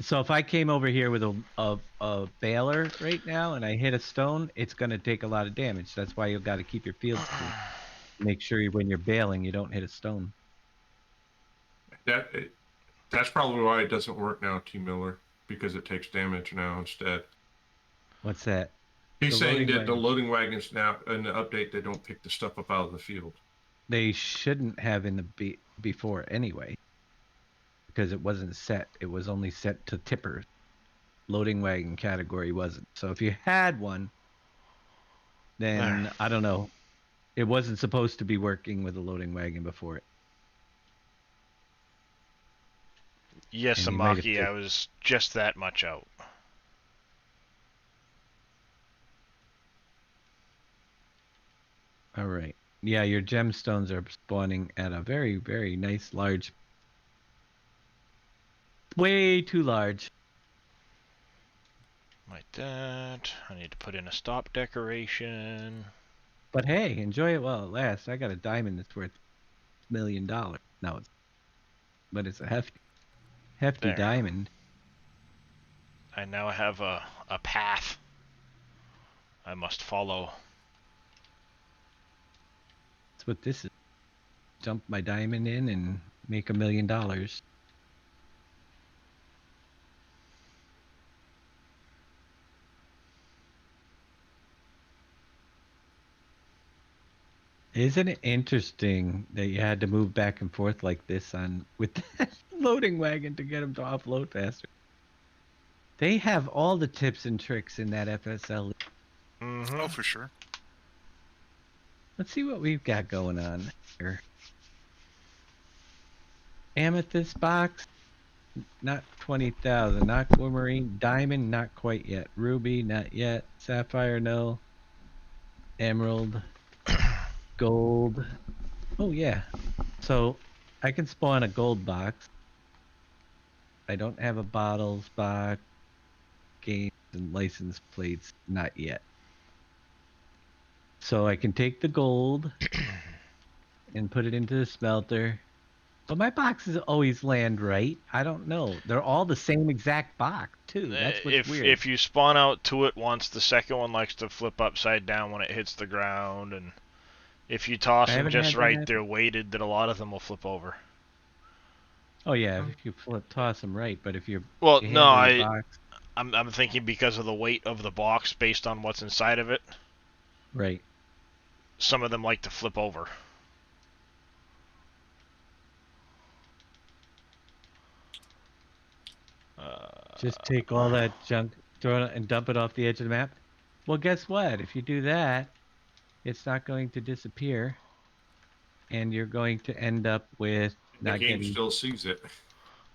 So if I came over here with a baler right now and I hit a stone, it's going to take a lot of damage. That's why you've got to keep your fields clean. Make sure when you're baling, you don't hit a stone. That's probably why it doesn't work now, T. Miller, because it takes damage now instead. What's that? He's saying that the loading wagons now in the update they don't pick the stuff up out of the field. They shouldn't have in the before anyway, because it wasn't set. It was only set to tippers. Loading wagon category wasn't. So if you had one, then I don't know. It wasn't supposed to be working with a loading wagon before it. Yes, Amaki, I was just that much out. All right. Yeah, your gemstones are spawning at a very, very nice, large. Way too large. Like that. I need to put in a stop decoration. But hey, enjoy it while it lasts. I got a diamond that's worth $1 million. No, but it's a hefty diamond. I now have a path I must follow. That's what this is. Dump my diamond in and make $1 million. Isn't it interesting that you had to move back and forth like this with that loading wagon to get them to offload faster? They have all the tips and tricks in that FSL. Mm-hmm. Oh, for sure. Let's see what we've got going on here. Amethyst box, not 20,000. Aquamarine, diamond, not quite yet. Ruby, not yet. Sapphire, no. Emerald, gold. Oh yeah. So I can spawn a gold box. I don't have a bottles box, games and license plates, not yet. So I can take the gold and put it into the smelter. But my boxes always land right. I don't know. They're all the same exact box too. That's what's weird. If you spawn out to it once, the second one likes to flip upside down when it hits the ground, and if you toss them just right, they're weighted that a lot of them will flip over. Oh yeah, if you toss them right, but if you're I'm thinking because of the weight of the box based on what's inside of it. Right. some of them like to flip over. Just take all that junk, throw it, and dump it off the edge of the map. Well, guess what? If you do that, it's not going to disappear, and you're going to end up with The not game getting. still sees it.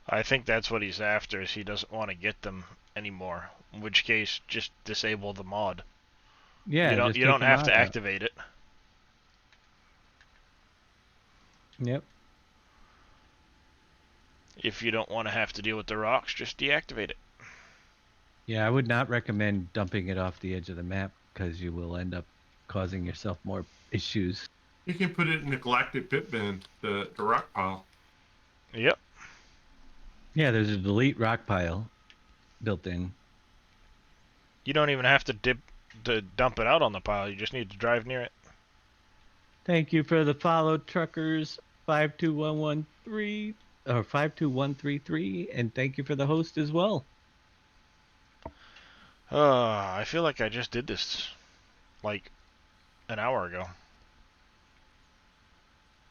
I think that's what he's after, is he doesn't want to get them anymore. In which case, just disable the mod. Yeah, just You take don't the have mod to out. activate it. Yep. If you don't want to have to deal with the rocks, just deactivate it. Yeah, I would not recommend dumping it off the edge of the map because you will end up causing yourself more issues. You can put it in the galactic pit bin, the rock pile. Yep. Yeah, there's a delete rock pile built in. You don't even have to dump it out on the pile. You just need to drive near it. Thank you for the follow, truckers 52113 or 52133, and thank you for the host as well. I feel like I just did this like an hour ago.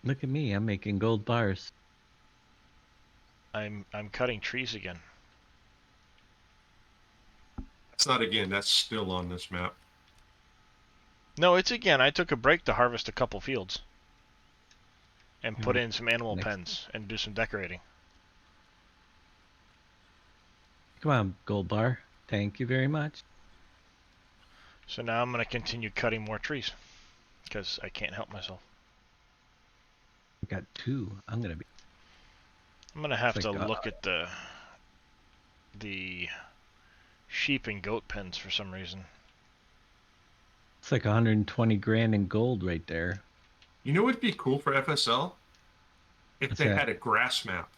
Look at me, I'm making gold bars. I'm cutting trees again. That's not again. That's still on this map. No, it's again. I took a break to harvest a couple fields and put Mm. in some animal Next. pens and do some decorating. Come on, gold bar. Thank you very much. So now I'm going to continue cutting more trees because I can't help myself. I got 2. I'm going I'm going to have It's to like, look at the sheep and goat pens for some reason. it's like 120 grand in gold right there. You know what'd be cool for FSL? If What's they that? had a grass map.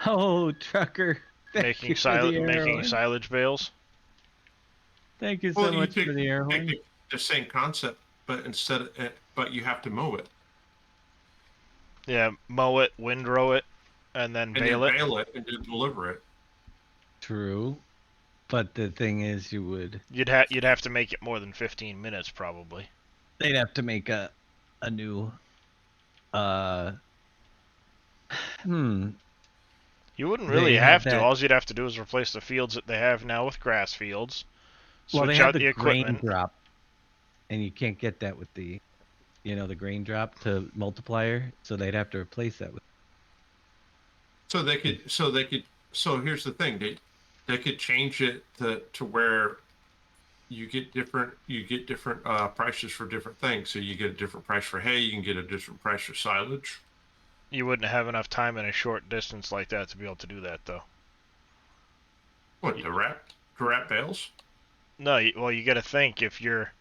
Oh, trucker. Thank you for the air making horn. silage bales. Thank you so much for the air take horn. the same concept, but but you have to mow it Yeah, mow it, windrow it, and then and bale then it. bale it and then deliver it. True. But the thing is, You'd have to make it more than 15 minutes probably. they'd have to make a new You wouldn't They really have have to. that- All you'd have to do is replace the fields that they have now with grass fields. well, they Switch have out the the grain equipment. drop, and you can't get that with the the grain drop to multiplier, so they'd have to replace that with. So here's the thing, they could change it to where you get different prices for different things. So you get a different price for hay, you can get a different price for silage. You wouldn't have enough time in a short distance like that to be able to do that, though. What, to wrap bales? No, well, you got to think if you're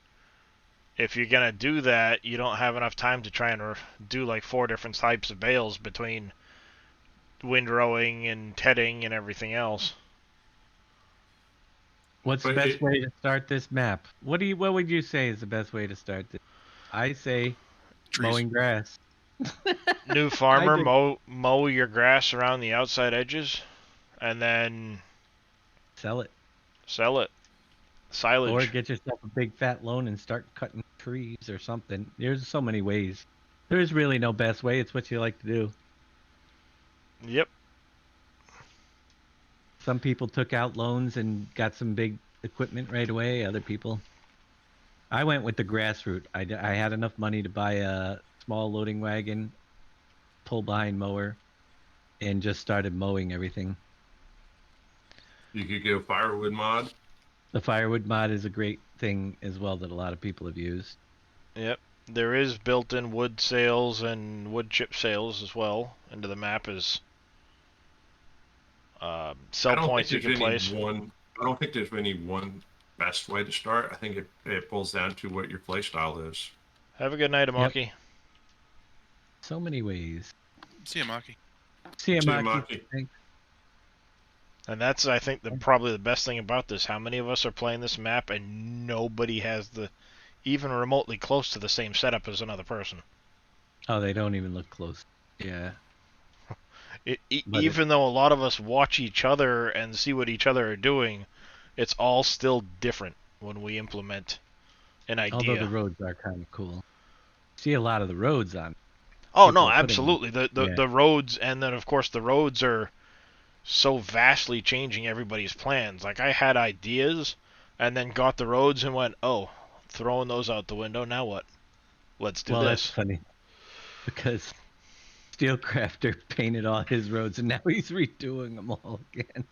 gonna do that, you don't have enough time to try and do like 4 different types of bales between windrowing and tedding and everything else. What's the But best way to start this map? What would you say is the best way to start this? I say Trees. mowing grass. New farmer, do. mow your grass around the outside edges, and then Sell it. sell it. Silage. Or get yourself a big fat loan and start cutting trees or something. There's so many ways. There's really no best way. It's what you like to do. Yep. Some people took out loans and got some big equipment right away. Other people. I went with the grass route. I had enough money to buy a small loading wagon, pull behind mower, and just started mowing everything. You could go firewood mod. The firewood mod is a great thing as well that a lot of people have used. Yep. There is built-in wood sales and wood chip sales as well into the map as sell points you can place. I don't think there's any one best way to start. I think it boils down to what your play style is. Have a good night, Amaki. So many ways. See you, Maki. See you, See ya, Maki. Maki. Thanks. And I think, probably the best thing about this. How many of us are playing this map and nobody has even remotely close to the same setup as another person? Oh, they don't even look close. Yeah. Even though a lot of us watch each other and see what each other are doing, it's all still different when we implement an Although idea. the roads are kind of cool. See a lot of the roads on. Oh People no, are putting them. absolutely. The Yeah. the roads, and then of course the roads are so vastly changing everybody's plans. Like I had ideas, and then got the roads and went, oh, throwing those out the window. Now what? Let's do Well, that's this. funny because Steelcrafter painted all his roads, and now he's redoing them all again.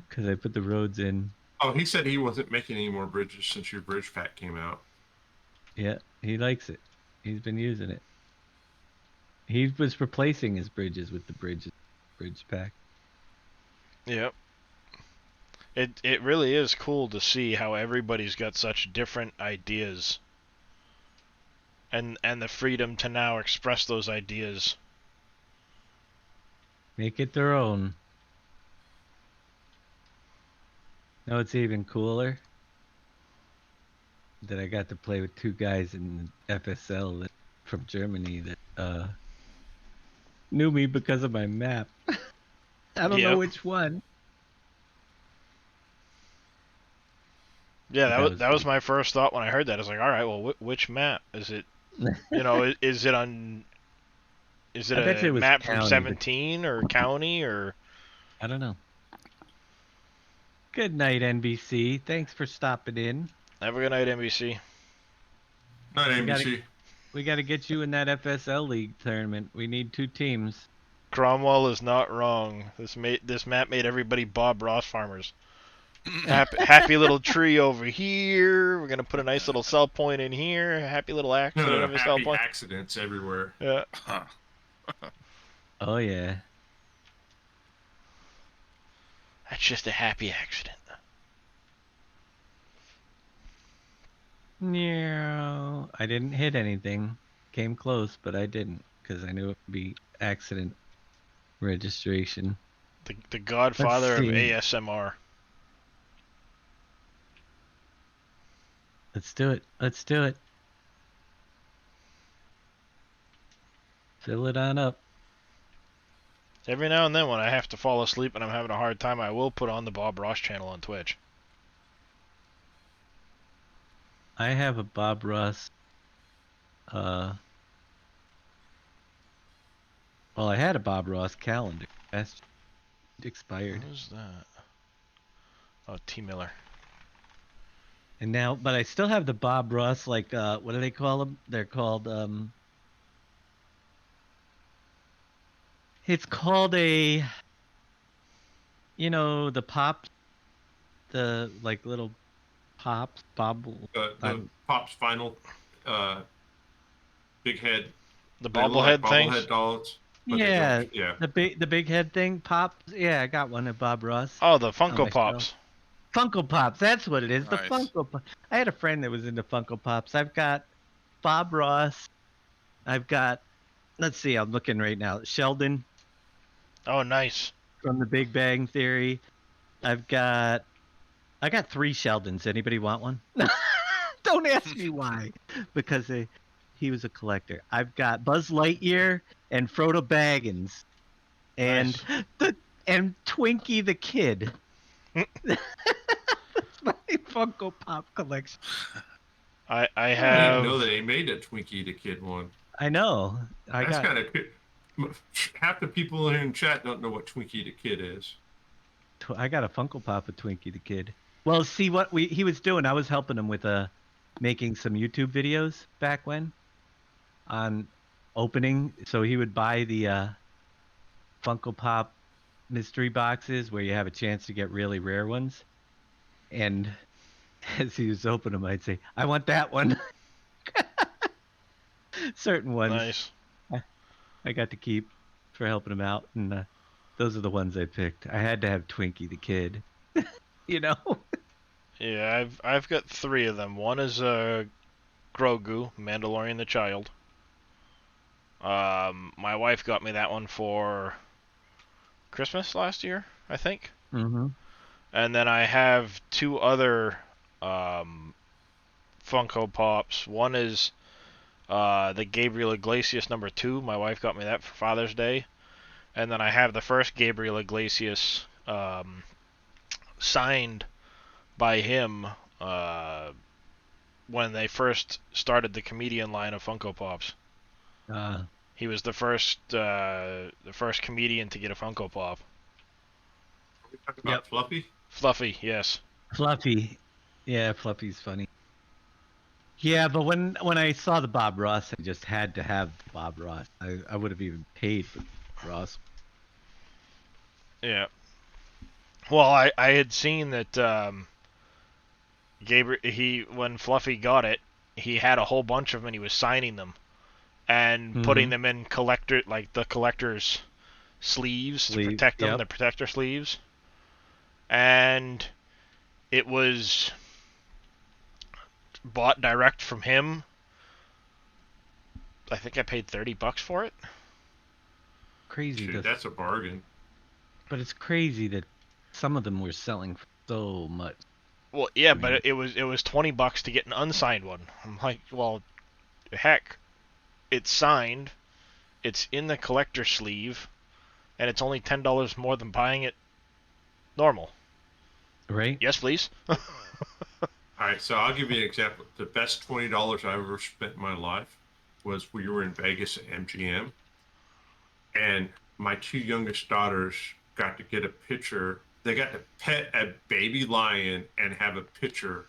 Because I put the roads in. Oh, he said he wasn't making any more bridges since your bridge pack came out. Yeah, he likes it. He's been using it. He was replacing his bridges with the bridge pack. Yep. It really is cool to see how everybody's got such different ideas, and the freedom to now express those ideas. Make it their own. No, it's even cooler that I got to play with two guys in FSL from Germany that knew me because of my map. I don't know Yep. which one. Yeah, But that was my first thought when I heard that. I was like, all right, well, which map is it? You know, is it on? Is it I bet you a it was map from county, 17 or county or? I don't know. Good night, NBC. Thanks for stopping in. Have a good night, NBC. Not We gotta- NBC. We got to get you in that FSL League tournament. We need 2 teams. Cromwell is not wrong. This map made everybody Bob Ross farmers. Happy little tree over here. We're gonna put a nice little sell point in here. Happy little accident No, of a sell happy point. accidents everywhere. Yeah. Huh. Oh, yeah. That's just a happy accident. No, I didn't hit anything. Came close, but I didn't because I knew it would be accident registration. The godfather of see. ASMR. Let's do it. Let's do it. Fill it on up. Every now and then when I have to fall asleep and I'm having a hard time, I will put on the Bob Ross channel on Twitch. I have a Bob Ross. Well, I had a Bob Ross calendar. That's expired. Who's that? Oh, T. Miller. And now, but I still have the Bob Ross, like, what do they call them? They're called, it's called a, the pop, the, like, little pops, The Pops Final, big head. The They look like bobblehead things? bobblehead dolls. But they yeah, don't- yeah. the big head thing, pops. Yeah, I got one of Bob Ross. Oh, the on Funko my Pops. shelf. Funko Pops, that's what it is. The Nice. Funko Pops. I had a friend that was into Funko Pops. I've got Bob Ross. I've got, let's see, I'm looking right now. Sheldon Oh, nice. from The Big Bang Theory. I got 3 Sheldons. Anybody want one? Don't ask me why. Because he was a collector. I've got Buzz Lightyear and Frodo Baggins. And and Twinkie the Kid. That's my Funko Pop collection. I I didn't have. even know that they made a Twinkie the Kid one. I know. That's kind of half the people in chat don't know what Twinkie the Kid is. I got a Funko Pop of Twinkie the Kid. Well, see what he was doing. I was helping him with making some YouTube videos back when on opening. So he would buy the Funko Pop mystery boxes where you have a chance to get really rare ones. And as he was opening them, I'd say, "I want that one." Certain ones Nice. I got to keep for helping him out, and those are the ones I picked. I had to have Twinkie the Kid, you know. Yeah, I've got 3 of them. One is Grogu, Mandalorian the Child. My wife got me that one for Christmas last year, I think. Mm-hmm. And then I have 2 other Funko Pops. One is the Gabriel Iglesias #2. My wife got me that for Father's Day. And then I have the first Gabriel Iglesias signed by him when they first started the comedian line of Funko Pops. He was the first comedian to get a Funko Pop. Are we talking about Fluffy? Fluffy, yes. Fluffy. Yeah, Fluffy's funny. Yeah, but when I saw the Bob Ross, I just had to have Bob Ross. I would have even paid for Ross. Yeah. Well, I had seen that Gabriel, when Fluffy got it, he had a whole bunch of them and he was signing them and putting them in the collector's sleeves to protect them, the protector sleeves. And it was bought direct from him. I think I paid $30 for it. Crazy. Dude, that's a bargain. But it's crazy that some of them were selling for so much. Well, yeah, but it was $20 to get an unsigned one. I'm like, well, heck, it's signed, it's in the collector sleeve, and it's only $10 more than buying it normal. Right? Yes, please. All right, so I'll give you an example. The best $20 I ever spent in my life was we were in Vegas at MGM, and my two youngest daughters got to get a picture. They got to pet a baby lion and have a picture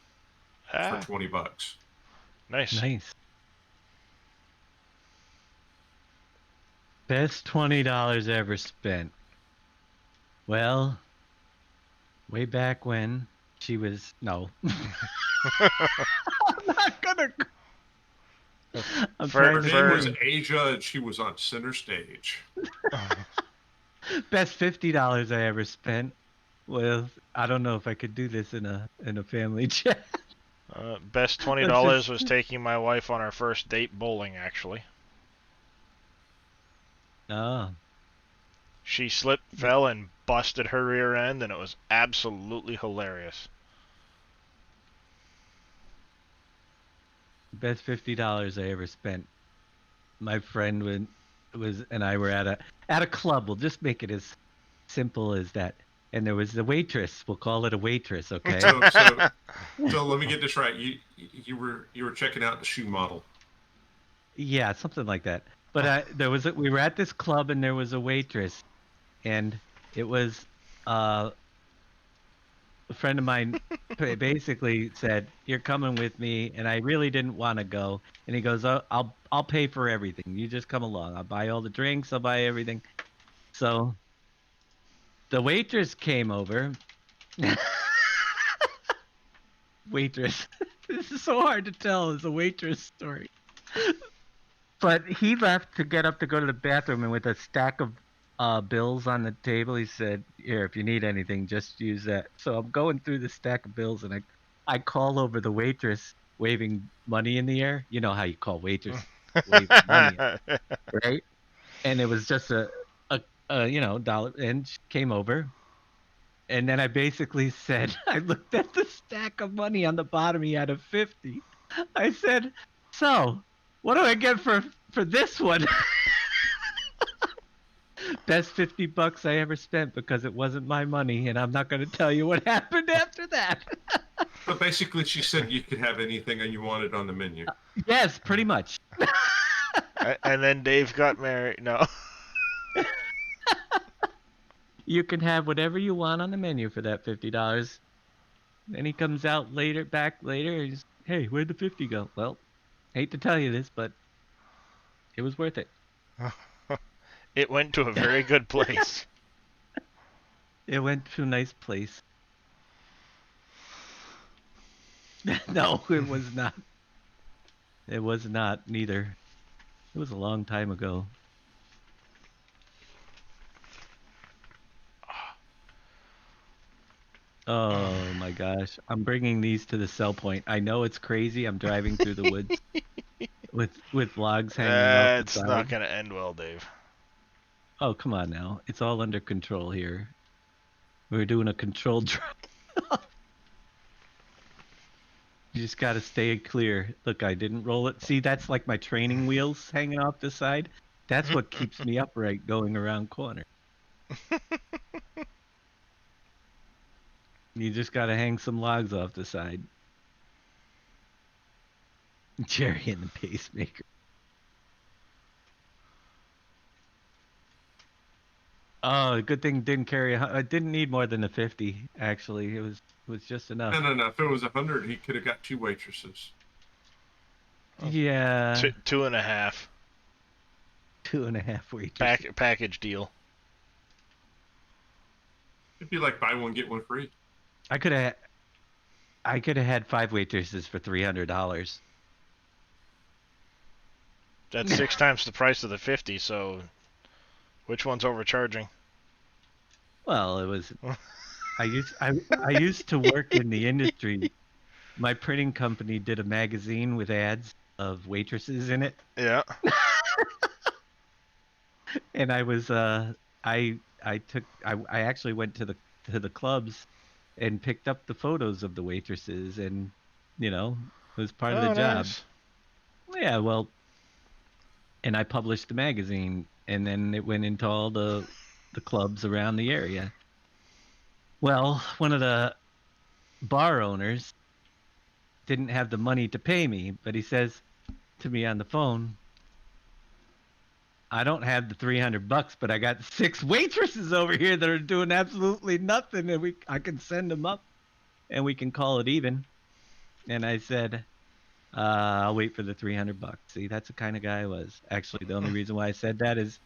for $20. Nice. Best $20 ever spent. Well, way back when she was I'm not gonna. Her name was Asia, and she was on center stage. Best $50 I ever spent. Well, I don't know if I could do this in a family chat. Best $20 was taking my wife on our first date bowling, actually. Oh. She slipped, fell, and busted her rear end, and it was absolutely hilarious. Best $50 I ever spent. My friend and I were at a club. We'll just make it as simple as that. And there was the waitress. We'll call it a waitress, okay? So let me get this right. You were checking out the shoe model. Yeah, something like that. But we were at this club and there was a waitress, and it was a friend of mine basically said, "You're coming with me," and I really didn't want to go. And he goes, "Oh, I'll pay for everything. You just come along. I'll buy all the drinks. I'll buy everything." So the waitress came over. Waitress. This is so hard to tell as a waitress story. But he left to get up to go to the bathroom, and with a stack of bills on the table, he said, "Here, if you need anything, just use that." So I'm going through the stack of bills, and I call over the waitress waving money in the air. You know how you call waitress waving money, right? And it was just a dollar, and she came over. And then I basically said, I looked at the stack of money on the bottom. He had a 50. I said, "So, what do I get for this one?" Best $50 I ever spent, because it wasn't my money, and I'm not going to tell you what happened after that. But basically, she said you could have anything you wanted on the menu. Yes, pretty much. And then Dave got married. No. You can have whatever you want on the menu for that $50. Then he comes out back later, and he's, "Hey, where'd the 50 go?" Well, hate to tell you this, but it was worth it. It went to a very good place. It went to a nice place. No, it was not. It was not, neither. It was a long time ago. Oh my gosh. I'm bringing these to the sell point. I know it's crazy. I'm driving through the woods with logs hanging off the It's side. not going to end well, Dave. Oh, come on now. It's all under control here. We're doing a controlled drive. You just got to stay clear. Look, I didn't roll it. See, that's like my training wheels hanging off the side. That's what keeps me upright going around corner. You just got to hang some logs off the side. Jerry and the pacemaker. Oh, good thing didn't carry. I didn't need more than a 50. Actually, it was just enough. No. If it was 100, he could have got 2 waitresses. Yeah, Two and a half 2.5 waitresses. package deal. It'd be like buy one get one free. I could have had 5 waitresses for $300. That's 6 times the price of the 50. So, which one's overcharging? Well, it was. I used to work in the industry. My printing company did a magazine with ads of waitresses in it, Yeah. and I was I actually went to the clubs and picked up the photos of the waitresses, and it was part of the job. Nice. Yeah, well, and I published the magazine, and then it went into all the clubs around the area. Well, one of the bar owners didn't have the money to pay me, but he says to me on the phone, I don't have the $300, but I got 6 waitresses over here that are doing absolutely nothing, and I can send them up, and we can call it even. And I said, I'll wait for the $300. See, that's the kind of guy I was. Actually, the only reason why I said that is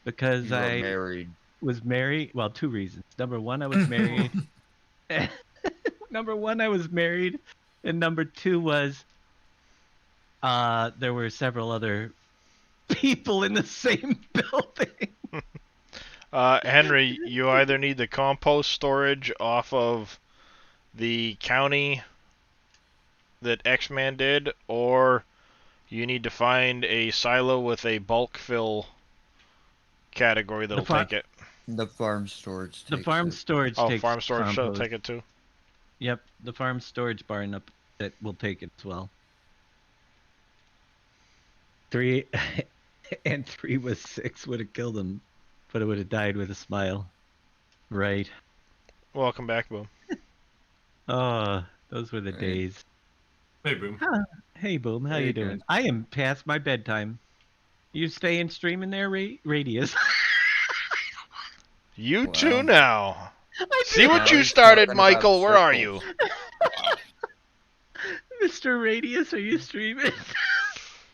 because You were I married. was married. Well, 2 reasons. Number one, I was married. Number one, I was married, and number 2 was there were several other people in the same building. Henry, you either need the compost storage off of the county that X-Man did, or you need to find a silo with a bulk fill category that'll take it. The farm storage. The farm storage Oh, takes farm storage will compost. take it too. Yep, the farm storage barn up that will take it as well. 3 and 3 was 6 would have killed him, but it would have died with a smile. Right. Welcome back, Boom. Oh, those were the Right. days. Hey, Boom. Hey, Boom, how Very you doing? good. I am past my bedtime. You staying streaming there, Radius? You Wow. too now. I See what Now you he's started, talking about Michael. Where are you? circles. Mr. Radius, are you streaming?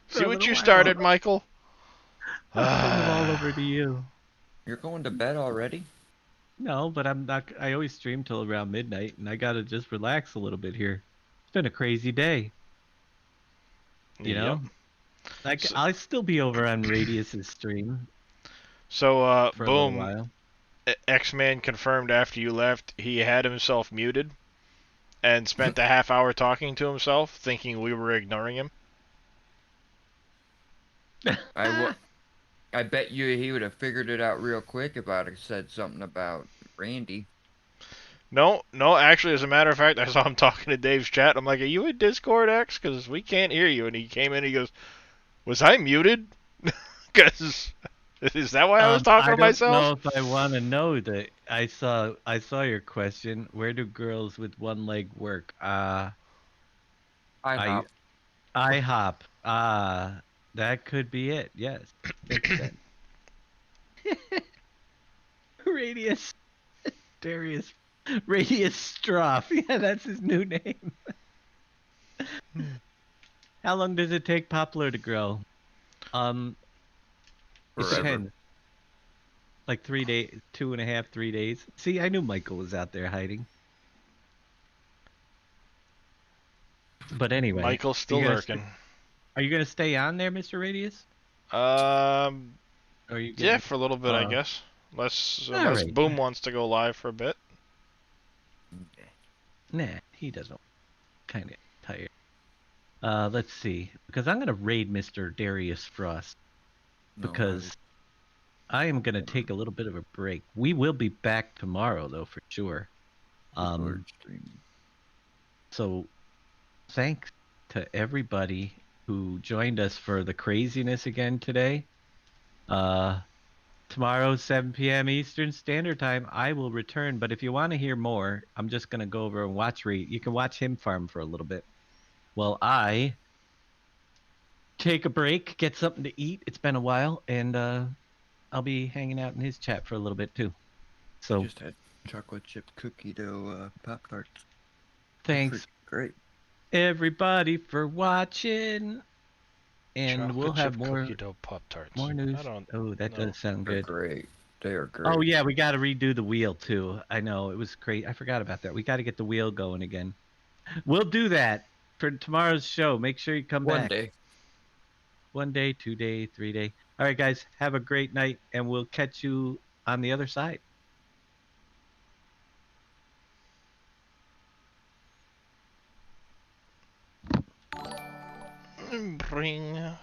See what you while. started, Michael? I'll turn them all over to you. You're going to bed already? No, but I'm not. I always stream till around midnight, and I gotta just relax a little bit here. It's been a crazy day. You know, like So- I'll still be over on Radius's stream So, for a little Boom, while. X-Man confirmed after you left he had himself muted and spent a half hour talking to himself, thinking we were ignoring him. I bet you he would have figured it out real quick if I'd have said something about Randy. No, actually, as a matter of fact, I saw him talking to Dave's chat. I'm like, are you in Discord, X? Because we can't hear you. And he came in and he goes, was I muted? Because is that why I was talking to myself? I don't know if I want to know that. I saw your question. Where do girls with one leg work? IHOP. IHOP. That could be it. Yes. Makes sense. Radius. Darius. Radius Stroff. Yeah, that's his new name. How long does it take poplar to grow? It Forever. depends. Like 3 days, 2.5, 3 days. See, I knew Michael was out there hiding. But anyway, Michael's still lurking. Are you gonna stay on there, Mr. Radius? Yeah, Or are you for a little bit, I uh, guess. Unless alright. Boom wants to go live for a bit. Nah, he doesn't. Kind of tired. Let's see, because I'm gonna raid Mr. Darius Frost No, because I am gonna take a little bit of a break. We will be back tomorrow, though, for sure. Discord stream. So, thanks to everybody who joined us for the craziness again today. Tomorrow, 7 p.m. Eastern Standard Time, I will return. But if you want to hear more, I'm just going to go over and watch Reed. You can watch him farm for a little bit. Well, I take a break, get something to eat. It's been a while, and I'll be hanging out in his chat for a little bit too. So Just had chocolate chip cookie dough Pop Tarts. thanks Great. everybody for watching, and Chocolate we'll have chip more cookie dough Pop-Tarts. news. I don't Oh, that know. does sound They're good. great. They are great. Oh yeah, we got to redo the wheel too. I know it was great. I forgot about that. We got to get the wheel going again. We'll do that for tomorrow's show. Make sure you come One back. day. 1 day, 2 day, 3 day. All right, guys, have a great night, and we'll catch you on the other side.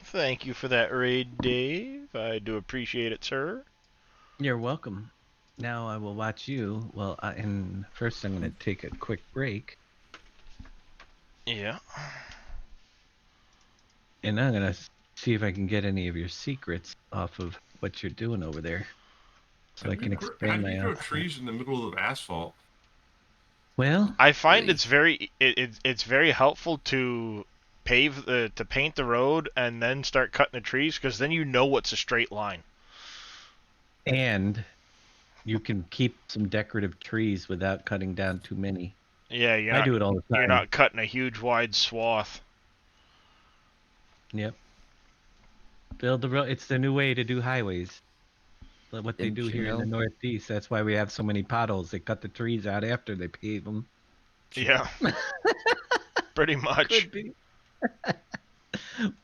Thank you for that raid, Dave. I do appreciate it, sir. You're welcome. Now I will watch you. Well, and first I'm going to take a quick break, Yeah. and I'm going to see if I can get any of your secrets off of what you're doing over there, so I can How expand do my you grow outfit. trees in the middle of asphalt? Well, I find it's very helpful to paint the road and then start cutting the trees, because then you know what's a straight line. and you can keep some decorative trees without cutting down too many. Yeah, I do it all the time. You're not cutting a huge wide swath. Yep. Build the road. It's the new way to do highways. What they Didn't do you here in know? the Northeast. That's why we have so many potholes. They cut the trees out after they pave them. Yeah. Pretty much. Could be.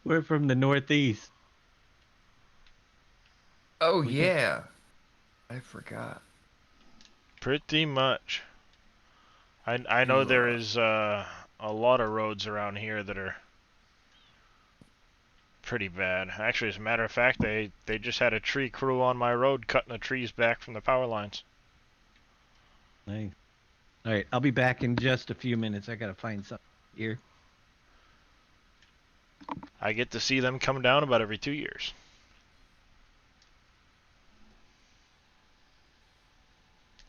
We're from the Northeast. Oh yeah. I forgot. Pretty much. I know there is a lot of roads around here that are pretty bad. Actually, as a matter of fact, they just had a tree crew on my road cutting the trees back from the power lines. Nice. All right, I'll be back in just a few minutes. I gotta find something here. I get to see them come down about every 2 years.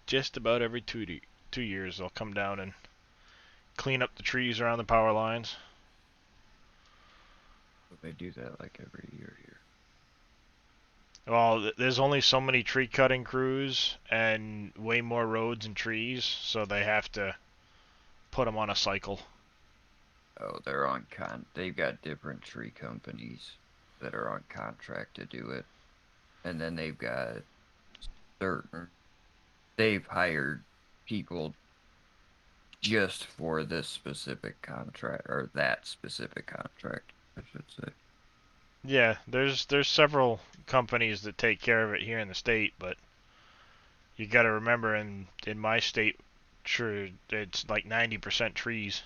Just about every 2 years they'll come down and clean up the trees around the power lines. They do that like every year here. Well, there's only so many tree cutting crews and way more roads and trees, so they have to put them on a cycle. Oh, they've got different tree companies that are on contract to do it. And then they've got they've hired people just for this specific contract, or that specific contract, I should say. Yeah, there's several companies that take care of it here in the state, but you got to remember in my state, sure, it's like 90% trees.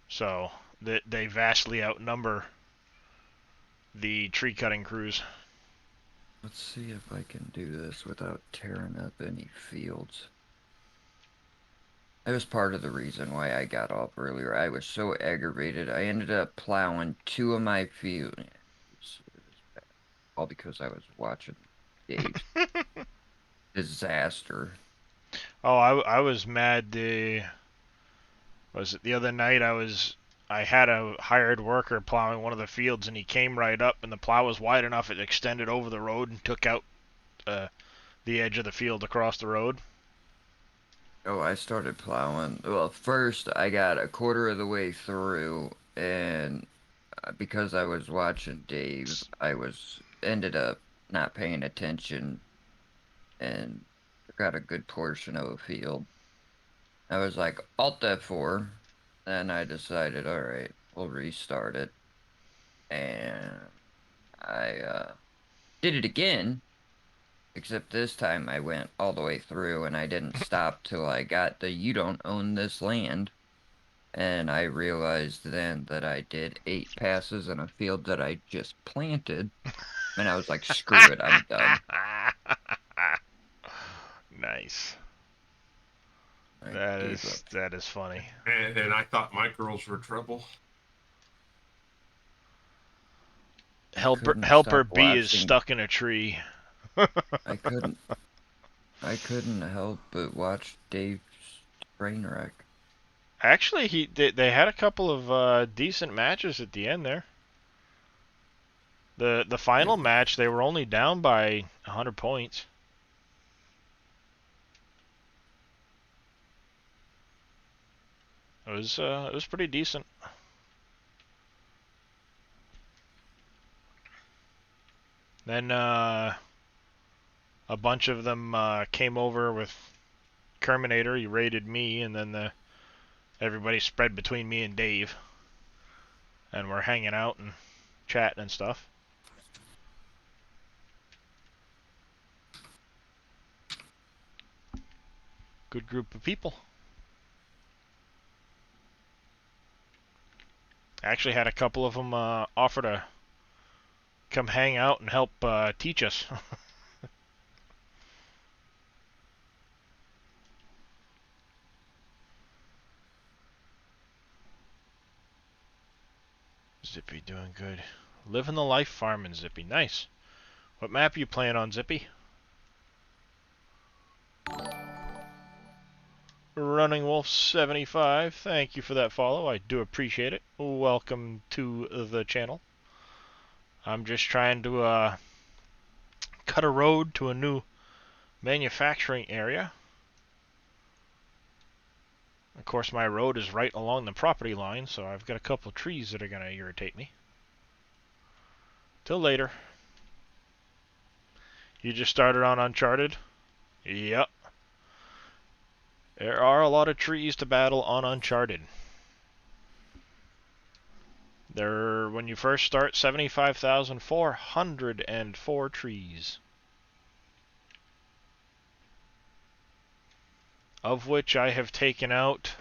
So they vastly outnumber the tree cutting crews. Let's see if I can do this without tearing up any fields. That was part of the reason why I got off earlier. I was so aggravated. I ended up plowing 2 of my fields. All because I was watching Dave's disaster. Oh, I was mad. Was it the other night? I had a hired worker plowing one of the fields, and he came right up, and the plow was wide enough it extended over the road and took out the edge of the field across the road. Oh, I started plowing. Well, first I got a quarter of the way through, and because I was watching Dave, ended up not paying attention and got a good portion of the field. I was like, Alt F4, then I decided, all right, we'll restart it, and I did it again. Except this time I went all the way through and I didn't stop till I got the "you don't own this land." And I realized then that I did 8 passes in a field that I just planted. And I was like, screw it, I'm done. Nice. That is funny. And I thought my girls were trouble. Helper B is stuck in a tree. I couldn't help but watch Dave's train wreck. Actually, they had a couple of decent matches at the end there. The final match, they were only down by 100 points. It was pretty decent. Then a bunch of them came over with Terminator. He raided me, and then everybody spread between me and Dave, and we're hanging out and chatting and stuff. Good group of people. I actually had a couple of them offer to come hang out and help teach us. Zippy doing good. Living the life farming, Zippy. Nice. What map are you playing on, Zippy? Running Wolf 75. Thank you for that follow. I do appreciate it. Welcome to the channel. I'm just trying to cut a road to a new manufacturing area. Of course, my road is right along the property line, so I've got a couple trees that are going to irritate me. Till later. You just started on Uncharted? Yep. There are a lot of trees to battle on Uncharted. There, when you first start, 75,404 trees. Of which I have taken out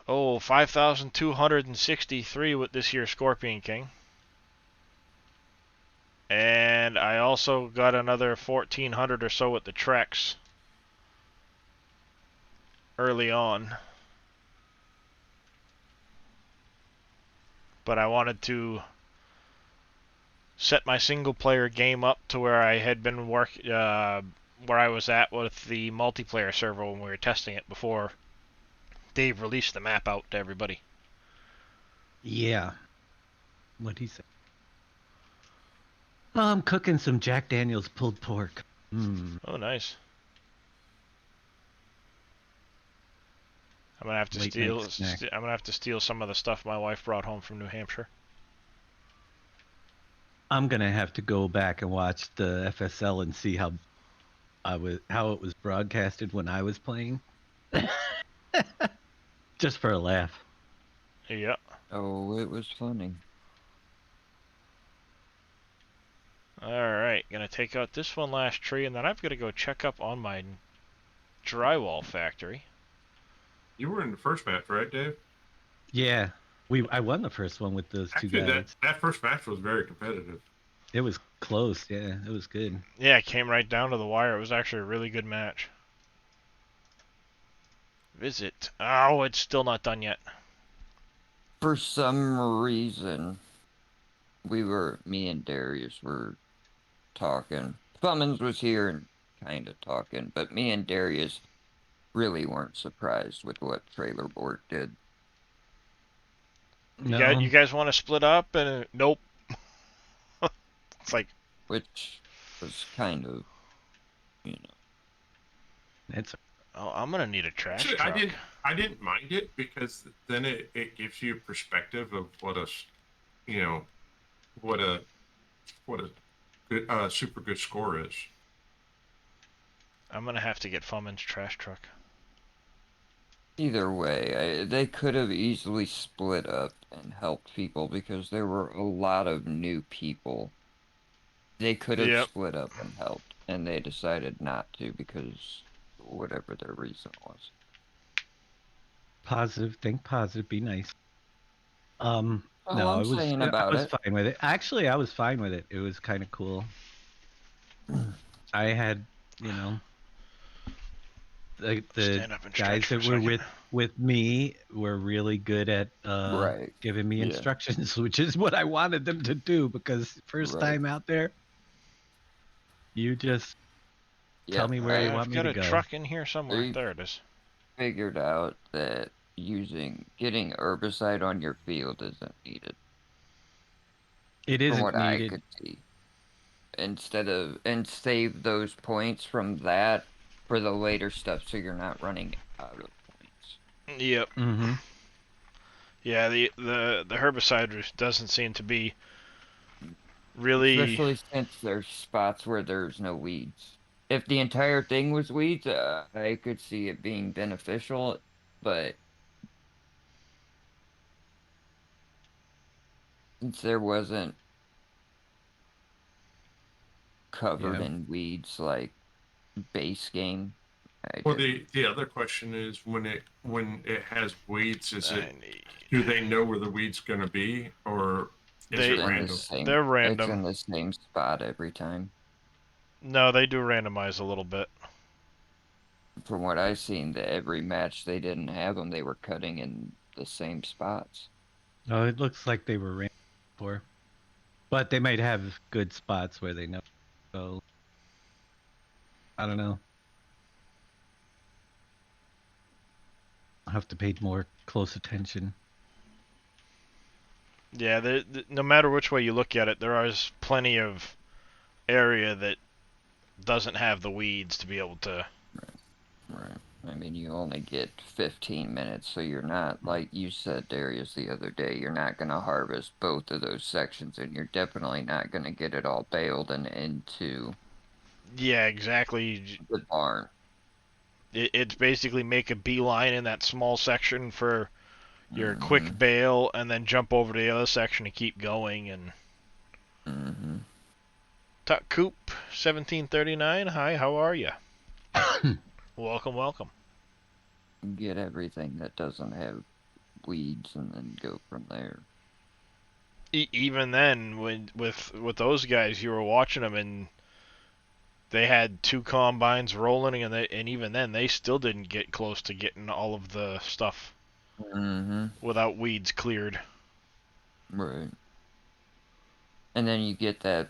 5,263 with this here Scorpion King. And I also got another 1,400 or so with the Trex early on. But I wanted to set my single player game up to where I had been where I was at with the multiplayer server when we were testing it before Dave released the map out to everybody. Yeah. What'd he say? Oh, I'm cooking some Jack Daniel's pulled pork. Oh, nice. I'm gonna have to Late steal. night snack. I'm gonna have to steal some of the stuff my wife brought home from New Hampshire. I'm gonna have to go back and watch the FSL and see how it was broadcasted when I was playing. Just for a laugh. Yep. Oh, it was funny. Alright, gonna take out this one last tree, and then I've got to go check up on my drywall factory. You were in the first match, right, Dave? Yeah, I won the first one with those two Actually, guys. that first match was very competitive. It was close. Yeah, it was good. Yeah, it came right down to the wire. It was actually a really good match. Visit. Oh, it's still not done yet. For some reason, me and Darius were talking. Fummins was here and kind of talking, but me and Darius really weren't surprised with what Trailer Board did. No. You guys want to split up? And nope. It's like, which was kind of, you know. Oh, I'm gonna need a trash Actually, truck. I didn't mind it because then it gives you a perspective of what a good, super good score is. I'm gonna have to get Fummin's trash truck. Either way, they could have easily split up and helped people because there were a lot of new people. They could have split up and helped, and they decided not to because whatever their reason was. Positive, think positive, be nice. All no, I'm I was saying about I was it. fine with it. Actually, I was fine with it. It was kind of cool. I had, the guys that were with me were really good at giving me instructions, which is what I wanted them to do because first time out there, you just tell me where you want me to go. I've got a truck in here somewhere. There it is. figured out that getting herbicide on your field isn't needed, It from isn't what I needed. could see. And save those points from that for the later stuff, so you're not running out of points. Yep. Mm-hmm. Yeah, the herbicide doesn't seem to be really. Especially since there's spots where there's no weeds. If the entire thing was weeds, I could see it being beneficial, but since there wasn't covered Yeah. in weeds like base game, I Well, just the other question is when it has weeds, I need. do they know where the weed's going to be, or is They it it's in the random? same they're it's random. in the same spot every time. No, they do randomize a little bit. From what I've seen, every match they didn't have them, they were cutting in the same spots. Oh, it looks like they were ran for, but they might have good spots where they know. So I don't know. I'll have to pay more close attention. Yeah, no matter which way you look at it, there is plenty of area that doesn't have the weeds to be able to. Right. I mean, you only get 15 minutes, so you're not, like you said, Darius, the other day, you're not going to harvest both of those sections, and you're definitely not going to get it all baled and into Yeah, exactly. the barn. It's basically make a beeline in that small section for your Mm-hmm. quick bail, and then jump over to the other section and keep going. And Mm-hmm. Coop 1739, hi, how are you? Welcome, welcome. Get everything that doesn't have weeds and then go from there. Even then, when with those guys, you were watching them, and they had 2 combines rolling, and even then, they still didn't get close to getting all of the stuff Mm-hmm. without weeds cleared. Right. And then you get that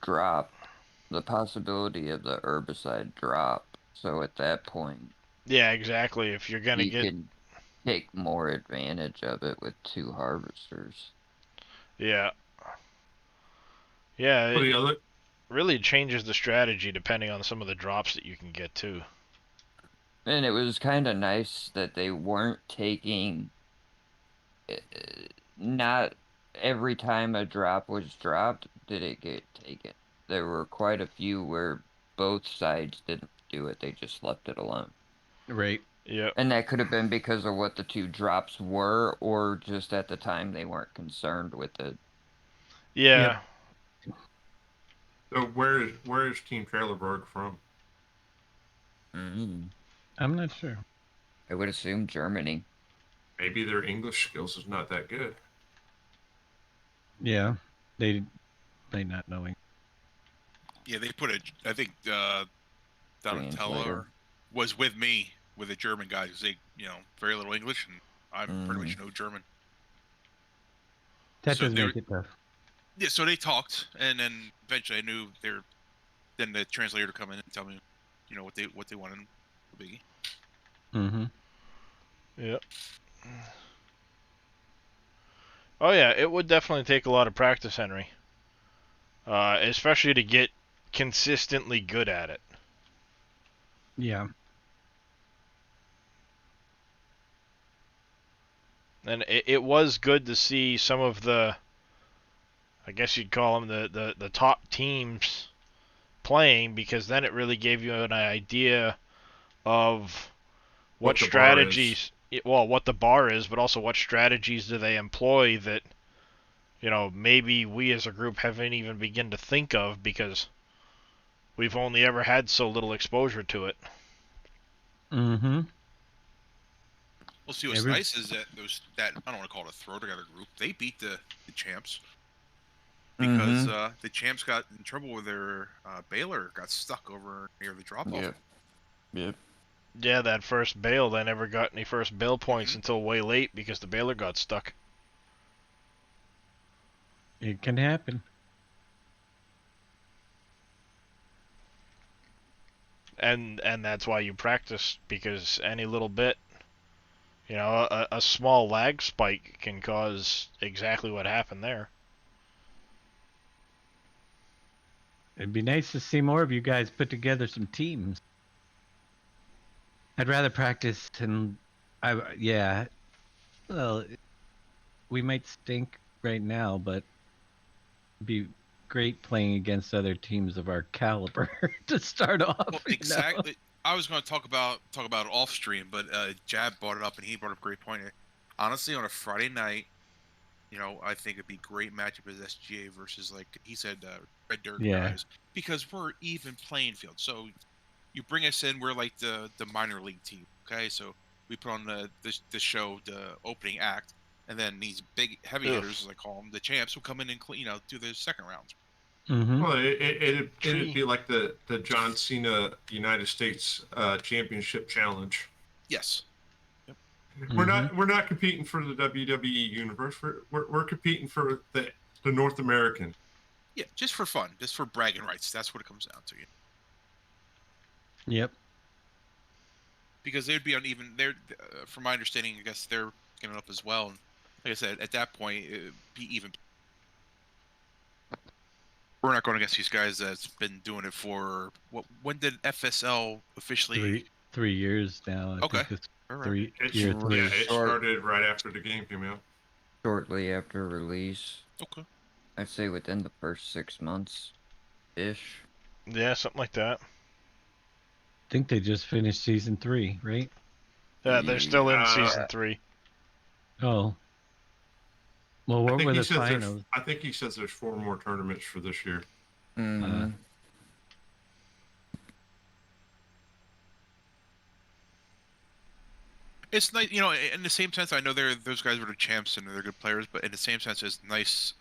drop, the possibility of the herbicide drop. So at that point, Yeah, exactly. If you're gonna you get, can take more advantage of it with 2 harvesters. yeah, yeah, Well, the it other really changes the strategy depending on some of the drops that you can get too. And it was kind of nice that they weren't taking, uh, not every time a drop was dropped did it get taken. There were quite a few where both sides didn't do it, they just left it alone. Right. Yep. And that could have been because of what the 2 drops were, or just at the time they weren't concerned with it. Yeah. so where is Team Trailerberg from? Mm. I'm not sure. I would assume Germany. Maybe their English skills is not that good. Yeah, they not knowing. Yeah, they put I think Donatello Translator. was with me with a German guy because they, very little English, and I pretty much Mm. know German. That So does they make it tough. Yeah, so they talked, and then eventually I knew then the translator would come in and tell me, what they wanted to be. Mm-hmm. Yep. Oh yeah, it would definitely take a lot of practice, Henry. Especially to get consistently good at it. Yeah. And it was good to see some of the, I guess you'd call them the top teams playing, because then it really gave you an idea of what What the bar is. strategies, well, what the bar is, but also what strategies do they employ that, maybe we as a group haven't even begun to think of because we've only ever had so little exposure to it. Mm-hmm. Well, see, what's nice is that that I don't want to call it a throw together group. They beat the champs because Mm-hmm. the champs got in trouble with their Baylor got stuck over near the drop off. Yep. Yep. Yeah, that first bail, they never got any first bail points Mhm. until way late because the bailer got stuck. It can happen. And that's why you practice, because any little bit You know, a small lag spike can cause exactly what happened there. It'd be nice to see more of you guys put together some teams. I'd rather practice and yeah. Well, we might stink right now, but it'd be great playing against other teams of our caliber to start off. Well, you know? exactly. I was going to talk about it off stream, but Jab brought it up, and he brought up a great point. Honestly, on a Friday night, I think it'd be a great matchup as SGA versus, like he said, Red Dirt Yeah. guys, because we're even playing field. So you bring us in, we're like the minor league team. Okay, so we put on the show, the opening act, and then these big heavy hitters, as I call them, the champs, will come in and do the second rounds. Mm-hmm. Well, it'd be like the John Cena United States Championship Challenge. Yes. Yep. We're not competing for the WWE universe. We're competing for the North American. Yeah, just for fun, just for bragging rights. That's what it comes down to. Yep. Because they'd be uneven. They're, from my understanding, I guess they're getting up as well. And like I said, at that point, it'd be even. We're not going against these guys that's been doing it for what? When did FSL officially? 3 years now. I Okay. think it's All right. 3 It's, year yeah, 3. it started right after the game came out. Shortly after release. Okay. I'd say within the first 6 months ish. Yeah, something like that. I think they just finished season 3, right? Yeah, they're still in season Yeah. 3. Oh. Well, what were the finals? I think he says there's 4 more tournaments for this year. Mhm. It's nice, in the same sense. I know those guys were the champs and they're good players, but in the same sense, it's nice.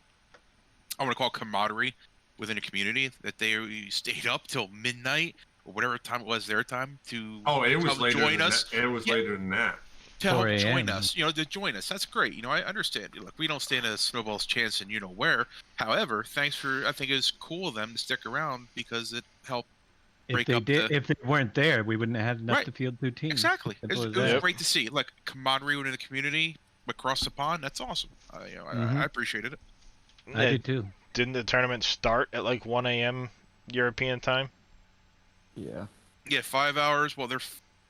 I want to call it camaraderie within a community that they stayed up till midnight or whatever time it was their time to It was later join than us. that. It was later than that. To help 4 join a.m. us, to join us. That's great. I understand. Look, we don't stand a snowball's chance and where. However, I think it's cool of them to stick around because it helped break up If they weren't there, we wouldn't have had enough Right. to field 2 teams. Exactly. It Simple was as that. great to see. Like camaraderie within the community across the pond. That's awesome. I appreciated it. I did too. Didn't the tournament start at like 1 a.m. European time? Yeah. Yeah, 5 hours. Well, they're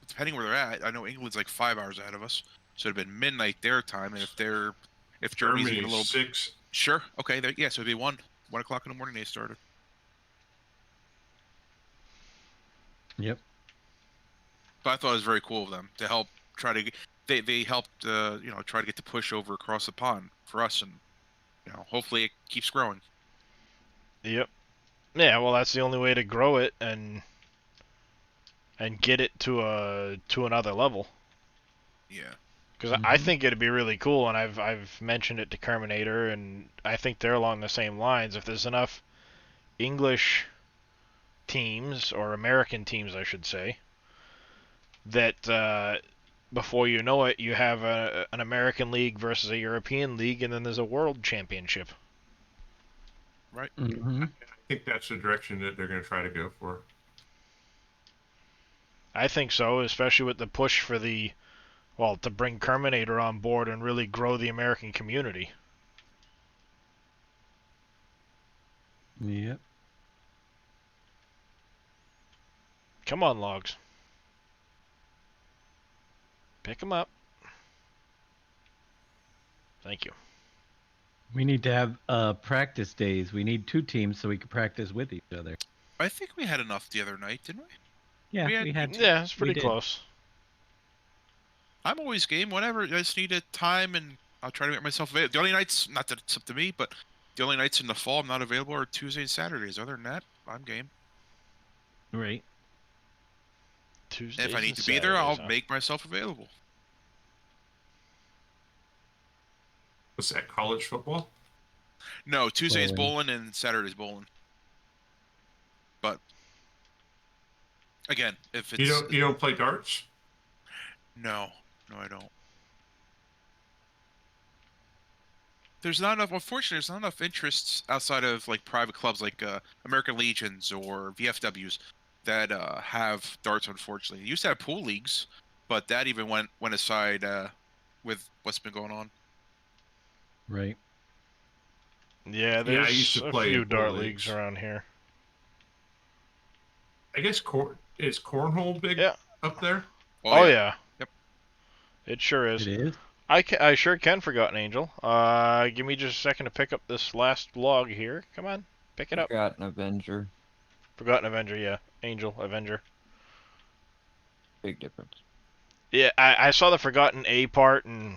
depending where they're at. I know England's like 5 hours ahead of us, so it'd been midnight their time. And if Germany's even a little 6. Sure. Okay. Yeah. So it'd be 1 o'clock in the morning. They started. Yep. But I thought it was very cool of them to help try to. They helped try to get the push over across the pond for us, and hopefully it keeps growing. Yep. Yeah, well, that's the only way to grow it and get it to another level. Yeah. Because I think it'd be really cool, and I've mentioned it to Kerminator, and I think they're along the same lines. If there's enough English teams, or American teams, I should say, that before you know it, you have an American league versus a European league, and then there's a world championship. Right. Mm-hmm. I think that's the direction that they're going to try to go for. I think so, especially with the push for to bring Kerminator on board and really grow the American community. Yep. Come on, Logs. Pick them up. Thank you. We need to have practice days. We need 2 teams so we can practice with each other. I think we had enough the other night, didn't we? Yeah, we had. Yeah, it's pretty did. close. I'm always game. Whatever. I just need a time, and I'll try to make myself available. The only nights, not that it's up to me, but the only nights in the fall I'm not available are Tuesdays and Saturdays. Other than that, I'm game. Right. Tuesdays And if I need and to be there, I'll Saturdays, huh? make myself available. What's that, college football? No, Tuesday's Bowling. bowling and Saturday's bowling. But again, if it's You don't play darts? no, I don't. There's not enough. Unfortunately, there's not enough interests outside of like private clubs like American Legions or VFWs that have darts. Unfortunately, they used to have pool leagues, but that even went aside with what's been going on. Right. Yeah, Yeah, I used there's to a play few in pool dart leagues leagues. around here. I guess is cornhole big Yeah. up there? Oh yeah. Yep. It sure is. It is. I sure can, Forgotten Angel. Give me just a second to pick up this last log here. Come on, pick it up. Forgotten Avenger. Forgotten Avenger, yeah. Angel, Avenger. Big difference. Yeah, I saw the Forgotten A part and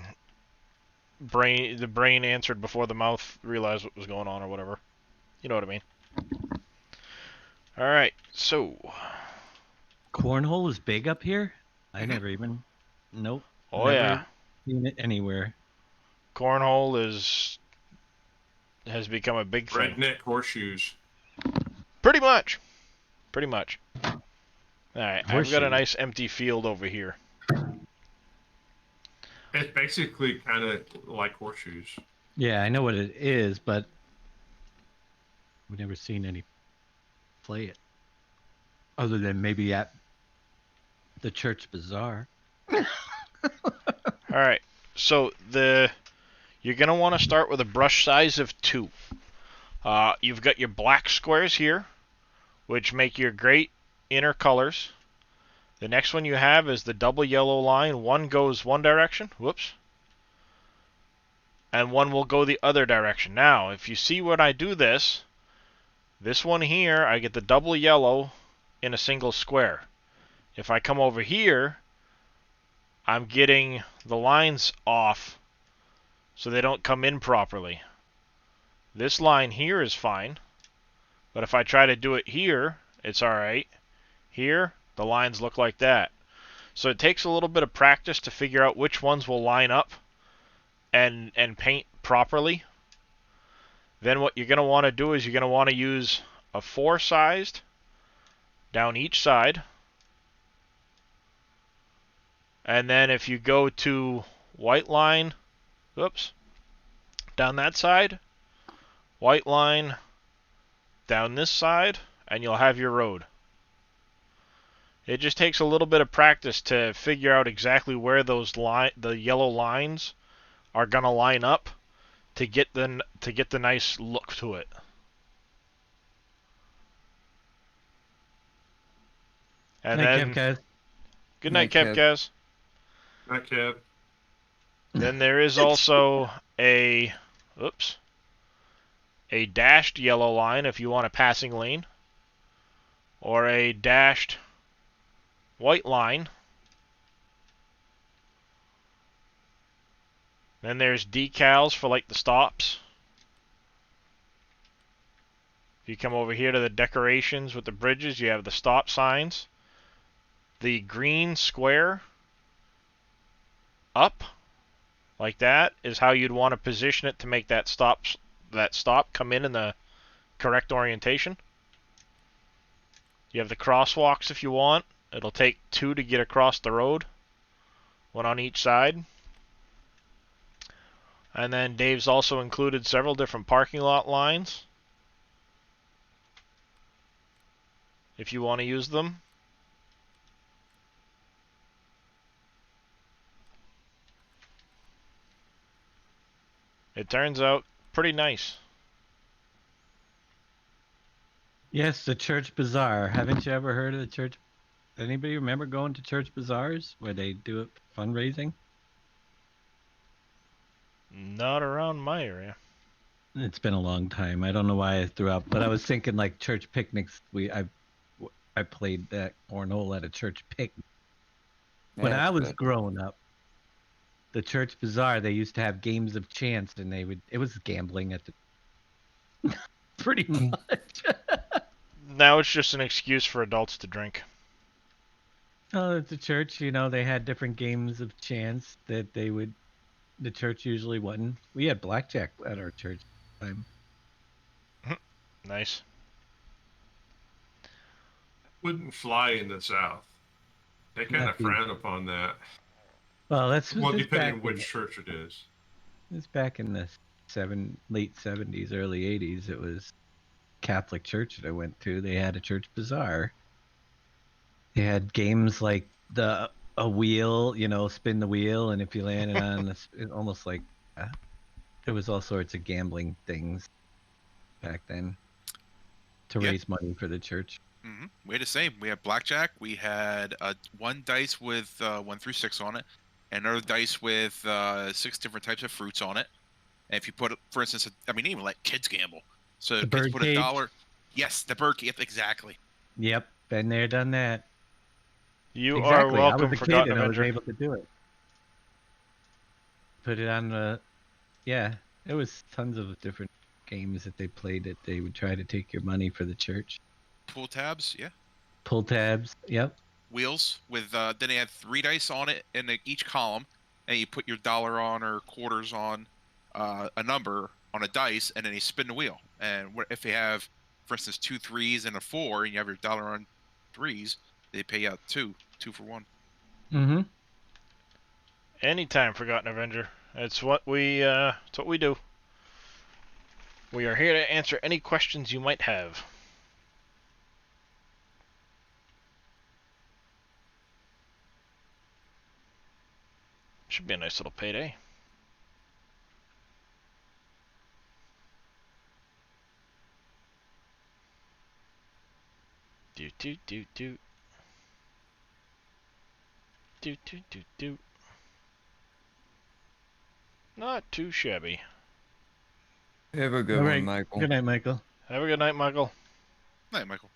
the brain answered before the mouth realized what was going on or whatever. You know what I mean. Alright, so. Cornhole is big up here? I never even. Nope. Oh never yeah. seen it anywhere. Cornhole has become a big thing. Redneck horseshoes. Pretty much. Pretty much. Alright, I've got a Horseshoes. nice empty field over here. It's basically kind of like horseshoes. Yeah, I know what it is, but we've never seen any play it. Other than maybe at the church bazaar. Alright, so you're going to want to start with a brush size of 2. You've got your black squares here, which make your great inner colors. The next one you have is the double yellow line. One goes one direction. Whoops. And one will go the other direction. Now, if you see when I do this one here, I get the double yellow in a single square. If I come over here, I'm getting the lines off so they don't come in properly. This line here is fine, but if I try to do it here, it's alright. Here, the lines look like that. So it takes a little bit of practice to figure out which ones will line up and paint properly. Then what you're going to want to do is you're going to want to use a 4-sized down each side. And then if you go to white line, oops, down that side, white line down this side, and you'll have your road. It just takes a little bit of practice to figure out exactly where those the yellow lines are going to line up to get the nice look to it. And Night, then Kev, good night, Night, Kev Kev. Kaz. Not Kev. Then there is also a dashed yellow line if you want a passing lane, or a dashed white line. Then there's decals for like the stops. If you come over here to the decorations with the bridges, you have the stop signs. The green square up like that is how you'd want to position it to make that stop come in the correct orientation. You have the crosswalks if you want. It'll take 2 to get across the road, one on each side. And then Dave's also included several different parking lot lines if you want to use them. It turns out pretty nice. Yes, the church bazaar. Haven't you ever heard of the church? Anybody remember going to church bazaars where they do it for fundraising? Not around my area. It's been a long time. I don't know why I threw out, but I was thinking like church picnics. I played that cornhole at a church picnic. When Yeah, I it's was good. growing up, the church bazaar, they used to have games of chance, and it was gambling at the pretty much. Now it's just an excuse for adults to drink. Oh, at the church, they had different games of chance that the church usually won. We had blackjack at our church time. Nice. Wouldn't fly in the South. They kind of Nothing. frown upon that. Well, Well, this depending back on which church it is. it's back in the late 70s, early 80s. It was Catholic church that I went to. They had a church bazaar. They had games like the a wheel, spin the wheel, and if you landed on it almost like there was all sorts of gambling things back then to Yeah. raise money for the church. We had the same. We had blackjack. We had one dice with 1 through 6 on it, and another dice with 6 different types of fruits on it. And if you put, for instance, I mean, even let kids gamble. So The kids bird put cage. $1. Yes, the bird cage. Exactly. Yep, been there, done that. You are Exactly. I was welcome, a kid Forgotten and I was Avenger. able to do it. Put it on the. Yeah, there was tons of different games that they played that they would try to take your money for the church. Pull tabs. Yeah. Pull tabs. Yep. Wheels with then they had 3 dice on it in each column, and you put your dollar on or quarters on a number on a dice, and then you spin the wheel. And if you have, for instance, 2 3s and a 4, and you have your dollar on 3s, they pay out two for one. Mm-hmm. Anytime, Forgotten Avenger. It's what we do. We are here to answer any questions you might have. Should be a nice little payday. Do do do do. Do do do do. Not too shabby. Have a good All one, right. Michael. Good night, Michael. Have a good night, Michael. Night, Michael.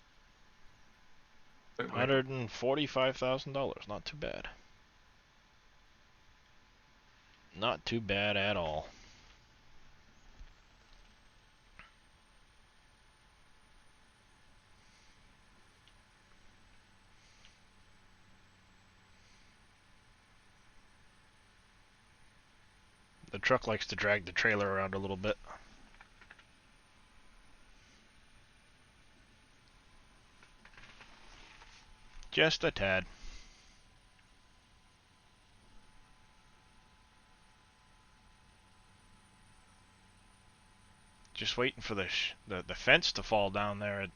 $145,000. Not too bad. Not too bad at all. The truck likes to drag the trailer around a little bit. Just a tad. Just waiting for the fence to fall down there at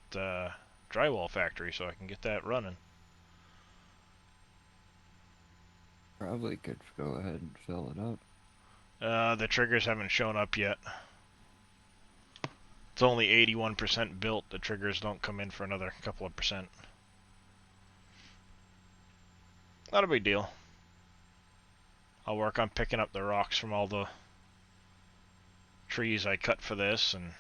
Drywall Factory so I can get that running. Probably could go ahead and fill it up. The triggers haven't shown up yet. It's only 81% built. The triggers don't come in for another couple of percent. Not a big deal. I'll work on picking up the rocks from all the trees I cut for this, and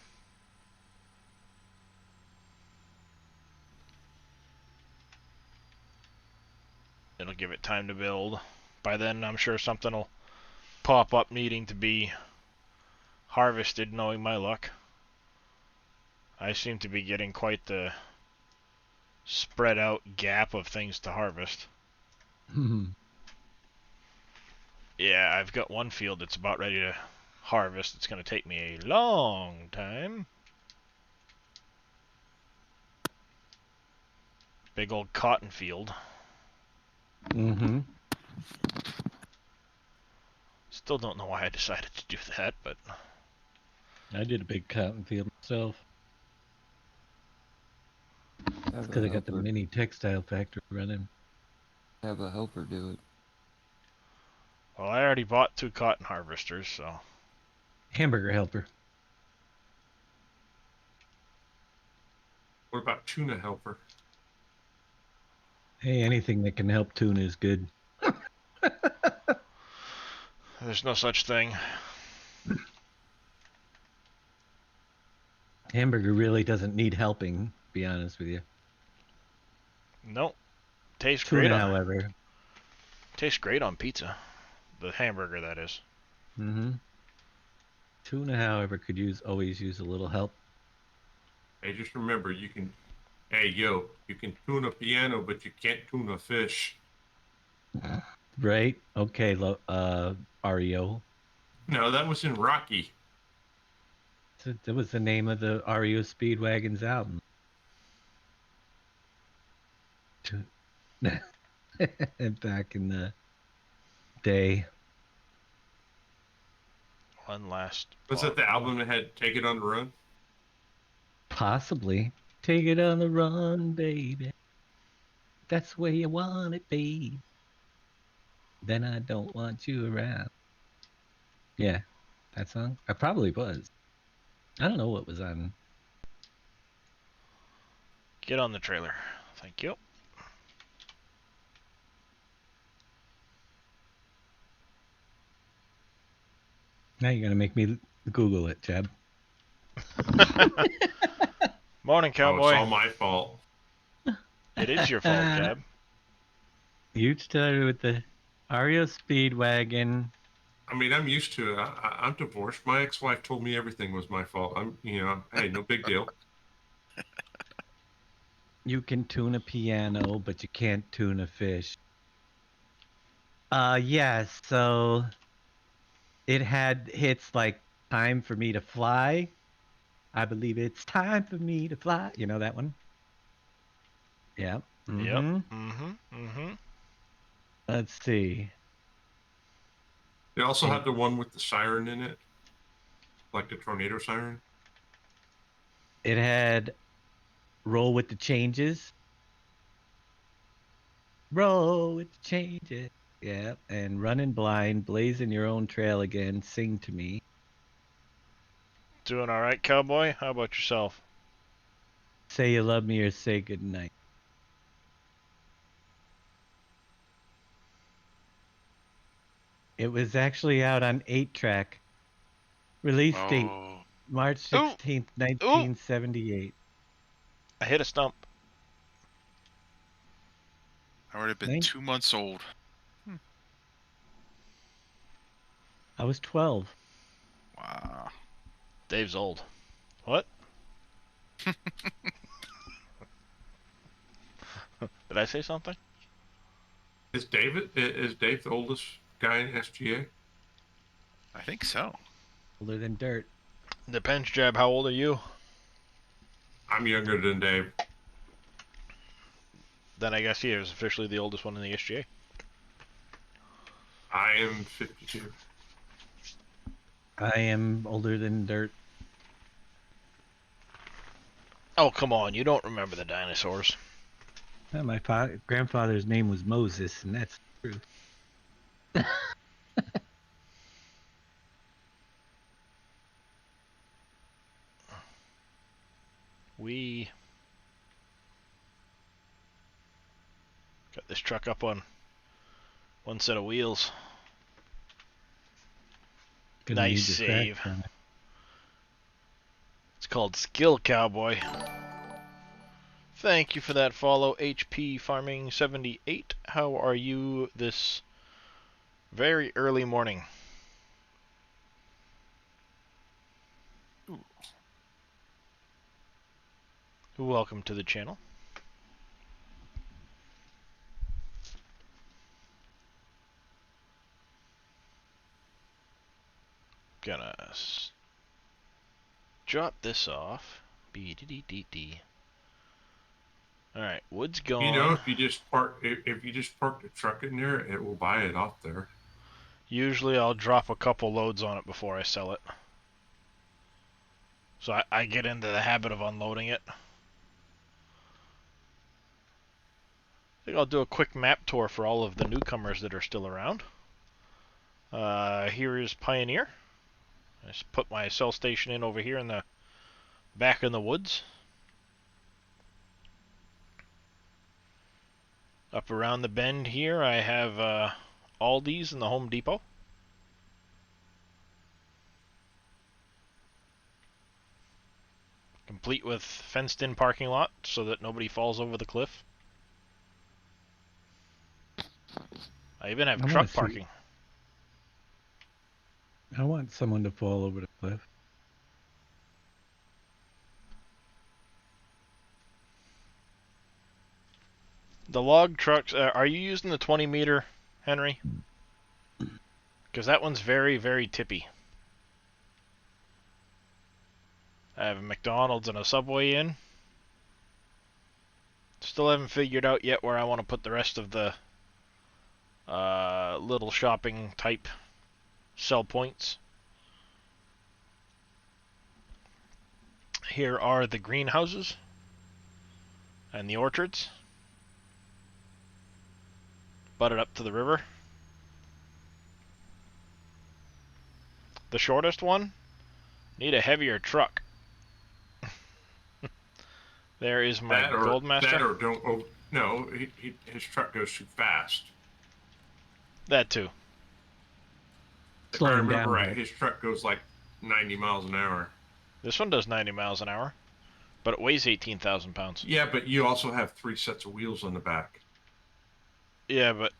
it'll give it time to build. By then, I'm sure something will pop up needing to be harvested, knowing my luck. I seem to be getting quite the spread out gap of things to harvest. Yeah, I've got one field that's about ready to harvest. It's going to take me a long time. Big old cotton field. Mm-hmm. Still don't know why I decided to do that, but I did a big cotton field myself. Have Because a I got the helper. mini textile factory running. Have a helper do it. well, I already bought 2 cotton harvesters, so Hamburger helper. What about tuna helper? Hey, anything that can help tuna is good. there's no such thing. Hamburger really doesn't need helping, to be honest with you. Nope. Tastes Tuna, great on however. tastes great on pizza. The hamburger, that is. Mm-hmm. Tuna, however, could always use a little help. Hey, just remember, you can tune a piano, but you can't tune a fish. Right? Okay, REO. No, that was in Rocky. That was the name of the REO Speedwagon's album. Back in the day. One last. Was that the album that had "Take It on the Run"? Possibly. Take it on the run, baby. That's where you want it, babe. Then I don't want you around. Yeah, that song. I probably was. I don't know what was on. Get on the trailer. Thank you. Now you're gonna make me Google it, Jeb. Morning, Oh, it's cowboy. all my fault. It is your fault, Jeb. You started with the Ario Speedwagon. I mean, I'm used to it. I'm divorced. My ex-wife told me everything was my fault. Hey, no big deal. You can tune a piano, but you can't tune a fish. Yes. So it had hits like "Time for Me to Fly." I believe it's time for me to fly. You know that one? Yeah. Yep. Mm-hmm. Let's see. They also had the one with the siren in it, like the tornado siren. It had "Roll with the Changes." Roll with the changes. Yeah. And "Running Blind," "Blazing Your Own Trail Again," "Sing to Me." Doing all right, cowboy? How about yourself? "Say You Love Me" or "Say Goodnight." It was actually out on 8-track. Release date Oh, March Ooh! 16th, Ooh! 1978. I hit a stump. I would have been Nin- 2 months old. I was 12. Wow. Dave's old. What? Did I say something? Is Dave the oldest guy in SGA? I think so. Older than dirt. Depends, Jeb. How old are you? I'm younger than Dave. Then I guess he is officially the oldest one in the SGA. I am 52. I am older than dirt. Oh, come on. You don't remember the dinosaurs. Yeah, my grandfather's name was Moses, and that's the truth. We got this truck up on one set of wheels. Gonna Nice need the save. crack on it. It's called Skill Cowboy. Thank you for that follow, HP Farming 78. How are you this very early morning? Ooh. Welcome to the channel. Gonna drop this off. B-D-D-D-D. Alright, wood's gone. If you just park the truck in there, it will buy it off there. Usually I'll drop a couple loads on it before I sell it. So I get into the habit of unloading it. I think I'll do a quick map tour for all of the newcomers that are still around. Here is Pioneer. I just put my cell station in over here in the back in the woods. Up around the bend here I have Aldi's and the Home Depot. Complete with fenced in parking lot so that nobody falls over the cliff. I even have truck parking. I want someone to fall over the cliff. The log trucks, are you using the 20 meter, Henry? Because that one's very, very tippy. I have a McDonald's and a Subway in. Still haven't figured out yet where I want to put the rest of the little shopping type sell points. Here are the greenhouses and the orchards. Butted up to the river. the shortest one, need a heavier truck. There is my Goldmaster. That or don't. Oh, no, his truck goes too fast. That too. If I Slow him remember down. right, But his truck goes like 90 miles an hour. This one does 90 miles an hour, but it weighs 18,000 pounds. Yeah, but you also have 3 sets of wheels on the back. Yeah, but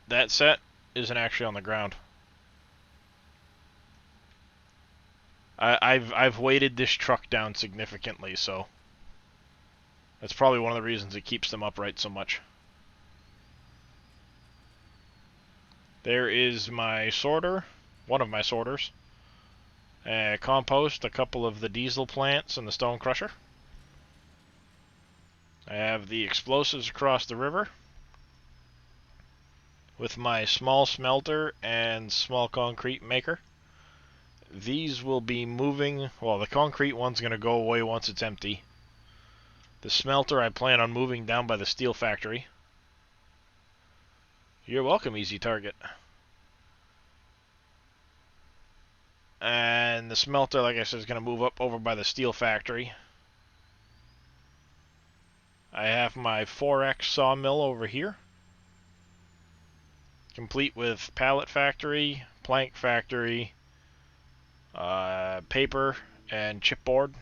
that set isn't actually on the ground. I've weighted this truck down significantly, so that's probably one of the reasons it keeps them upright so much. There is my sorter, one of my sorters. Compost, a couple of the diesel plants, and the stone crusher. I have the explosives across the river with my small smelter and small concrete maker. These will be moving, well, the concrete one's going to go away once it's empty. The smelter I plan on moving down by the steel factory. You're welcome, Easy Target. And the smelter, like I said, is going to move up over by the steel factory. I have my 4X sawmill over here, complete with pallet factory, plank factory, paper, and chipboard.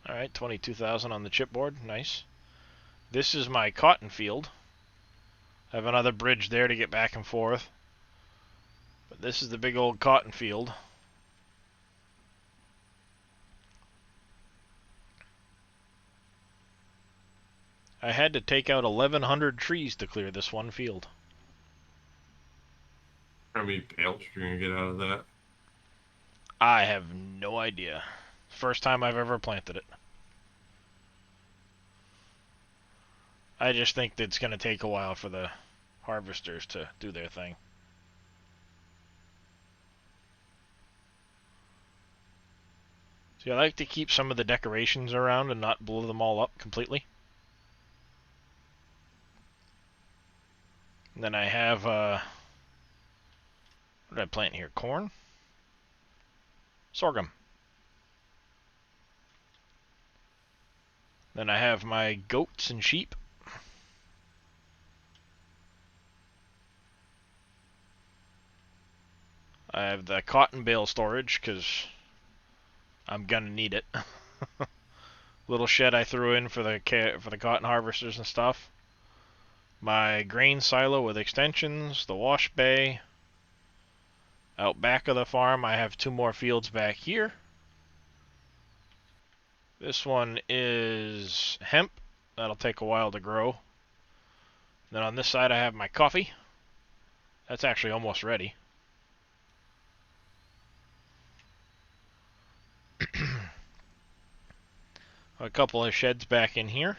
Alright, 22,000 on the chipboard, nice. This is my cotton field. I have another bridge there to get back and forth. But this is the big old cotton field. I had to take out 1,100 trees to clear this one field. How many bales you're going to get out of that? I have no idea. First time I've ever planted it. I just think that it's going to take a while for the harvesters to do their thing. See, I like to keep some of the decorations around and not blow them all up completely. And then I have, what did I plant here? Corn? Sorghum. Then I have my goats and sheep. I have the cotton bale storage, because I'm gonna need it. Little shed I threw in for the cotton harvesters and stuff. My grain silo with extensions, the wash bay. Out back of the farm, I have 2 more fields back here. This one is hemp. That'll take a while to grow. Then on this side, I have my coffee. That's actually almost ready. A couple of sheds back in here.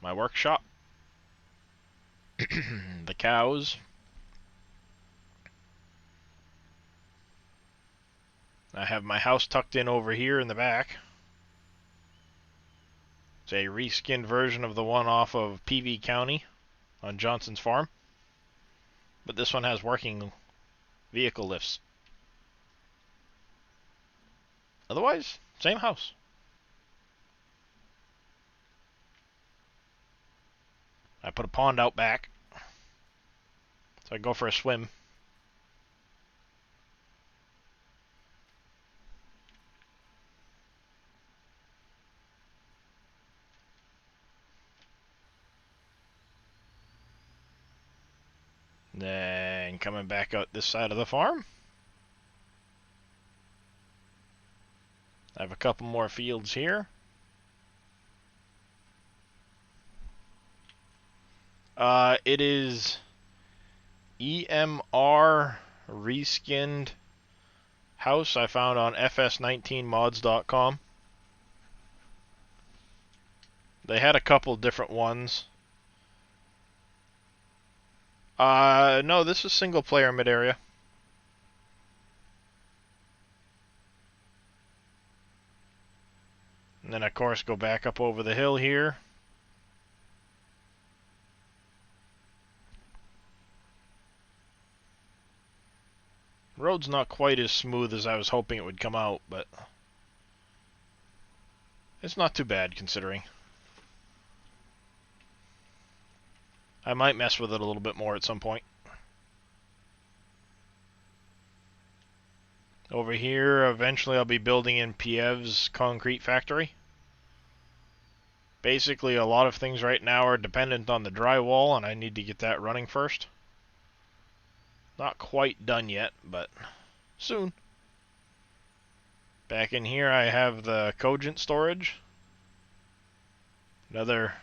My workshop. The cows. I have my house tucked in over here in the back. It's a reskinned version of the one off of PV County on Johnson's farm. But this one has working vehicle lifts. Otherwise, same house. I put a pond out back, so I go for a swim. Then coming back out this side of the farm, I have a couple more fields here. It is EMR reskinned house I found on fs19mods.com. They had a couple different ones. No, this is single player mid-area. And then, of course, go back up over the hill here. Road's not quite as smooth as I was hoping it would come out, but it's not too bad considering. I might mess with it a little bit more at some point. Over here, eventually I'll be building in Piev's concrete factory. Basically, a lot of things right now are dependent on the drywall, and I need to get that running first. Not quite done yet, but soon. Back in here, I have the Cogent storage. Another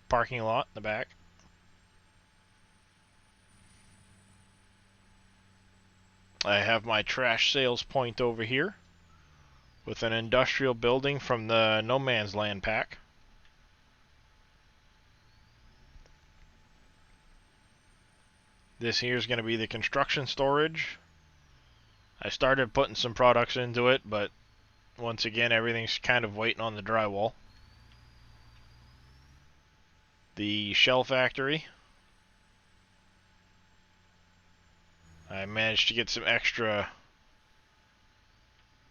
parking lot in the back. I have my trash sales point over here with an industrial building from the No Man's Land pack. This here is going to be the construction storage. I started putting some products into it, but once again, everything's kind of waiting on the drywall. The shell factory. I managed to get some extra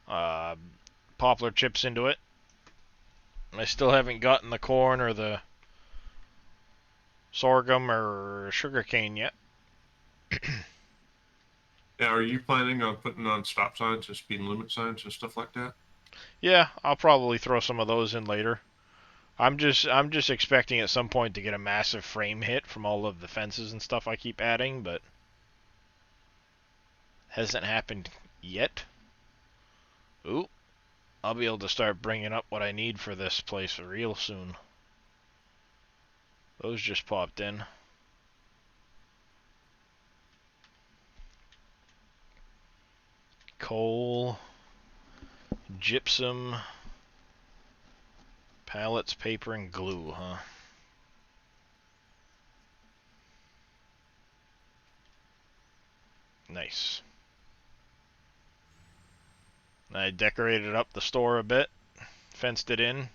poplar chips into it. I still haven't gotten the corn or the sorghum or sugarcane yet. Now, are you planning on putting on stop signs and speed limit signs and stuff like that? Yeah, I'll probably throw some of those in later. I'm just expecting at some point to get a massive frame hit from all of the fences and stuff I keep adding, but hasn't happened yet. Ooh, I'll be able to start bringing up what I need for this place real soon. Those just popped in. Coal, gypsum, pallets, paper, and glue, huh? Nice. I decorated up the store a bit, fenced it in,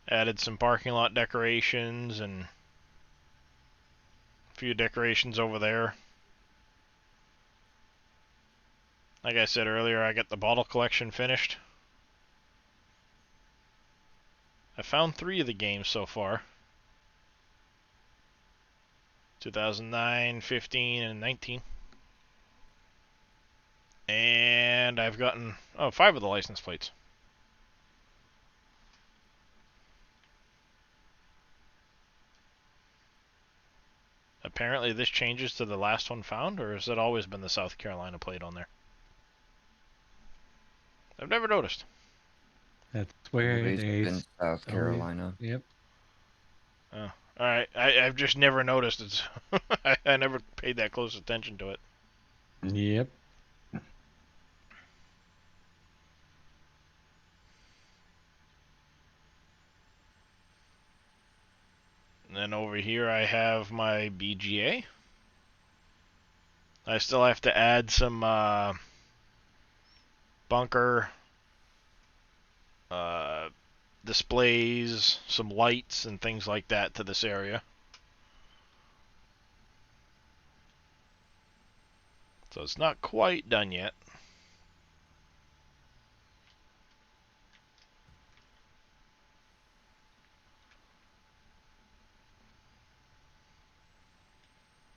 added some parking lot decorations and a few decorations over there. Like I said earlier, I got the bottle collection finished. I found 3 of the games so far. 2009, 15, and 19. And I've gotten 5 of the license plates. Apparently this changes to the last one found, or has it always been the South Carolina plate on there? I've never noticed. That's where it Always been is. South Always- Carolina. Yep. Oh, alright. I've just never noticed it. I never paid that close attention to it. Yep. And then over here I have my BGA. I still have to add some bunker displays, some lights and things like that to this area. So it's not quite done yet.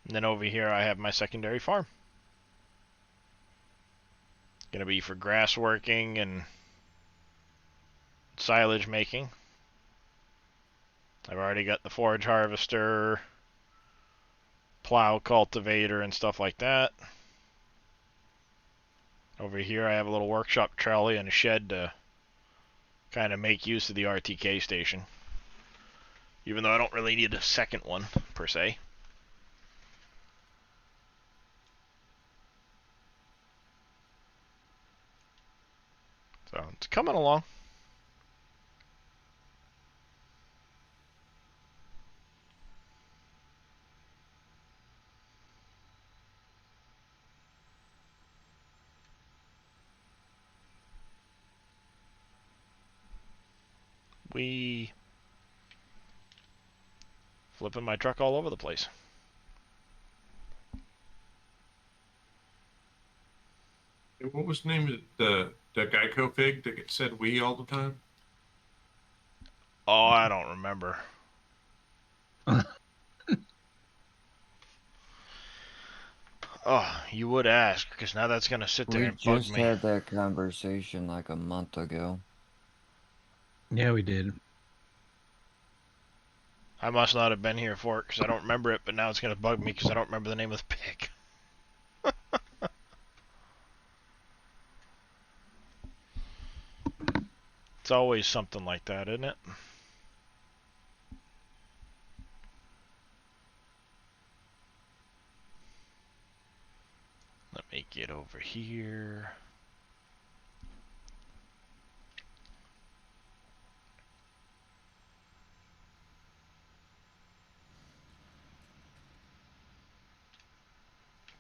And then over here I have my secondary farm. Gonna be for grass working and silage making. I've already got the forage harvester, plow cultivator, and stuff like that. Over here I have a little workshop trolley and a shed to kind of make use of the RTK station. Even though I don't really need a second one, per se. So it's coming along. We flipping my truck all over the place. What was the name of the Geico pig that said "we" all the time? Oh, I don't remember. Oh, you would ask, because now that's gonna sit there We and bug just me. had that conversation like a month ago. Yeah, we did. I must not have been here for it, because I don't remember it, but now it's gonna bug me because I don't remember the name of the pig. It's always something like that, isn't it? Let me get over here.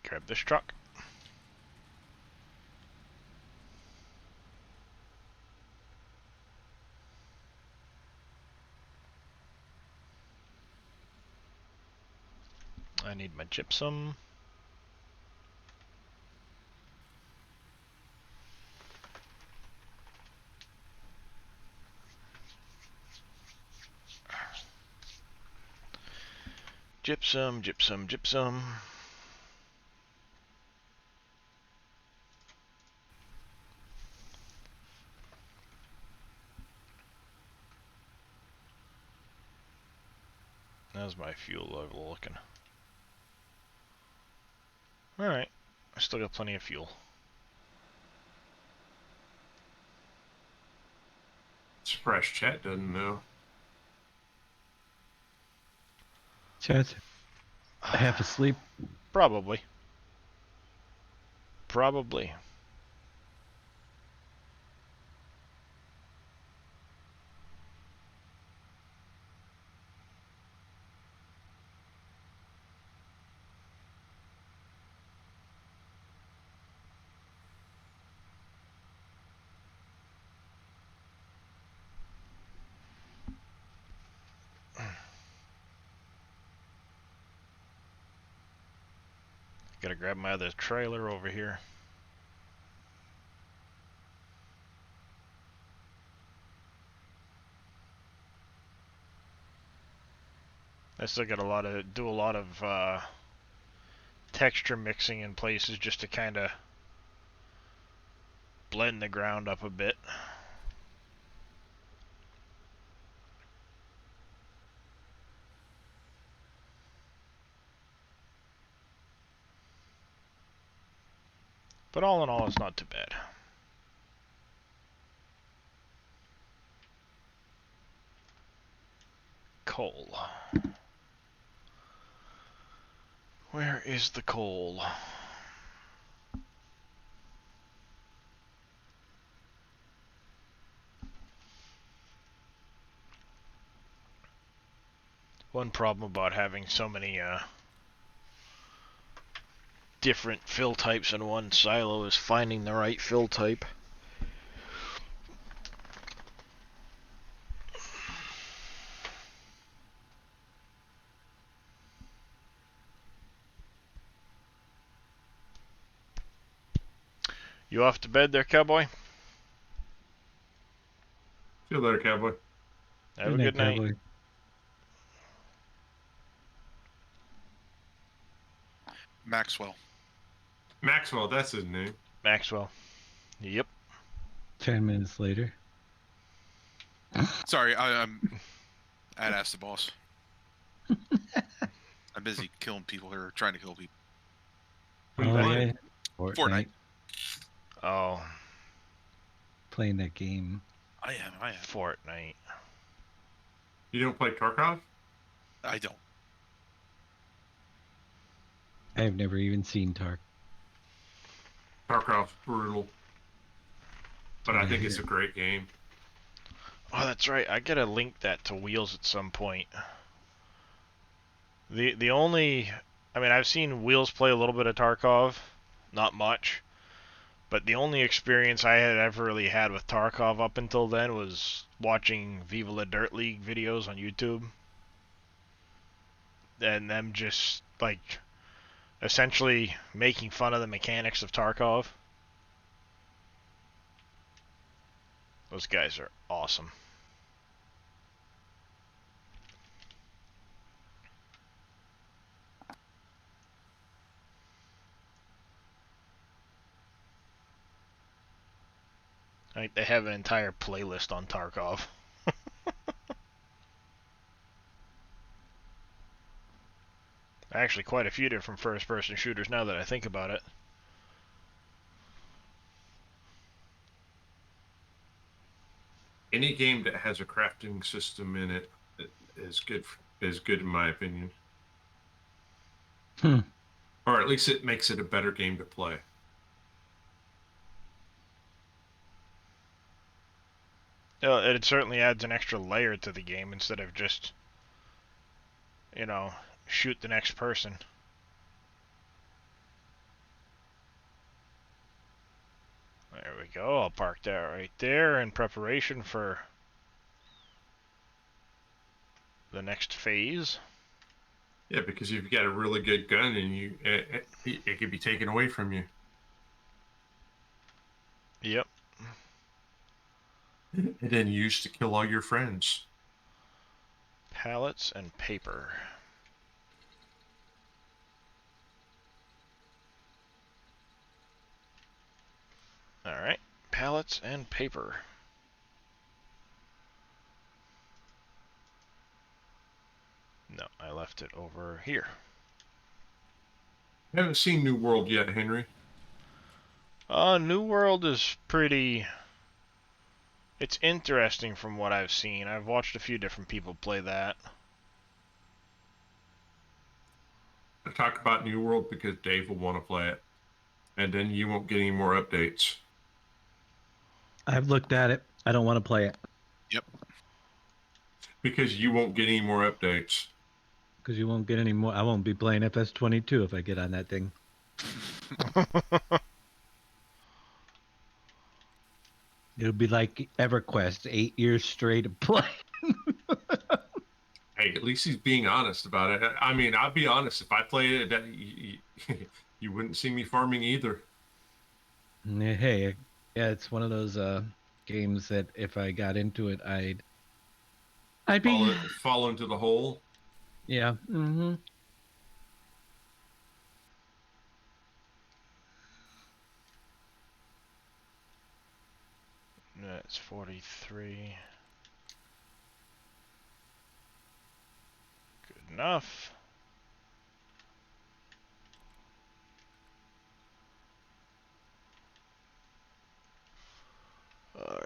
Grab this truck. I need my gypsum. Gypsum, gypsum, gypsum. How's my fuel level looking? Alright, I still got plenty of fuel. Surprised chat doesn't know. Chat's half asleep. Probably. Probably. Gotta grab my other trailer over here. I still got do a lot of texture mixing in places just to kind of blend the ground up a bit. But all in all, it's not too bad. Coal. Where is the coal? One problem about having so many different fill types in one silo is finding the right fill type. You off to bed there, cowboy? See you later, cowboy. Have a good night. Cowboy. Maxwell. Maxwell, that's his name. Maxwell. Yep. 10 minutes later. Sorry, I'd ask the boss. I'm busy killing people here, trying to kill people. What are you Oh, playing? yeah. Fortnite. Oh, Playing that game. I am. Fortnite. You don't play Tarkov? I don't. I've never even seen Tark. Tarkov's brutal. But I think it's a great game. Oh, that's right. I gotta link that to Wheels at some point. The only, I mean, I've seen Wheels play a little bit of Tarkov, not much, but the only experience I had ever really had with Tarkov up until then was watching Viva La Dirt League videos on YouTube, and them just like essentially making fun of the mechanics of Tarkov. Those guys are awesome. Like, they have an entire playlist on Tarkov. Actually, quite a few different first-person shooters now that I think about it. Any game that has a crafting system in it is good. Is good in my opinion. Or at least it makes it a better game to play. It certainly adds an extra layer to the game instead of just, shoot the next person. There we go. I'll park that right there in preparation for the next phase. Yeah, because if you got a really good gun and it could be taken away from you. Yep. And then used to kill all your friends. Pallets and paper. Alright, pallets and paper. No, I left it over here. I haven't seen New World yet, Henry. New World is pretty... It's interesting from what I've seen. I've watched a few different people play that. I talk about New World because Dave will want to play it. And then you won't get any more updates. I've looked at it. I don't want to play it. Yep. Because you won't get any more updates. Because you won't get any more. I won't be playing FS22 if I get on that thing. It'll be like EverQuest, 8 years straight of play. Hey, at least he's being honest about it. I mean, I'll be honest. If I played it, you wouldn't see me farming either. Hey, yeah, it's one of those games that if I got into it, I'd be fall into the hole. Yeah. Mm-hmm. That's 43. Good enough.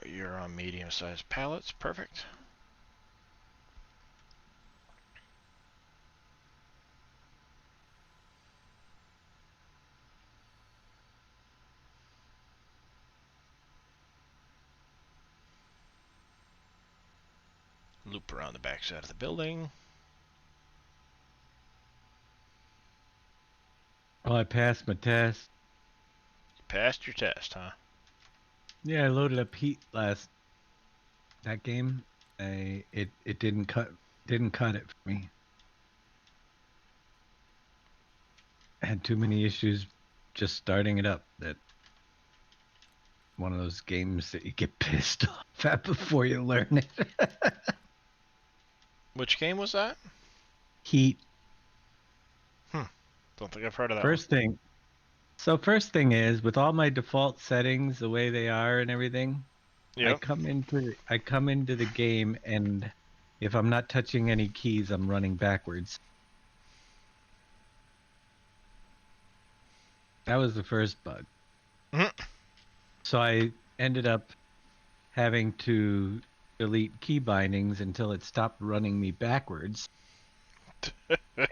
You're on medium-sized pallets. Perfect. Loop around the backside of the building. Oh, I passed my test. You passed your test, huh? Yeah, I loaded up Heat that game. It didn't cut it for me. I had too many issues just starting it up. That one of those games that you get pissed off at before you learn it. Which game was that? Heat. Don't think I've heard of that First thing is, with all my default settings, the way they are and everything, Yep. I come into the game, and if I'm not touching any keys, I'm running backwards. That was the first bug. So I ended up having to delete key bindings until it stopped running me backwards.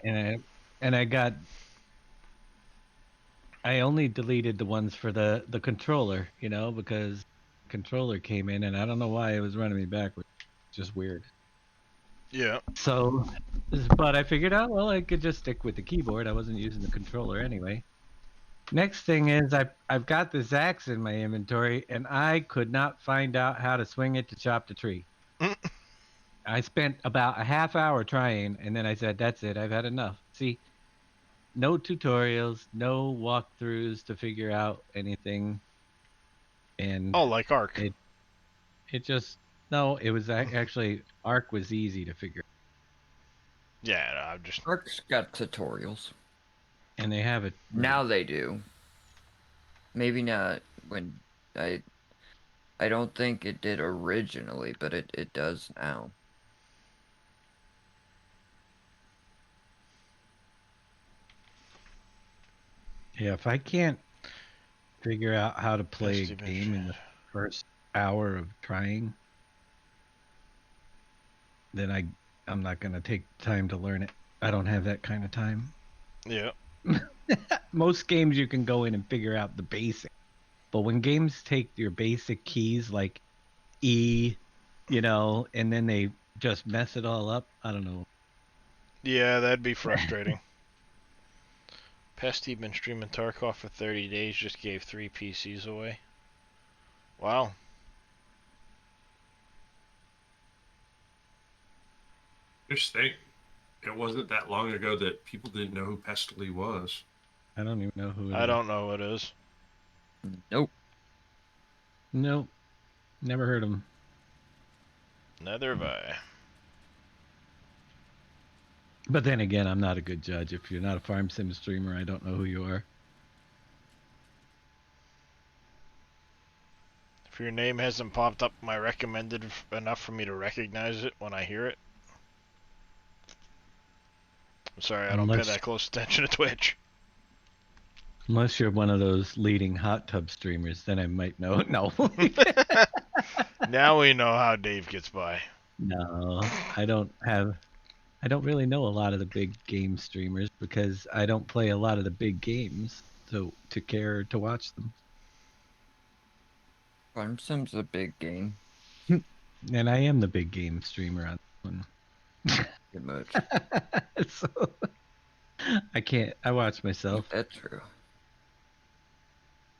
and I only deleted the ones for the controller, because the controller came in, and I don't know why it was running me backwards. Just weird. Yeah. So, but I figured out, well, I could just stick with the keyboard. I wasn't using the controller anyway. Next thing is I've got this axe in my inventory, and I could not find out how to swing it to chop the tree. I spent about a half hour trying, and then I said, that's it. I've had enough. See, no tutorials, no walkthroughs to figure out anything. And like Ark. It just no. It was actually Arc was easy to figure, Yeah, no, I'm just. Arc's got tutorials. and they have it Now they do. Maybe not when I I don't think it did originally, but it does now. Yeah, if I can't figure out how to play a Festive game in the first hour of trying, then I'm not gonna take time to learn it. I don't have that kind of time. Yeah. Most games you can go in and figure out the basic, but when games take your basic keys like E, and then they just mess it all up, I don't know. Yeah, that'd be frustrating. Pesty been streaming Tarkov for 30 days, just gave 3 PCs away. Wow. Just think, it wasn't that long ago that people didn't know who Pestily was. I don't even know who it I is. don't know what it is. Nope. Nope. Never heard of him. Neither have I. But then again, I'm not a good judge. If you're not a farm sim streamer, I don't know who you are. If your name hasn't popped up my recommended enough for me to recognize it when I hear it. I'm sorry, I don't pay that close attention to Twitch. Unless you're one of those leading hot tub streamers, then I might know. No. Now we know how Dave gets by. No, I don't really know a lot of the big game streamers because I don't play a lot of the big games to care to watch them. Farm Sim's a big game. And I am the big game streamer on one. Pretty much. So I watch myself. That's true.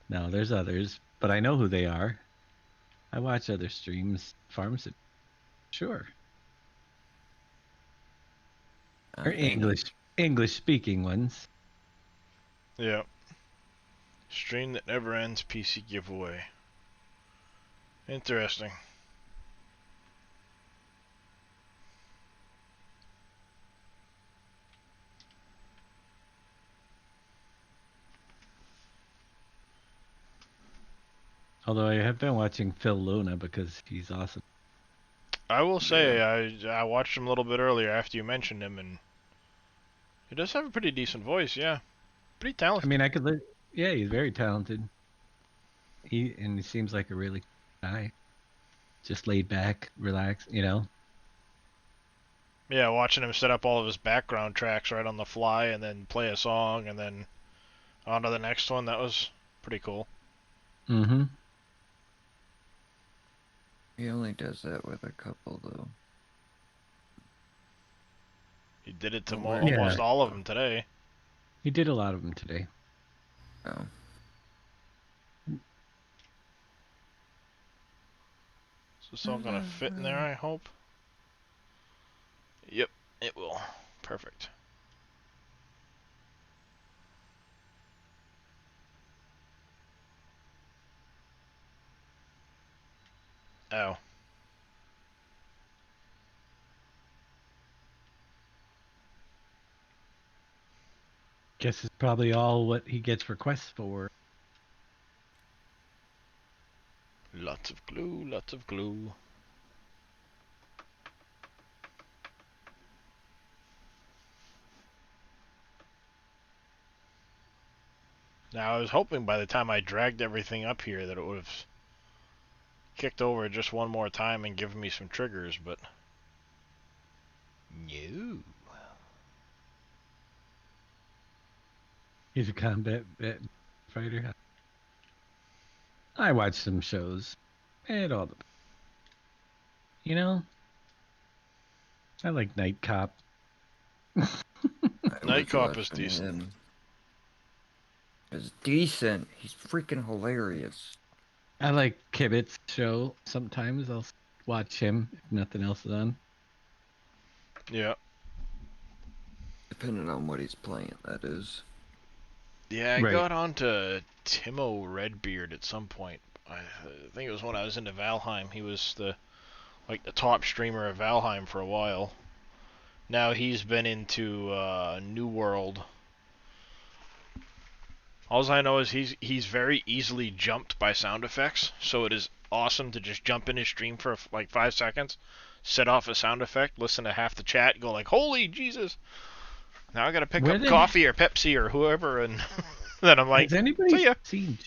No, there's others, but I know who they are. I watch other streams, farms, sure. Or English speaking ones. Yeah. Stream that never ends PC giveaway. Interesting. Although I have been watching Phil Luna because he's awesome. I will say, I watched him a little bit earlier after you mentioned him, and he does have a pretty decent voice, yeah. Pretty talented. I mean, yeah, he's very talented. He seems like a really guy. Just laid back, relaxed, Yeah, watching him set up all of his background tracks right on the fly and then play a song and then on to the next one, that was pretty cool. Mm-hmm. He only does that with a couple, though. He did it to almost all of them today. He did a lot of them today. Oh. Is this all gonna fit in there, I hope? Yep, it will. Perfect. Oh. Guess it's probably all what he gets requests for. Lots of glue, lots of glue. Now, I was hoping by the time I dragged everything up here that it would have kicked over just one more time and given me some triggers, but no. He's a combat fighter. I watch some shows. It all depends. I like Night Cop. Night Cop is decent. It's decent. He's freaking hilarious. I like Kibit's show. Sometimes I'll watch him if nothing else is on. Yeah. Depending on what he's playing, that is. Yeah, I got onto Timo Redbeard at some point. I think it was when I was into Valheim. He was the top streamer of Valheim for a while. Now he's been into New World. All I know is he's very easily jumped by sound effects, so it is awesome to just jump in his stream for like 5 seconds, set off a sound effect, listen to half the chat, go like, "Holy Jesus!" Now I gotta pick Where up the- coffee or Pepsi or whoever, and then I'm like, Has anybody "See ya." seen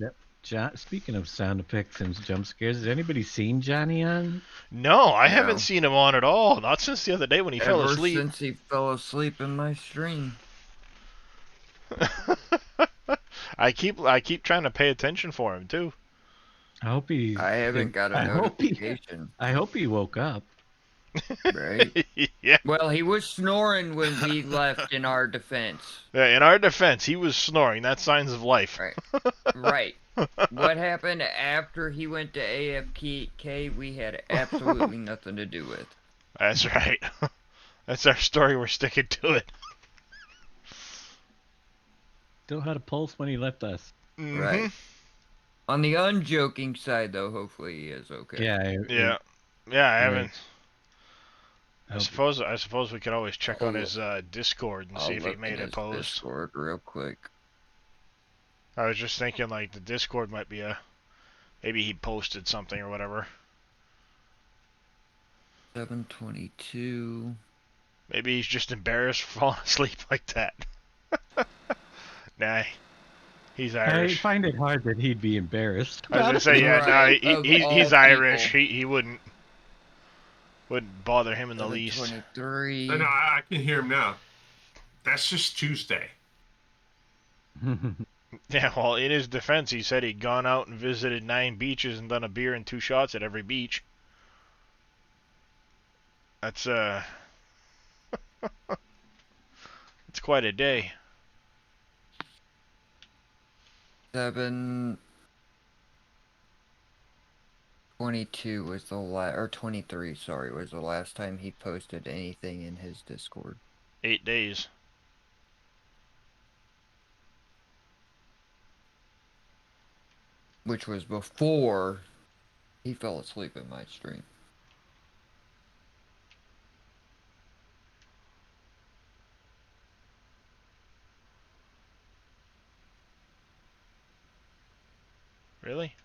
speaking of sound effects and jump scares, has anybody seen Johnny on? No, I No. haven't seen him on at all. Not since the other day when he fell Ever asleep. since he fell asleep in my stream. I keep trying to pay attention for him too. I hope he. I haven't got a notification. I hope he woke up. Right? Yeah. Well, he was snoring when we left in our defense. Yeah, in our defense, he was snoring. That's signs of life. Right. Right. What happened after he went to AFK, we had absolutely nothing to do with. That's right. That's our story. We're sticking to it. Still had a pulse when he left us. Right. On the unjoking side, though, hopefully he is okay. Yeah. Yeah. Yeah, I haven't. I I suppose we could always check on his Discord and see if he look made in a his post. Discord real quick. I was just thinking like the Discord might be maybe he posted something or whatever. 7:22. Maybe he's just embarrassed for falling asleep like that. Nah, he's I Irish. find it hard that he'd be embarrassed. I was gonna say, yeah, Right, no, of he's all Irish. people. He wouldn't bother him in the least. 7:23. No, I can hear him now. That's just Tuesday. Yeah, well, in his defense, he said he'd gone out and visited 9 beaches and done a beer and 2 shots at every beach. That's it's quite a day. 7:22 was the or 23, sorry, was the last time he posted anything in his Discord. 8 days. Which was before he fell asleep in my stream. Really?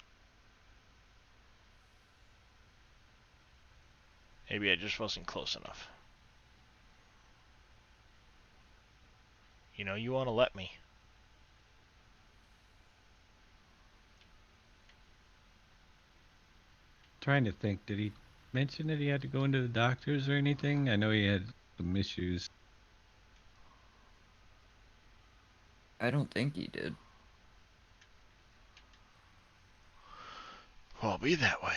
Maybe I just wasn't close enough. You know, you want to let me. Trying to think, did he mention that he had to go into the doctors or anything? I know he had some issues. I don't think he did. Well, be that way.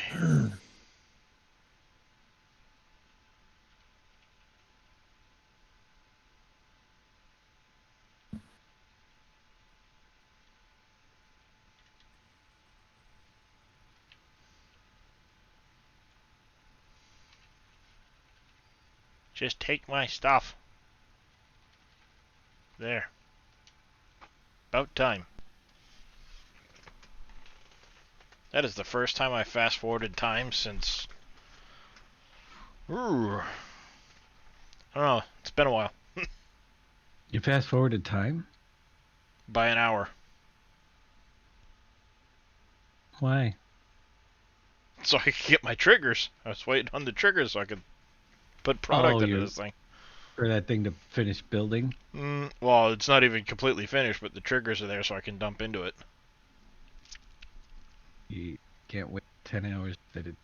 Just take my stuff. There. About time. That is the first time I fast forwarded time since... Ooh. I don't know. It's been a while. You fast forwarded time? By an hour. Why? So I could get my triggers. I was waiting on the triggers so I could put product into this thing. For that thing to finish building? Well, it's not even completely finished, but the triggers are there so I can dump into it. You can't wait 10 hours to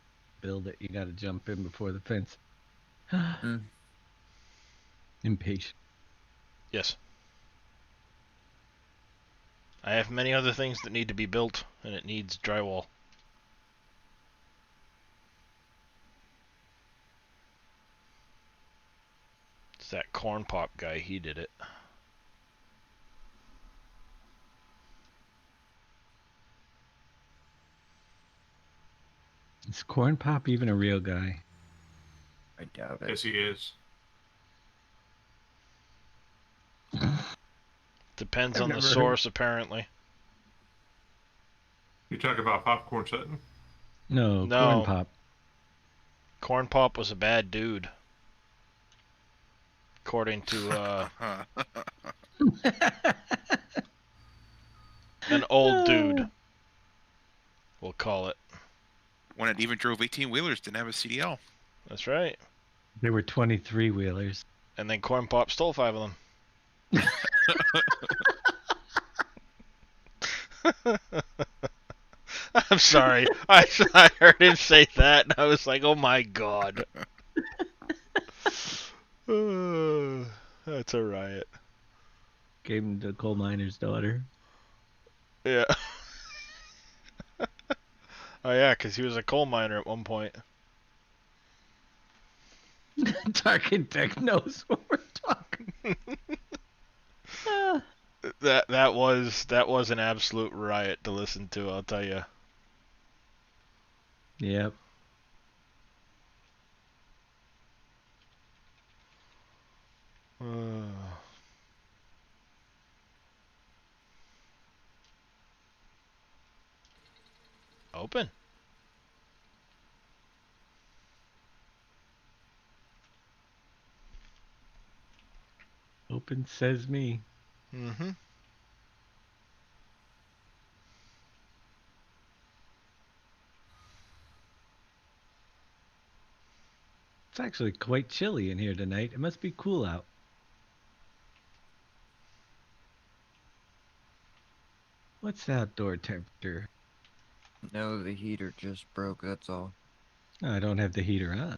build it. You gotta jump in before the fence. Impatient. Yes. I have many other things that need to be built, and it needs drywall. It's that corn pop guy, he did it. Is Corn Pop even a real guy? I doubt it. Yes, he is. Depends I've on the never source, apparently. You talk about popcorn Sutton? No, corn No, pop. Corn Pop was a bad dude, according to an old dude. We'll call it. One that even drove 18 wheelers didn't have a CDL. That's right. They were 23 wheelers. And then Corn Pop stole 5 of them. I'm sorry. I heard him say that, and I was like, oh my god. That's a riot. Gave him the coal miner's daughter. Yeah. Oh yeah, because he was a coal miner at one point. Tarkin knows what we're talking. That was an absolute riot to listen to, I'll tell you. Yep. Open. Open says me. Mm-hmm. It's actually quite chilly in here tonight. It must be cool out. What's the outdoor temperature? No, the heater just broke, that's all. Oh, I don't have the heater on.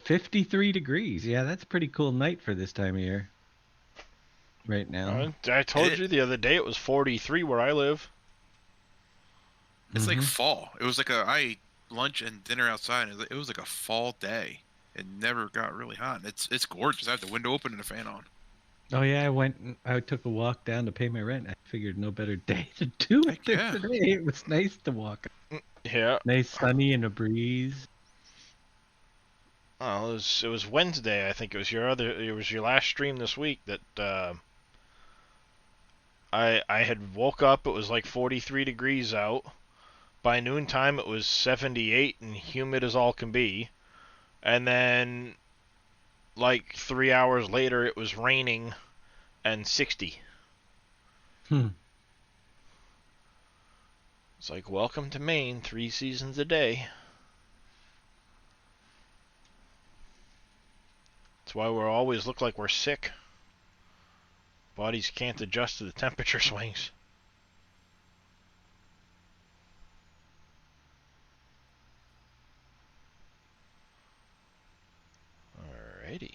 53 degrees. Yeah, that's a pretty cool night for this time of year. Right now. I told you the other day it was 43 where I live. It's like fall. It was like I ate lunch and dinner outside. And it was like a fall day. It never got really hot. It's gorgeous. I have the window open and the fan on. Oh yeah, I took a walk down to pay my rent. I figured no better day to do it yeah. today. It was nice to walk. Yeah. Nice sunny and a breeze. Oh, it was Wednesday. I think it was your last stream this week that I had woke up. It was like 43 degrees out. By noontime, it was 78 and humid as all can be. And then, like 3 hours later, it was raining and 60. It's like, welcome to Maine, 3 seasons a day. That's why we always look like we're sick. Bodies can't adjust to the temperature swings. Alrighty.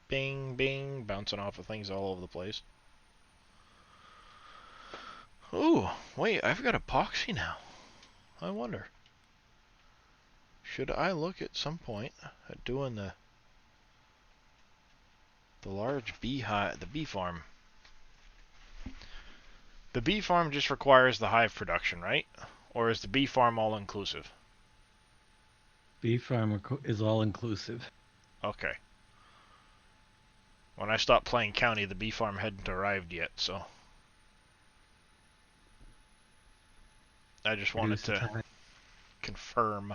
Bing, bing, bouncing off of things all over the place. Ooh, wait, I've got epoxy now. I wonder. Should I look at some point at doing the large beehive, the bee farm? The bee farm just requires the hive production, right? Or is the bee farm all inclusive? Bee farm is all inclusive. Okay. When I stopped playing county, the bee farm hadn't arrived yet, so I just wanted to confirm.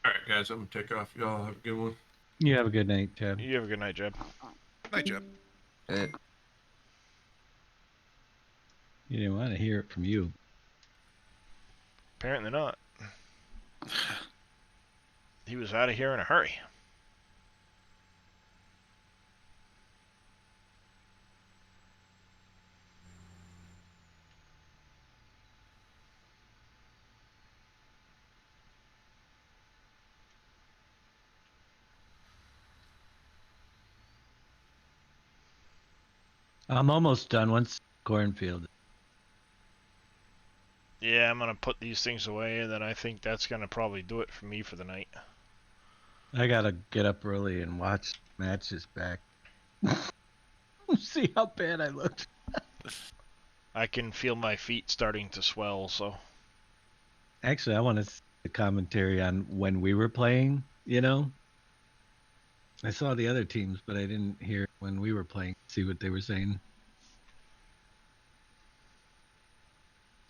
Alright, guys, I'm gonna take off. Y'all have a good one. You have a good night, Jeb. You have a good night, Jeb. Night, Jeb. You didn't want to hear it from you. Apparently not. He was out of here in a hurry. I'm almost done once cornfield. Yeah, I'm gonna put these things away, and then I think that's gonna probably do it for me for the night. I gotta get up early and watch matches back. See how bad I looked. I can feel my feet starting to swell, so. Actually, I want to see the commentary on when we were playing, you know? I saw the other teams, but I didn't hear when we were playing, see what they were saying.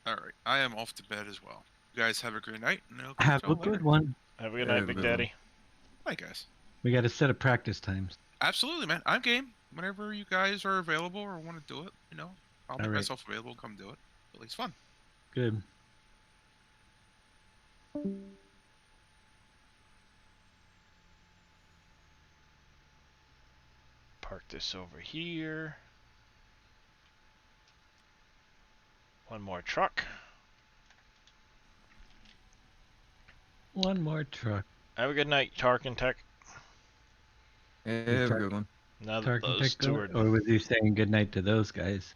All right, I am off to bed as well. You guys have a great night, and I'll catch Have a y'all later. good one. Have a good Yeah, night, Big good one. Daddy. Bye, guys. We got to set a practice times. Absolutely, man. I'm game. Whenever you guys are available or want to do it, I'll make right. myself available and come do it. At least fun. Good. Park this over here. One more truck. One more truck. Have a good night, Tark and Tech. Yeah, have a good one. Now that Tark and those Tech two going? are... Or was he saying goodnight to those guys?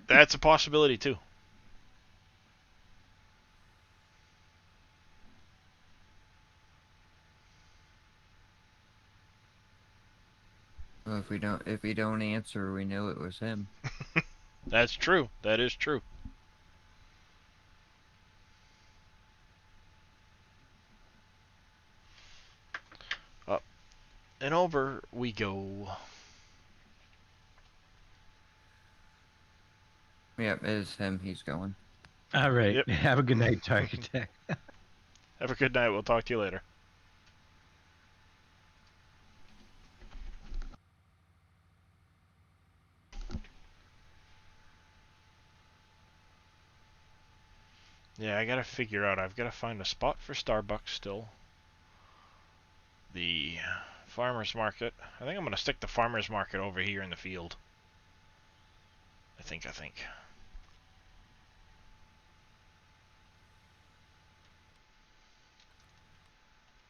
That's a possibility, too. Well, if we don't answer, we know it was him. That's true. That is true. Up and over we go. Yep, it is him. He's going. All right. Yep. Have a good night, Tark and Tech. Have a good night. We'll talk to you later. Yeah, I gotta figure out. I've gotta find a spot for Starbucks still. The farmer's market. I think I'm gonna stick the farmer's market over here in the field. I think.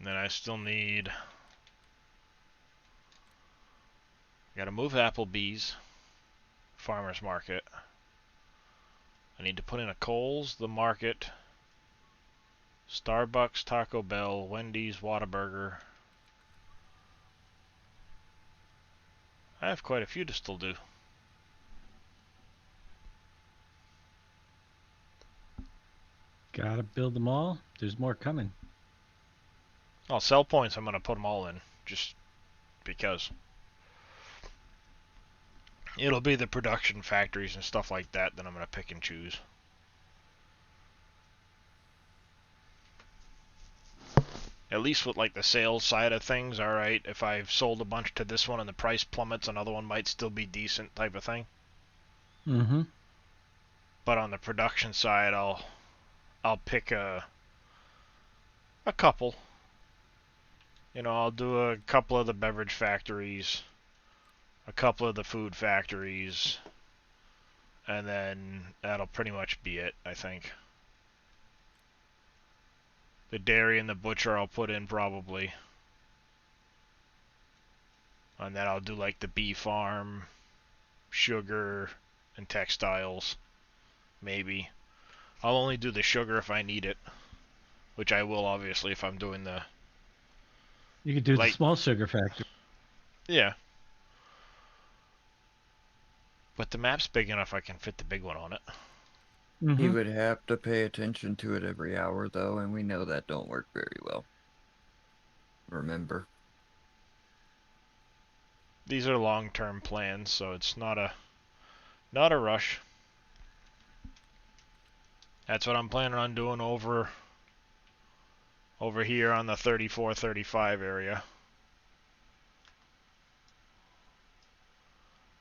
And then I still need... Gotta move Applebee's. Farmer's market. I need to put in a Kohl's, the market, Starbucks, Taco Bell, Wendy's, Whataburger. I have quite a few to still do. Gotta build them all. There's more coming. Oh, sell points, I'm going to put them all in, just because. It'll be the production factories and stuff like that I'm going to pick and choose. At least with like the sales side of things, alright, if I've sold a bunch to this one and the price plummets, another one might still be decent type of thing. Mm-hmm. But on the production side, I'll pick a couple. You know, I'll do a couple of the beverage factories, a couple of the food factories, and then that'll pretty much be it, I think. The dairy and the butcher I'll put in probably. And then I'll do like the bee farm, sugar, and textiles. Maybe. I'll only do the sugar if I need it. Which I will, obviously, if I'm doing the... You could do the small sugar factory. Yeah. But the map's big enough I can fit the big one on it. He would have to pay attention to it every hour, though, and we know that don't work very well. Remember. These are long-term plans, so it's not a rush. That's what I'm planning on doing over here on the 34, 35 area.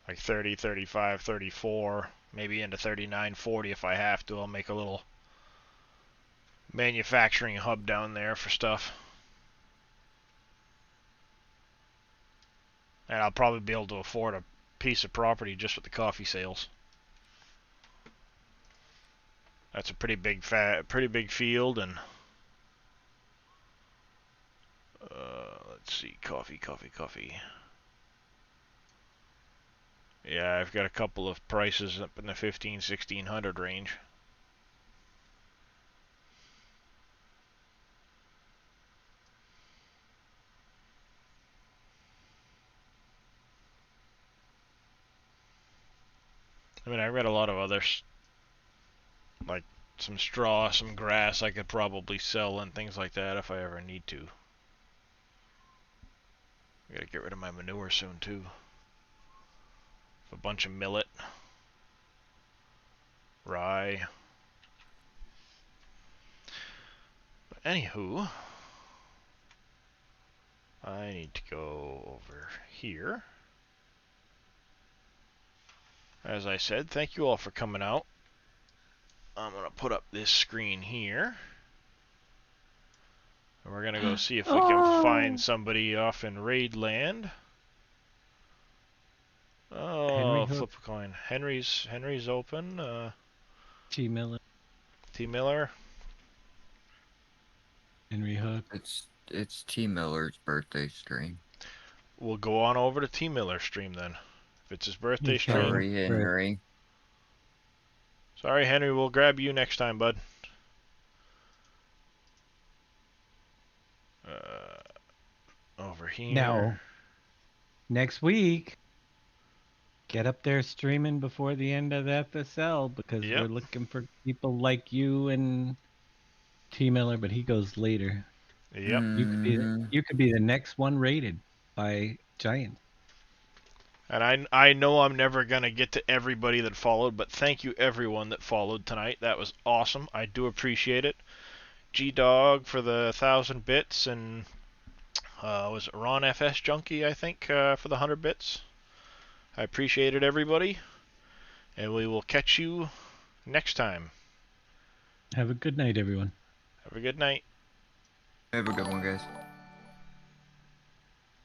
Like 30, 35, 34, maybe into 39, 40 if I have to. I'll make a little manufacturing hub down there for stuff. And I'll probably be able to afford a piece of property just with the coffee sales. That's a pretty big field, and let's see, coffee. Yeah, I've got a couple of prices up in the 1600 range. I mean, I've got a lot of others, like some straw, some grass I could probably sell and things like that if I ever need to. I gotta get rid of my manure soon too. A bunch of millet. Rye. But anywho, I need to go over here. As I said, thank you all for coming out. I'm going to put up this screen here. And we're going to go see if we can find somebody off in Raid Land. Oh, flip a coin. Henry's open. T. Miller. T. Miller. Henry Hook. It's T. Miller's birthday stream. We'll go on over to T. Miller's stream then. If it's his birthday Okay. stream. Sorry, Henry. Sorry, Henry. We'll grab you next time, bud. Over here. Now, next week, get up there streaming before the end of the FSL because we're looking for people like you and T. Miller, but he goes later. Yep. You could be the next one rated by Giant. And I know I'm never going to get to everybody that followed, but thank you everyone that followed tonight. That was awesome. I do appreciate it. G-Dog for the 1,000 bits, and was it Ron FS Junkie, I think, for the 100 bits. I appreciate it, everybody. And we will catch you next time. Have a good night, everyone. Have a good night. Have a good one, guys.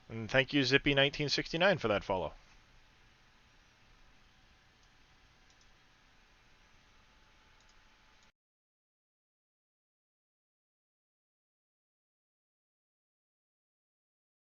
And thank you, Zippy1969, for that follow.